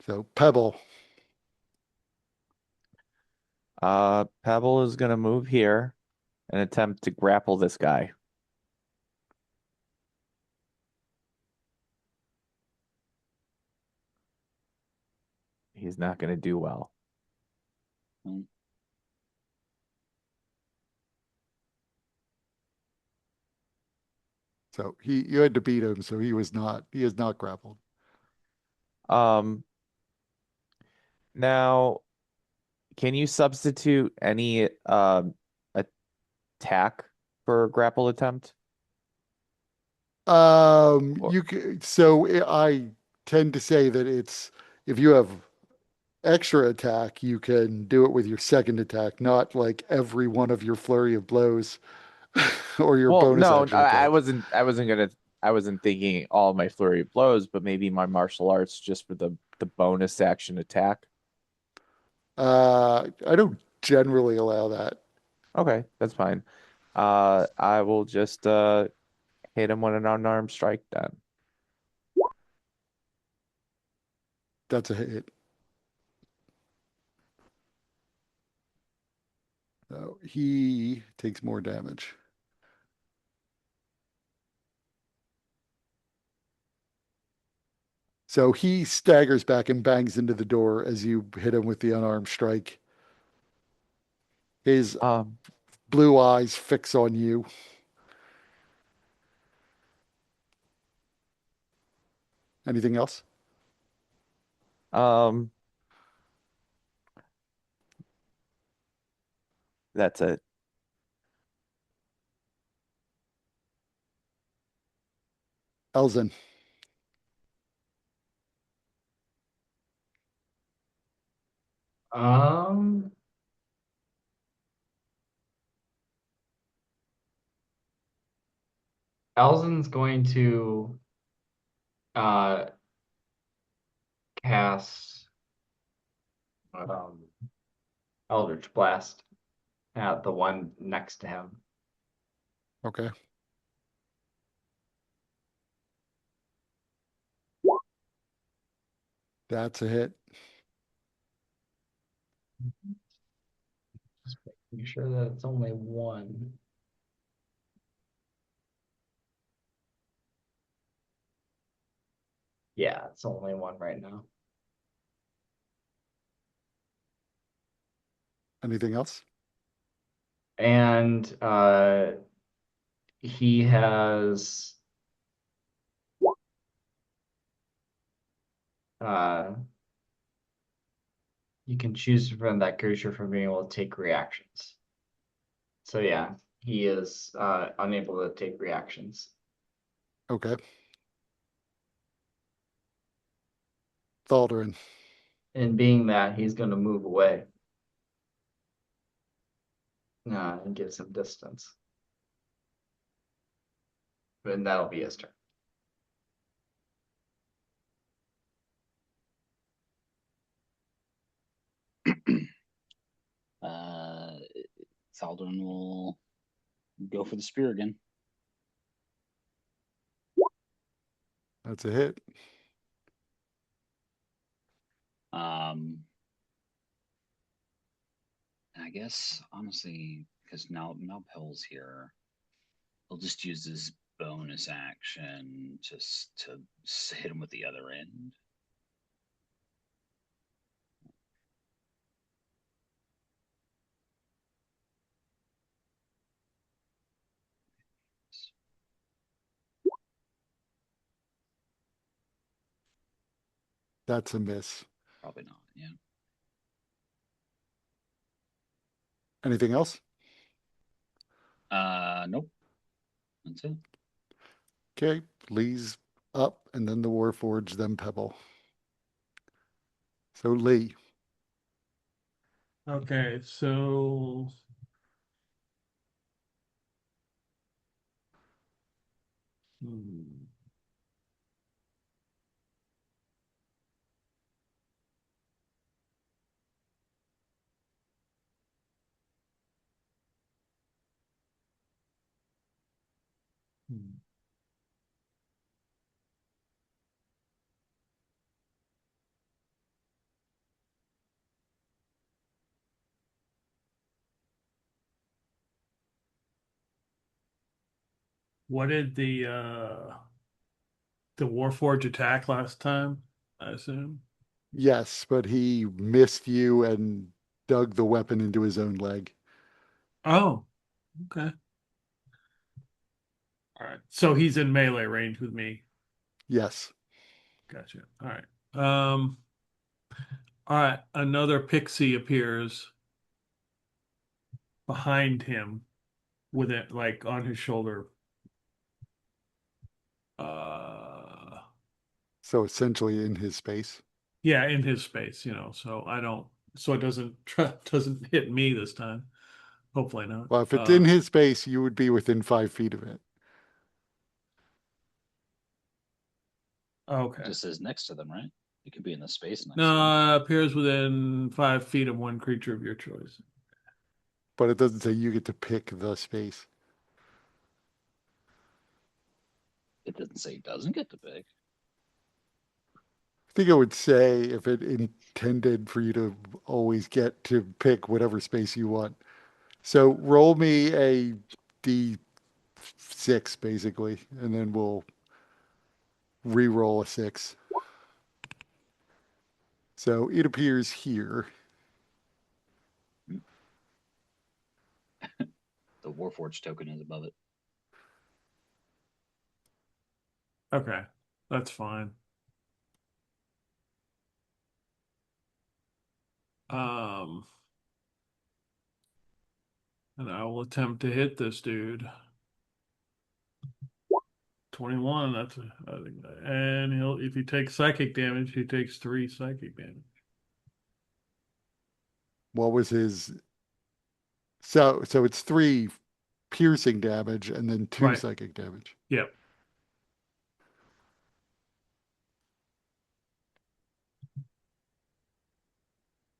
So, Pebble. Pebble is gonna move here and attempt to grapple this guy. He's not gonna do well. Mm. So you had to beat him, so he is not grappled. Um, Now, can you substitute any attack for a grapple attempt? Or, I tend to say that it's if you have extra attack, you can do it with your second attack, not like every one of your flurry of blows or your well, bonus no, action attack. I wasn't thinking all my flurry of blows, but maybe my martial arts just for the bonus action attack. I don't generally allow that. Okay, that's fine. I will just hit him with an unarmed strike then. That's a hit. So he takes more damage. So he staggers back and bangs into the door as you hit him with the unarmed strike. His Um, blue eyes fix on you. Anything else? um, that's it. Elzen. Um, Elzen's going to uh cast um Eldritch Blast at the one next to him. Okay. That's a hit. Just making sure that it's only one. Yeah, it's only one right now. Anything else? And he has uh you can choose to prevent that creature from being able to take reactions. So yeah, he is unable to take reactions. Okay. Thaldrin. And being that, he's going to move away. And gives him distance. And that'll be his turn. Thaldrin will go for the spear again. That's a hit. I guess honestly, because now Pell's here, he'll just use his bonus action just to hit him with the other end. That's a miss. Probably not. Yeah. Anything else? Nope. That's it. Okay. Lee's up, and then the Warforged, then Pebble. So Lee. Okay, so what did the Warforge attack last time? I assume. Yes, but he missed you and dug the weapon into his own leg. Oh, okay. All right. So he's in melee range with me. Yes. Gotcha. All right. All right. Another pixie appears behind him with it like on his shoulder. So essentially in his space. Yeah, in his space, so I don't, so it doesn't hit me this time. Hopefully not. Well, if it's in his space, you would be within 5 feet of it. Okay. It just says next to them, right? It could be in the space next to them. No, appears within 5 feet of one creature of your choice. But it doesn't say you get to pick the space. Doesn't say he doesn't get to pick. I think I would say if it intended for you to always get to pick whatever space you want. So roll me a D6 basically, and then we'll re-roll a 6. So it appears here. The Warforged token is above it. Okay, that's fine. And I will attempt to hit this dude. 21. That's and if he takes psychic damage, he takes 3 psychic damage. What was his? So it's 3 piercing damage and then 2 Right. psychic damage. Yep.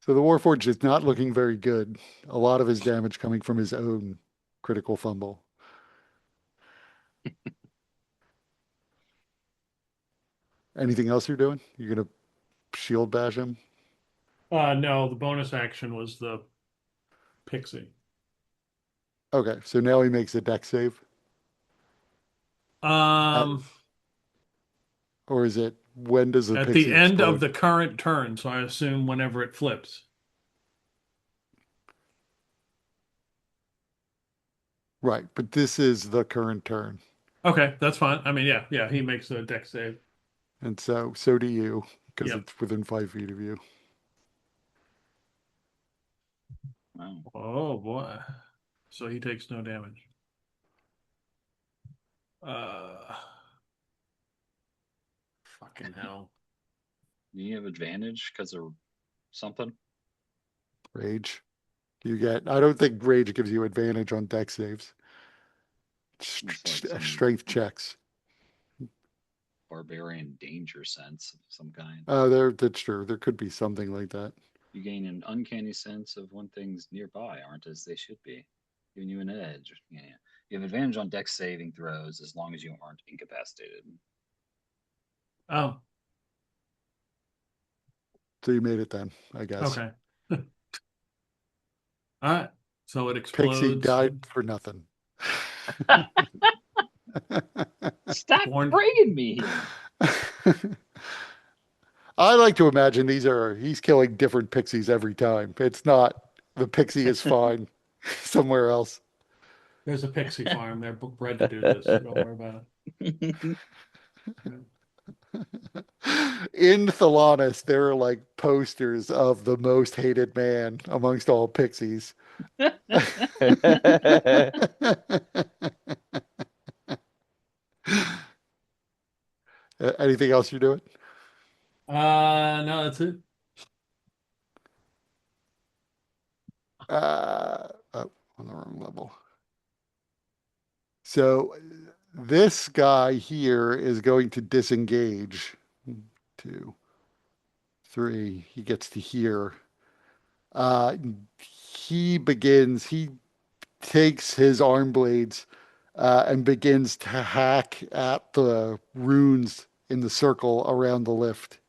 So the Warforged is not looking very good. A lot of his damage coming from his own critical fumble. Anything else you're doing? You're gonna shield bash him? No, the bonus action was the pixie. Okay, so now he makes a dex save. Um, Or is it when does the at pixie the end of explode? the current turn, so I assume whenever it flips. Right, but this is the current turn. Okay, that's fine. I mean, yeah, he makes a dex save. And so do you, because Yep. it's within 5 feet of you. Wow. Oh boy. So he takes no damage. Fucking hell. Do you have advantage because of something? Rage. I don't think rage gives you advantage on dex saves. It's like some Strength checks. barbarian danger sense of some kind. That's true. There could be something like that. You gain an uncanny sense of when things nearby aren't as they should be, giving you an edge. Yeah. You have advantage on dex saving throws as long as you aren't incapacitated. Oh, So you made it then, I guess. okay. All right. So it Pixie explodes. died for nothing. Stop Born- bringing me here. I like to imagine he's killing different pixies every time. It's not the pixie is fine somewhere else. There's a pixie farm. They're bred to do this. Don't worry about it. In Thelanis, there are like posters of the most hated man amongst all pixies. Anything else you're doing? No, that's it. Oh, on the wrong level. So this guy here is going to disengage. 2, 3. He gets to here. Uh, he takes his arm blades and begins to hack at the runes in the circle around the lift.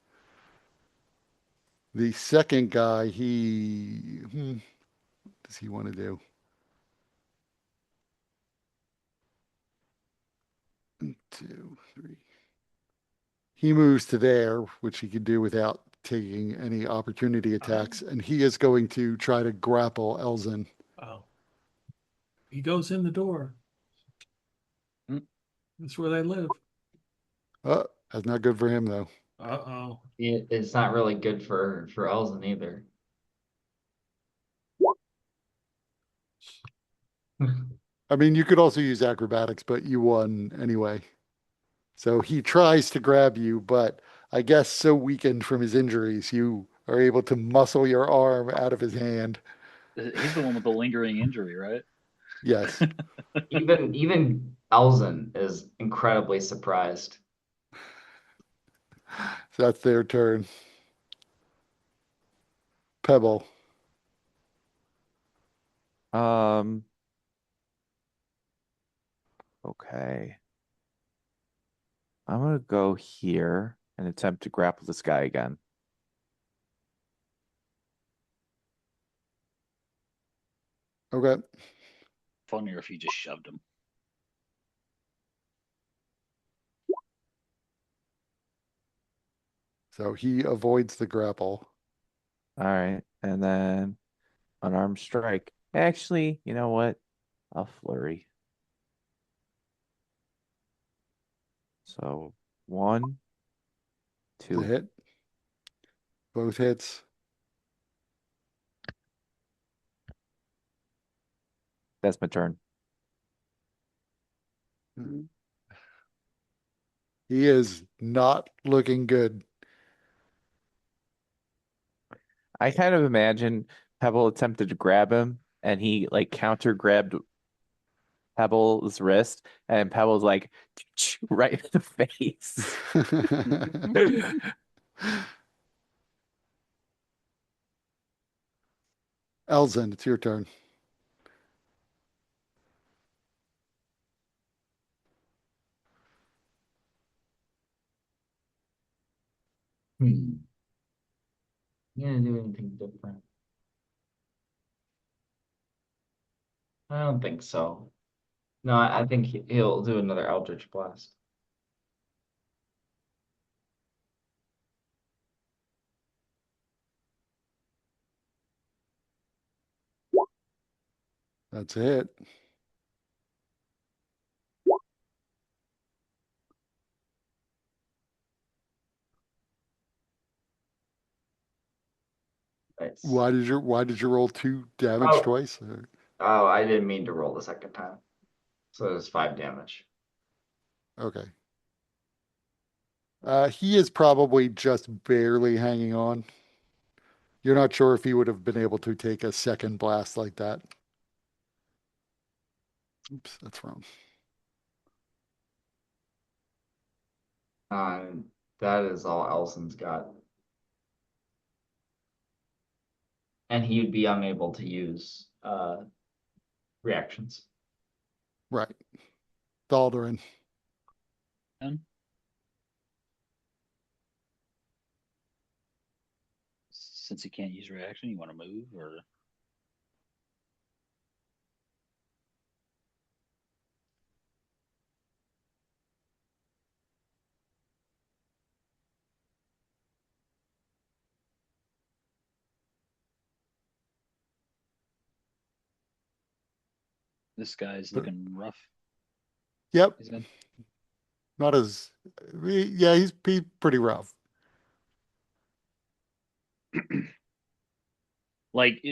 The second guy, what does he want to do? 1, 2, 3. He moves to there, which he can do without taking any opportunity attacks, and he is going to try to grapple Elzin. Oh. He goes in the door. That's where they live. Oh, that's not good for him though. Uh-oh. It's not really good for Elzen either. I mean, you could also use acrobatics, but you won anyway. So he tries to grab you, but I guess so weakened from his injuries, you are able to muscle your arm out of his hand. He's the one with the lingering injury, right? Yes. Even Elzen is incredibly surprised. So that's their turn. Pebble. Okay. I'm gonna go here and attempt to grapple this guy again. Okay. Funnier if he just shoved him. So he avoids the grapple. All right, and then unarmed strike. Actually, you know what? I'll flurry. So 1, The 2. hit. Both hits. That's my turn. He is not looking good. I kind of imagine Pebble attempted to grab him and he like counter grabbed Pebble's wrist and Pebble's like right in the face. Elzen, it's your turn. Hmm. You gonna do anything different? I don't think so. No, I think he'll do another Eldritch Blast. That's it. Nice. Why did you roll 2 damage Oh. twice? Oh, I didn't mean to roll the second time. So it's 5 damage. Okay. He is probably just barely hanging on. You're not sure if he would have been able to take a second blast like that. Oops, that's wrong. That is all Elson's got. And he'd be unable to use reactions. Right. Thaldrin. And since he can't use reaction, you want to move or? This guy's looking rough. Yep. He's good. Not as, yeah, he's pretty rough. Like,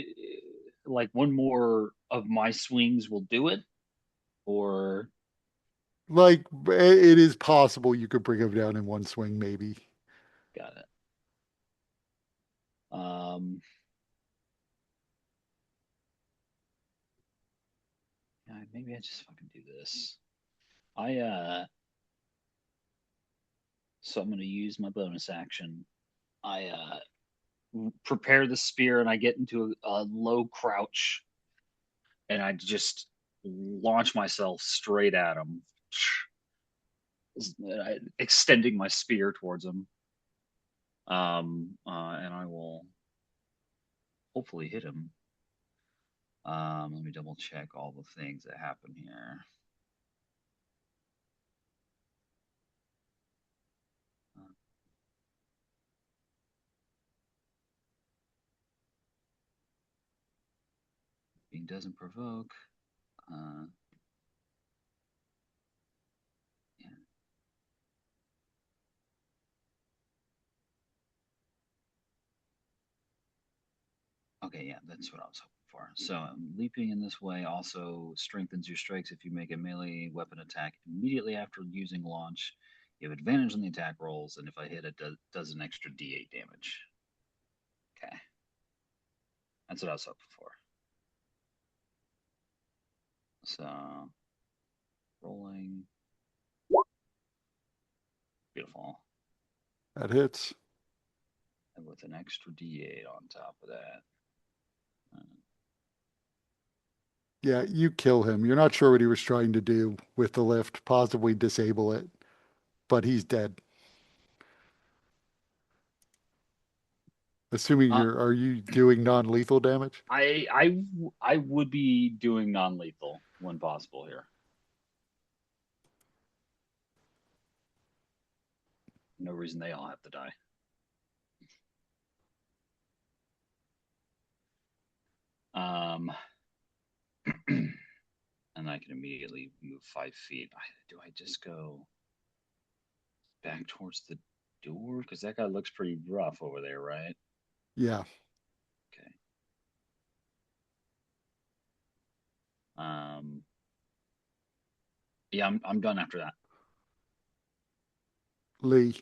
like one more of my swings will do it, or Like, it is possible you could bring him down in one swing, maybe. got it. Yeah, maybe I just fucking do this. So I'm gonna use my bonus action. I prepare the spear and I get into a low crouch and I just launch myself straight at him, extending my spear towards him. And I will hopefully hit him. Let me double check all the things that happen here. Being doesn't provoke. Yeah. Okay, yeah, that's what I was hoping for. So leaping in this way also strengthens your strikes if you make a melee weapon attack immediately after using launch. You have advantage on the attack rolls, and if I hit it, does an extra D8 damage. Okay, that's what I was hoping for. So rolling, beautiful, That hits. and with an extra D8 on top of that. Yeah, you kill him. You're not sure what he was trying to do with the lift, possibly disable it. but he's dead. Assuming Uh, are you doing non-lethal damage? I would be doing non-lethal when possible here. No reason they all have to die. And I can immediately move 5 feet. Do I just go back towards the door? Because that guy looks pretty rough over there, right? Yeah. Okay. Um. Yeah, I'm done after that. Lee.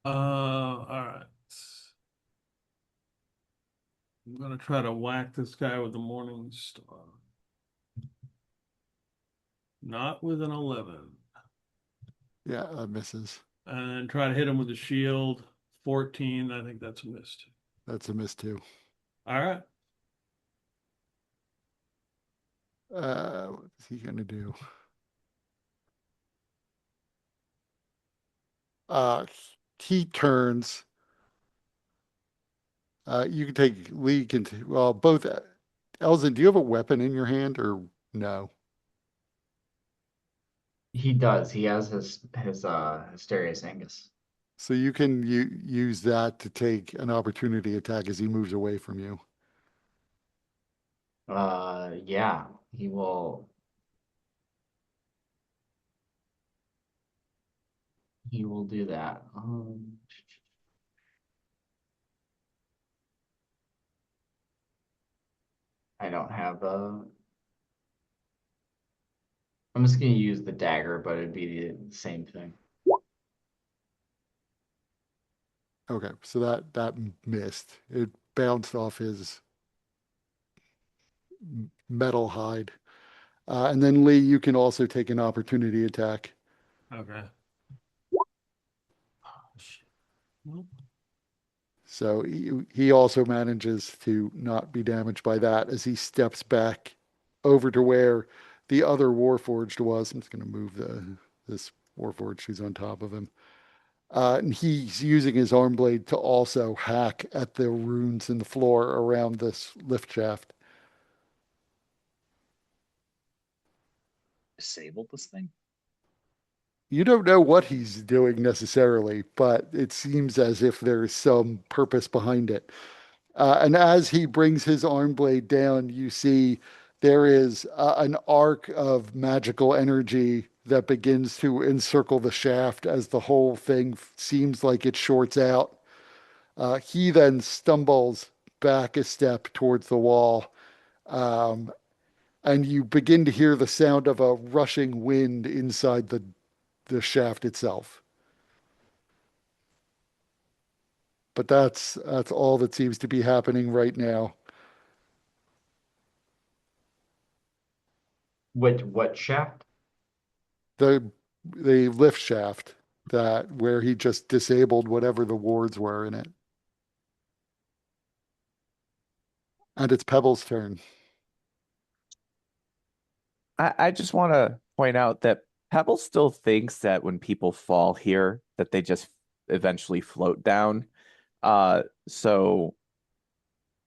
All right. I'm gonna try to whack this guy with the Morning Star. Not with an 11. Yeah, that misses. And then try to hit him with the shield. 14. I think that's a miss. That's a miss too. All right. What is he gonna do? Uh, he turns. You can take Lee can well both. Elzin, do you have a weapon in your hand or no? He does. He has his Hysterius Angus. So you can use that to take an opportunity attack as he moves away from you. Yeah, he will. He will do that. I don't have a. I'm just gonna use the dagger, but it'd be the same thing. Okay, so that missed. It bounced off his metal hide. And then Lee, you can also take an opportunity attack. Okay. Oh, shit. Nope. So he also manages to not be damaged by that as he steps back over to where the other Warforged was. I'm just going to move this Warforged who's on top of him. And he's using his arm blade to also hack at the runes in the floor around this lift shaft. Disable this thing. You don't know what he's doing necessarily, but it seems as if there's some purpose behind it. And as he brings his arm blade down, you see there is an arc of magical energy that begins to encircle the shaft as the whole thing seems like it shorts out. He then stumbles back a step towards the wall, um, and you begin to hear the sound of a rushing wind inside the shaft itself. But that's all that seems to be happening right now. What shaft? The the lift shaft that where he just disabled whatever the wards were in it. And it's Pebble's turn. I just want to point out that Pebble still thinks that when people fall here, that they just eventually float down. So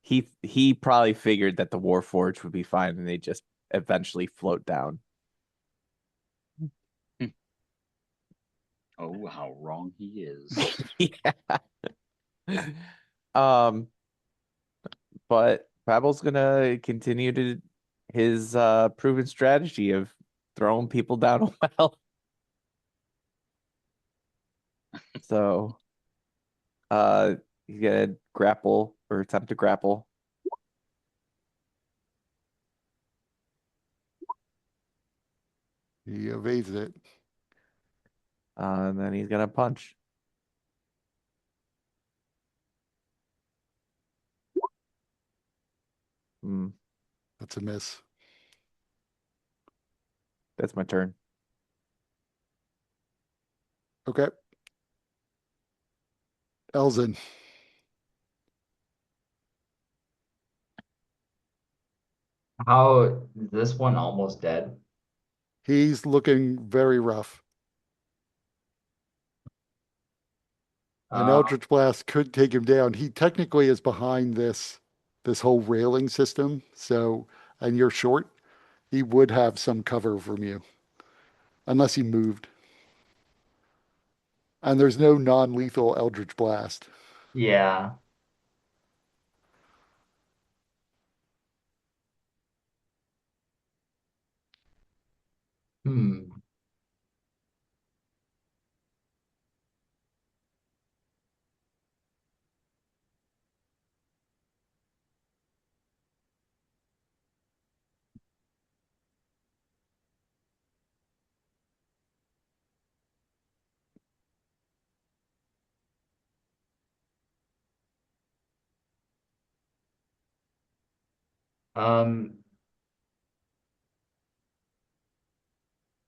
he probably figured that the Warforged would be fine and they just eventually float down. Oh, how wrong he is. Yeah. Um, but Pebble's gonna continue to his proven strategy of throwing people down a well. So he's gonna grapple or attempt to grapple. He evades it. And then he's gonna punch. Hmm, That's a miss. that's my turn. Okay. Elzin. How is this one almost dead? He's looking very rough. An Uh, Eldritch Blast could take him down. He technically is behind this whole railing system. So, and you're short, he would have some cover from you unless he moved. And there's no non-lethal Eldritch Blast. yeah. Hmm. Um,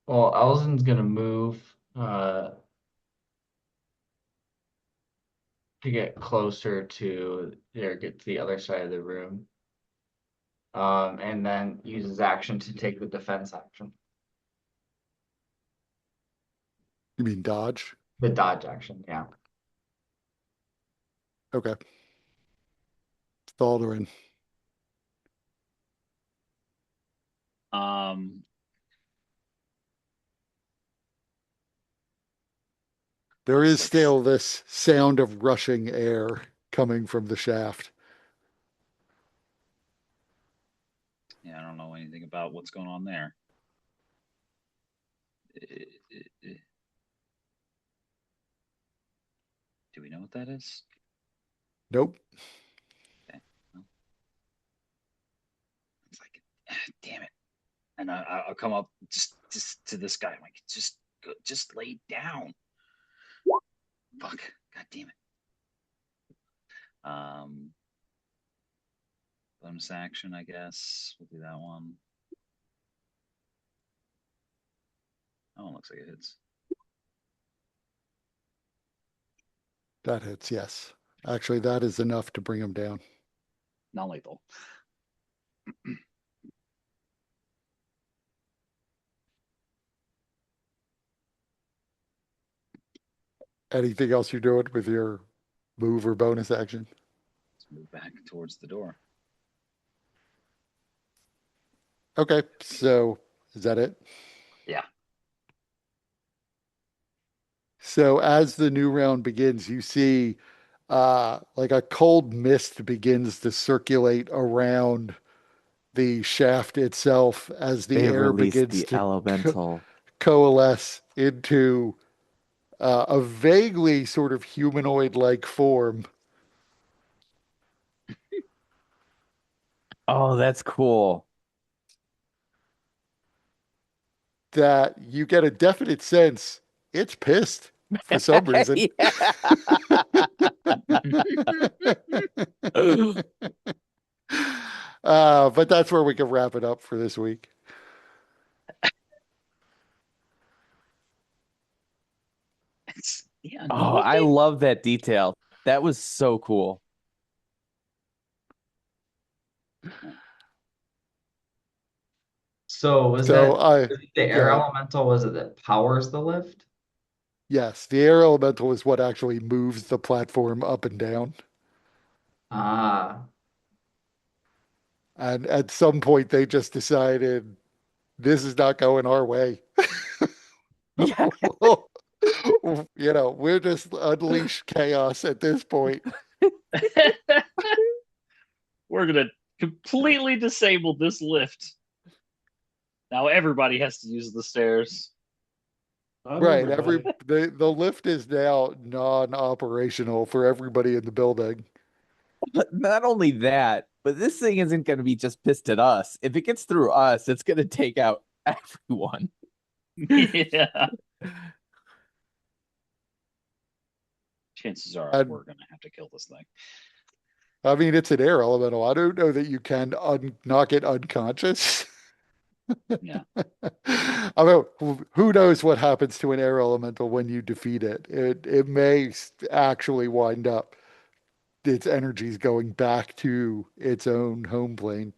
well, Elzin's gonna move to get closer to get to the other side of the room. And then use his action to take the defense action. You mean dodge? The dodge action, yeah. Okay. Thaldrin. Um, There is It's like- still this sound of rushing air coming from the shaft. yeah, I don't know anything about what's going on there. Do we know what that is? Nope. Okay. Well, it's like, damn it. And I'll come up just to this guy. I'm like, just lay down. Fuck. God damn it. Bonus action, I guess. We'll do that one. Oh, it looks like it hits. That hits, yes. Actually, that is enough to bring him down. Non-lethal. Anything else you're doing with your move or bonus action? Let's move back towards the door. Okay, so is that it? Yeah. So as the new round begins, you see like a cold mist begins to circulate around the shaft itself as the They air released begins the to elemental. coalesce into a vaguely sort of humanoid-like form Oh, that's cool. that you get a definite sense it's pissed for some reason. But that's where we can wrap it up for this week. Yeah. Oh, I love that detail. That was so cool. So was So the air elemental, was it that powers the lift? yes, the air elemental is what actually moves the platform up and down. Ah, And at some point, they just decided this is not going our way. Yeah. We're just unleash chaos at this point. We're gonna completely disable this lift. Now everybody has to use the stairs. Right. The lift is now non-operational for everybody in the building. But not only that, but this thing isn't going to be just pissed at us. If it gets through us, it's going to take out everyone. Yeah. Chances are we're gonna have to kill this thing. I mean, it's an air elemental. I don't know that you can knock it unconscious. Yeah. I mean, who knows what happens to an air elemental when you defeat it? It may actually wind up its energies going back to its own home plane.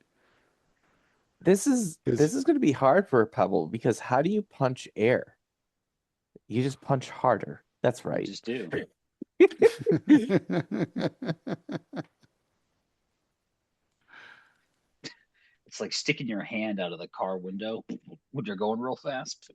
This is going to be hard for a Pebble because how do you punch air? You just punch harder. That's right. Just do. It's like sticking your hand out of the car window when you're going real fast.